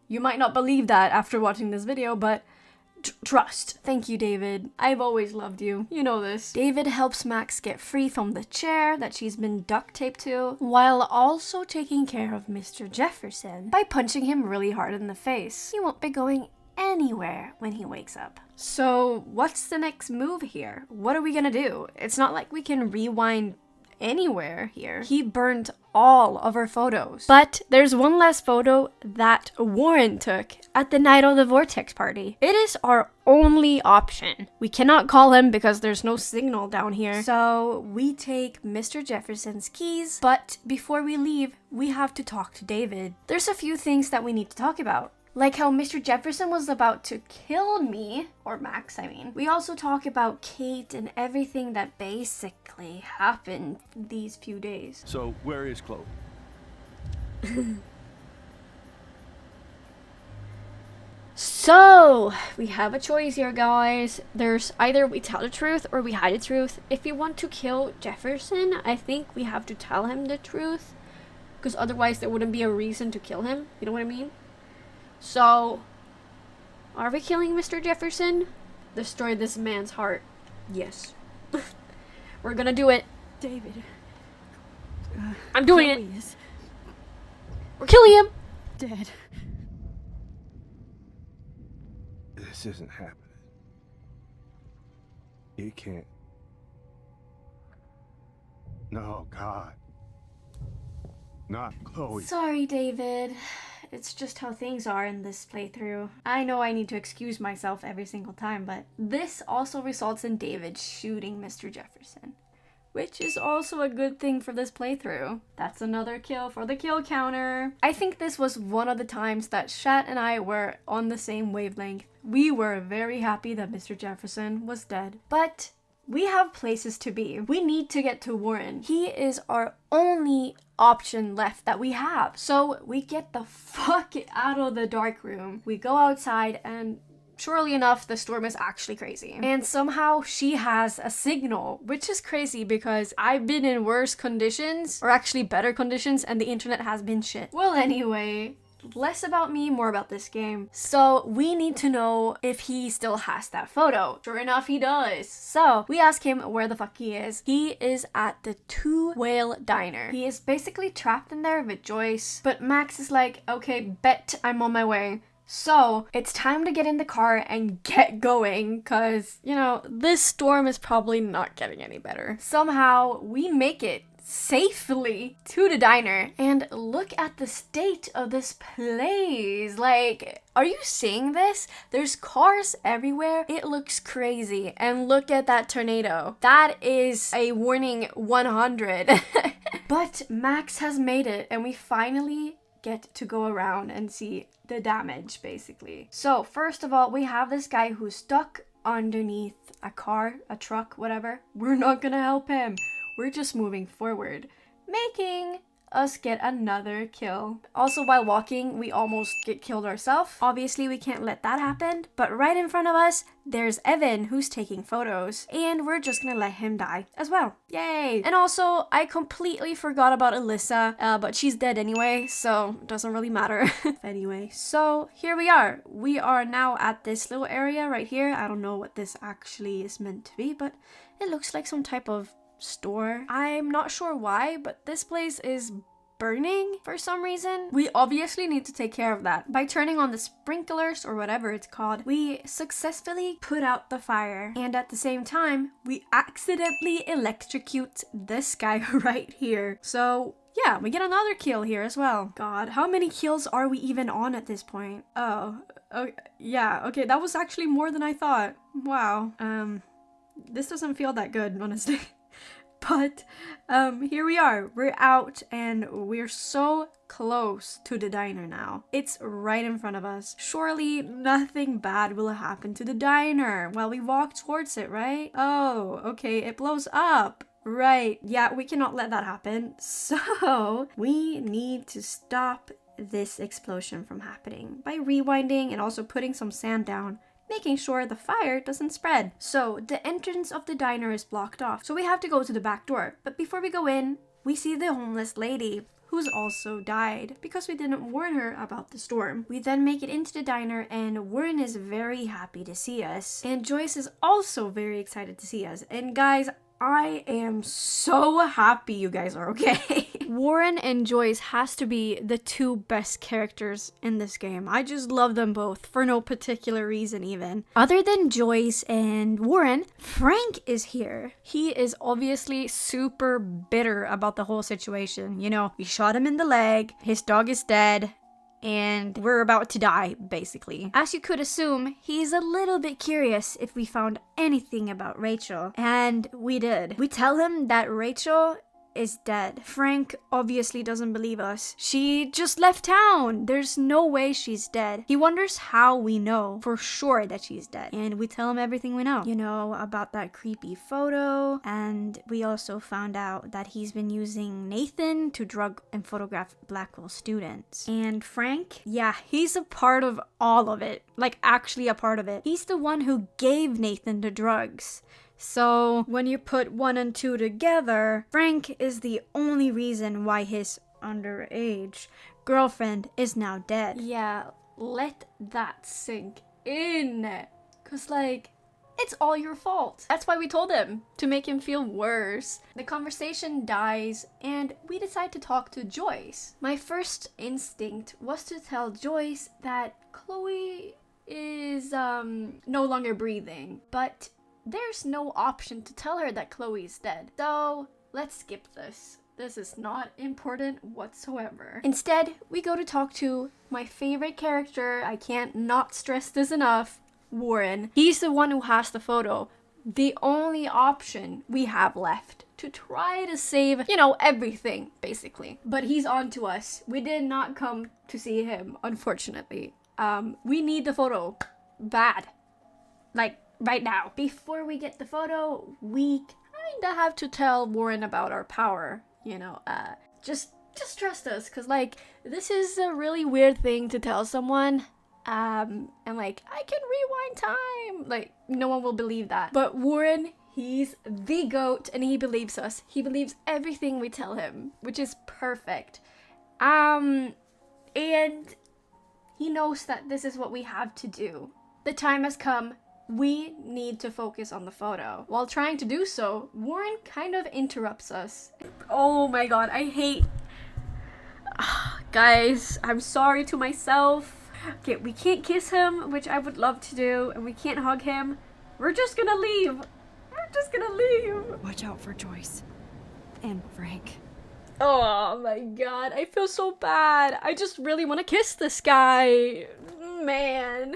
You might not believe that after watching this video, but trust. Thank you, David. I've always loved you. You know this. David helps Max get free from the chair that she's been duct taped to, while also taking care of Mr. Jefferson by punching him really hard in the face. He won't be going anywhere when he wakes up. So what's the next move here? What are we gonna do? It's not like we can rewind anywhere here. He burned all of our photos. But there's one last photo that Warren took at the night of the Vortex party. It is our only option. We cannot call him because there's no signal down here. So we take Mr. Jefferson's keys, but before we leave, we have to talk to David. There's a few things that we need to talk about. Like how Mr. Jefferson was about to kill me, or Max, I mean. We also talk about Kate and everything that basically happened these few days. So, where is Chloe? So, we have a choice here, guys. There's either we tell the truth or we hide the truth. If we want to kill Jefferson, I think we have to tell him the truth, because otherwise there wouldn't be a reason to kill him. You know what I mean? So, are we killing Mr. Jefferson? Destroy this man's heart. Yes. We're gonna do it. David. I'm doing it. We're killing him. Dead. This isn't happening. You can't. No, God. Not Chloe. Sorry, David. It's just how things are in this playthrough. I know I need to excuse myself every single time, but this also results in David shooting Mr. Jefferson, which is also a good thing for this playthrough. That's another kill for the kill counter. I think this was one of the times that Shat and I were on the same wavelength. We were very happy that Mr. Jefferson was dead, but we have places to be. We need to get to Warren. He is our only option left that we have. So we get the fuck out of the dark room. We go outside, and surely enough, the storm is actually crazy. And somehow she has a signal, which is crazy because I've been in worse conditions, or actually better conditions, and the internet has been shit. Well, anyway, less about me, more about this game. So we need to know if he still has that photo. Sure enough, he does. So we ask him where the fuck he is. He is at the Two Whale Diner. He is basically trapped in there with Joyce, but Max is like, okay, bet I'm on my way. So it's time to get in the car and get going, cause, you know, this storm is probably not getting any better. Somehow we make it safely to the diner, and look at the state of this place. Like, are you seeing this? There's cars everywhere. It looks crazy. And look at that tornado. That is a warning 100. But Max has made it, and we finally get to go around and see the damage, basically. So first of all, we have this guy who's stuck underneath a car, a truck, whatever. We're not gonna help him. We're just moving forward, making us get another kill. Also, while walking, we almost get killed ourselves. Obviously, we can't let that happen, but right in front of us, there's Evan, who's taking photos, and we're just gonna let him die as well. Yay! And also, I completely forgot about Alyssa, but she's dead anyway, so it doesn't really matter. Anyway, so here we are. We are now at this little area right here. I don't know what this actually is meant to be, but it looks like some type of store. I'm not sure why, but this place is burning for some reason. We obviously need to take care of that. By turning on the sprinklers, or whatever it's called, we successfully put out the fire. And at the same time, we accidentally electrocute this guy right here. So yeah, we get another kill here as well. God, how many kills are we even on at this point? Oh, yeah, okay, that was actually more than I thought. Wow. This doesn't feel that good, honestly. But here we are. We're out and we're so close to the diner now. It's right in front of us. Surely nothing bad will happen to the diner while we walk towards it, right? Oh, okay, it blows up. Right. Yeah, we cannot let that happen. So we need to stop this explosion from happening by rewinding and also putting some sand down, making sure the fire doesn't spread. So the entrance of the diner is blocked off, so we have to go to the back door. But before we go in, we see the homeless lady, who's also died because we didn't warn her about the storm. We then make it into the diner, and Warren is very happy to see us, and Joyce is also very excited to see us. And guys, I am so happy you guys are okay. Warren and Joyce has to be the two best characters in this game. I just love them both for no particular reason even. Other than Joyce and Warren, Frank is here. He is obviously super bitter about the whole situation. You know, we shot him in the leg, his dog is dead, and we're about to die, basically. As you could assume, he's a little bit curious if we found anything about Rachel, and we did. We tell him that Rachel is dead. Frank obviously doesn't believe us. She just left town. There's no way she's dead. He wonders how we know for sure that she's dead. And we tell him everything we know. You know, about that creepy photo. And we also found out that he's been using Nathan to drug and photograph Blackwell students. And Frank, yeah, he's a part of all of it. Like, actually a part of it. He's the one who gave Nathan the drugs. So when you put 1 and 2 together, Frank is the only reason why his underage girlfriend is now dead. Yeah, let that sink in. Cause like, it's all your fault. That's why we told him, to make him feel worse. The conversation dies and we decide to talk to Joyce. My first instinct was to tell Joyce that Chloe is no longer breathing, but there's no option to tell her that Chloe is dead. So let's skip this. This is not important whatsoever. Instead, we go to talk to my favorite character. I can't not stress this enough. Warren. He's the one who has the photo. The only option we have left to try to save, you know, everything, basically. But he's on to us. We did not come to see him, unfortunately. We need the photo. Bad. Like, right now. Before we get the photo, we kinda have to tell Warren about our power, you know, just trust us, cause like, this is a really weird thing to tell someone, and like, I can rewind time, like, no one will believe that, but Warren, he's the GOAT, and he believes us. He believes everything we tell him, which is perfect, and he knows that this is what we have to do. The time has come. We need to focus on the photo. While trying to do so, Warren kind of interrupts us. Oh my god, I hate... Guys, I'm sorry to myself. Okay, we can't kiss him, which I would love to do, and we can't hug him. We're just gonna leave. We're just gonna leave. Watch out for Joyce. And Frank. Oh my god, I feel so bad. I just really want to kiss this guy. Man.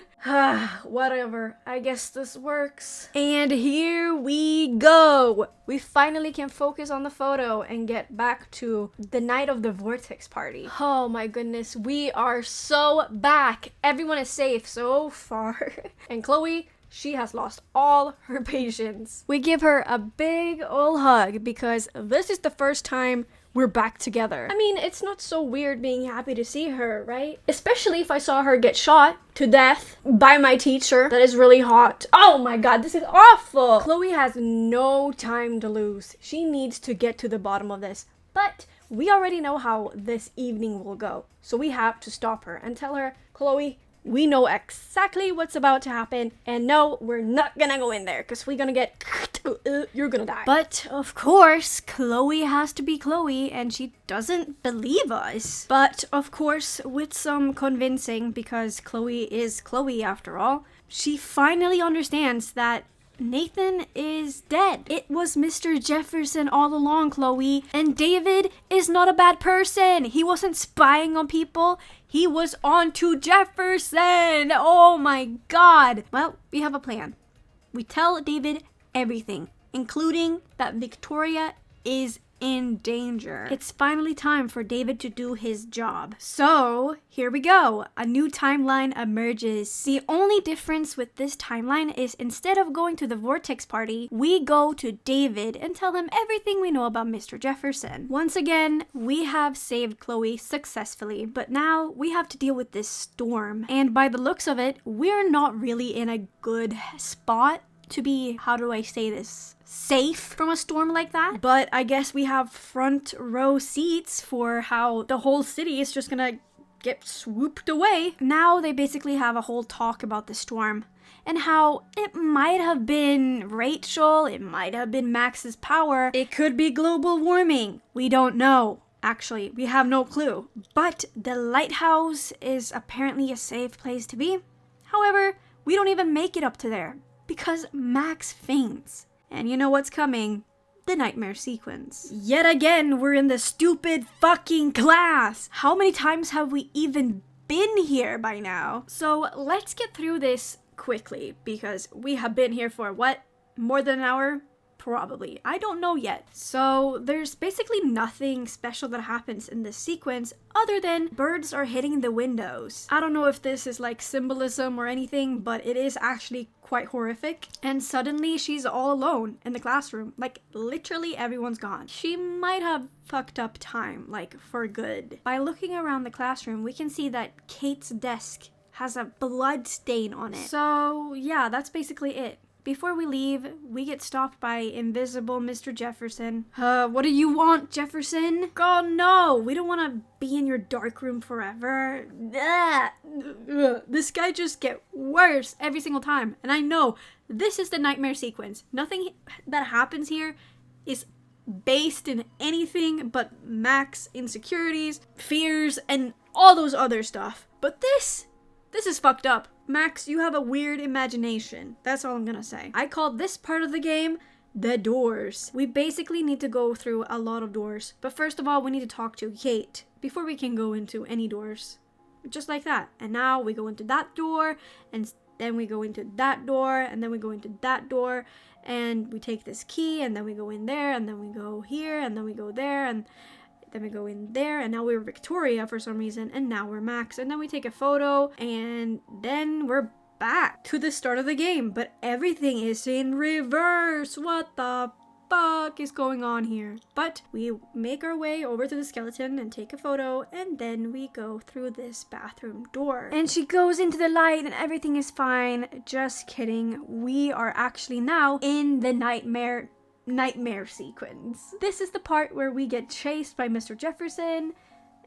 Whatever. I guess this works. And here we go. We finally can focus on the photo and get back to the night of the Vortex party. Oh my goodness, we are so back. Everyone is safe so far. And Chloe, she has lost all her patience. We give her a big ol' hug because this is the first time we're back together. I mean, it's not so weird being happy to see her, right? Especially if I saw her get shot to death by my teacher. That is really hot. Oh my god, this is awful. Chloe has no time to lose. She needs to get to the bottom of this. But we already know how this evening will go. So we have to stop her and tell her, Chloe, we know exactly what's about to happen, and no, we're not gonna go in there because we're gonna get you're gonna die. But of course, Chloe has to be Chloe, and she doesn't believe us. But of course, with some convincing, because Chloe is Chloe after all, she finally understands that Nathan is dead. It was Mr. Jefferson all along, Chloe. And David is not a bad person. He wasn't spying on people. He was on to Jefferson. Oh my god. Well, we have a plan. We tell David everything, including that Victoria is in danger. It's finally time for David to do his job. So, here we go. A new timeline emerges. The only difference with this timeline is instead of going to the Vortex party, we go to David and tell him everything we know about Mr. Jefferson. Once again, we have saved Chloe successfully, but now we have to deal with this storm. And by the looks of it, we're not really in a good spot to be, how do I say this, safe from a storm like that. But I guess we have front row seats for how the whole city is just gonna get swooped away. Now they basically have a whole talk about the storm and how it might have been Rachel, it might have been Max's power, it could be global warming. We don't know. Actually, we have no clue. But the lighthouse is apparently a safe place to be. However, we don't even make it up to there because Max faints. And you know what's coming? The nightmare sequence. Yet again, we're in the stupid fucking class. How many times have we even been here by now? So let's get through this quickly because we have been here for what? More than an hour? Probably. I don't know yet. So there's basically nothing special that happens in this sequence other than birds are hitting the windows. I don't know if this is like symbolism or anything, but it is actually quite horrific. And suddenly she's all alone in the classroom. Like literally everyone's gone. She might have fucked up time, like for good. By looking around the classroom, we can see that Kate's desk has a blood stain on it. So yeah, that's basically it. Before we leave, we get stopped by invisible Mr. Jefferson. What do you want, Jefferson? God, no! We don't want to be in your dark room forever. This guy just gets worse every single time. And I know, this is the nightmare sequence. Nothing that happens here is based in anything but Max insecurities, fears, and all those other stuff. But this is fucked up. Max, you have a weird imagination. That's all I'm gonna say. I call this part of the game the doors. We basically need to go through a lot of doors. But first of all, we need to talk to Kate before we can go into any doors. Just like that. And now we go into that door, and then we go into that door, and then we go into that door, and we take this key, and then we go in there, and then we go here, and then we go there, and then we go in there, and now we're Victoria for some reason, and now we're Max, and then we take a photo, and then we're back to the start of the game, but everything is in reverse. What the fuck is going on here? But we make our way over to the skeleton and take a photo, and then we go through this bathroom door. And she goes into the light, and everything is fine. Just kidding. We are actually now in the nightmare sequence. This is the part where we get chased by Mr. Jefferson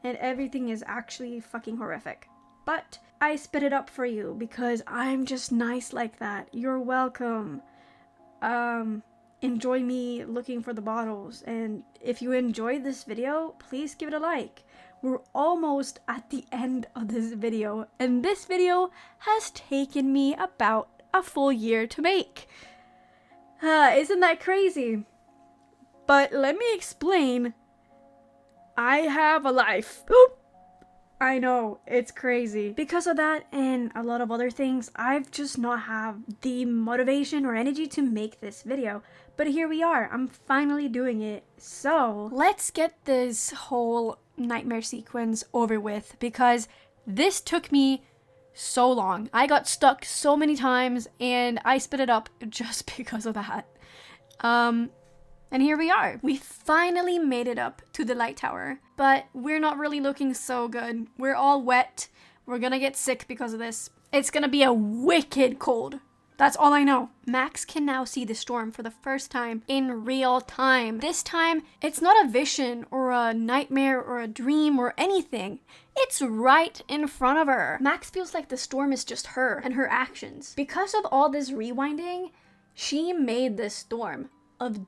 and everything is actually fucking horrific. But I spit it up for you because I'm just nice like that. You're welcome. enjoy me looking for the bottles. And if you enjoyed this video, please give it a like. We're almost at the end of this video, and this video has taken me about a full year to make. Isn't that crazy? But let me explain. I have a life. Oop. I know, it's crazy. Because of that and a lot of other things, I've just not have the motivation or energy to make this video. But here we are, I'm finally doing it. So let's get this whole nightmare sequence over with, because this took me so long. I got stuck so many times and I sped it up just because of that. And here we are. We finally made it up to the light tower, but we're not really looking so good. We're all wet. We're gonna get sick because of this. It's gonna be a wicked cold. That's all I know. Max can now see the storm for the first time in real time. This time, it's not a vision or a nightmare or a dream or anything. It's right in front of her. Max feels like the storm is just her and her actions. Because of all this rewinding, she made this storm of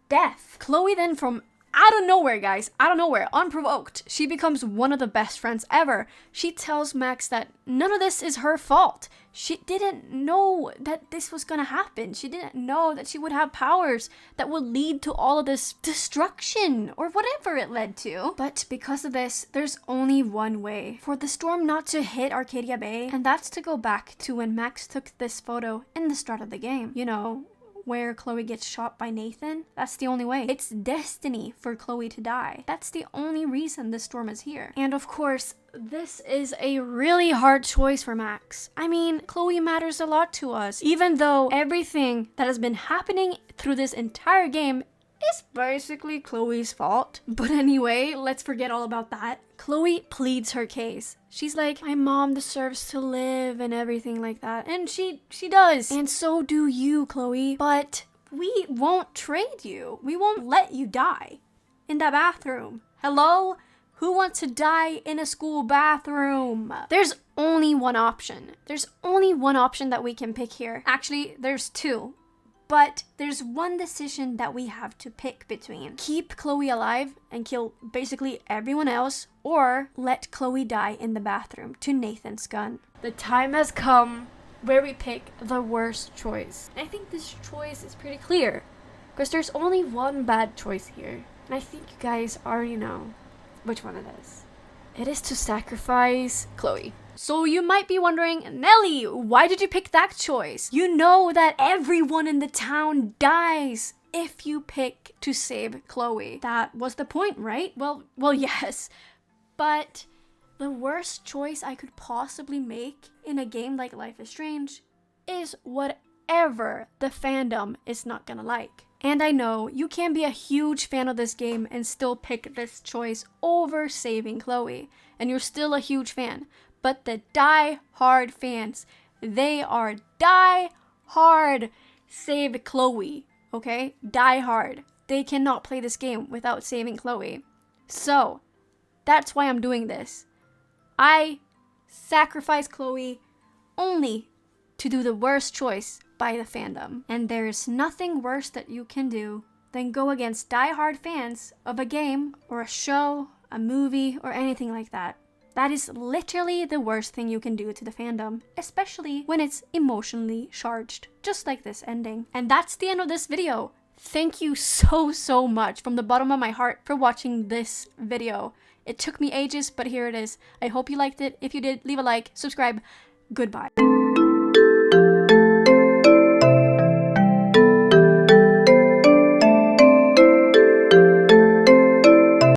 death. Chloe then, from out of nowhere, guys, out of nowhere, unprovoked, she becomes one of the best friends ever. She tells Max that none of this is her fault. She didn't know that this was gonna happen. She didn't know that she would have powers that would lead to all of this destruction or whatever it led to. But because of this, there's only one way for the storm not to hit Arcadia Bay, and that's to go back to when Max took this photo in the start of the game. You know, where Chloe gets shot by Nathan. That's the only way. It's destiny for Chloe to die. That's the only reason this storm is here. And of course, this is a really hard choice for Max. I mean, Chloe matters a lot to us, even though everything that has been happening through this entire game is basically Chloe's fault. But anyway, let's forget all about that. Chloe pleads her case. She's like, my mom deserves to live and everything like that. And she does. And so do you, Chloe. But we won't trade you. We won't let you die in that bathroom. Hello? Who wants to die in a school bathroom? There's only one option. There's only one option that we can pick here. Actually, there's two. But there's one decision that we have to pick between. Keep Chloe alive and kill basically everyone else, or let Chloe die in the bathroom to Nathan's gun. The time has come where we pick the worst choice. I think this choice is pretty clear, because there's only one bad choice here. And I think you guys already know which one it is. It is to sacrifice Chloe. So you might be wondering, Nelly, why did you pick that choice? You know that everyone in the town dies if you pick to save Chloe. That was the point, right? Well, yes. But the worst choice I could possibly make in a game like Life is Strange is whatever the fandom is not gonna like. And I know you can be a huge fan of this game and still pick this choice over saving Chloe, and you're still a huge fan. But the die-hard fans, they are die-hard save Chloe, okay? Die-hard. They cannot play this game without saving Chloe. So, that's why I'm doing this. I sacrifice Chloe only to do the worst choice by the fandom. And there's nothing worse that you can do than go against die-hard fans of a game or a show, a movie, or anything like that. That is literally the worst thing you can do to the fandom, especially when it's emotionally charged, just like this ending. And that's the end of this video. Thank you so much from the bottom of my heart for watching this video. It took me ages, but here it is. I hope you liked it. If you did, leave a like, subscribe. Goodbye.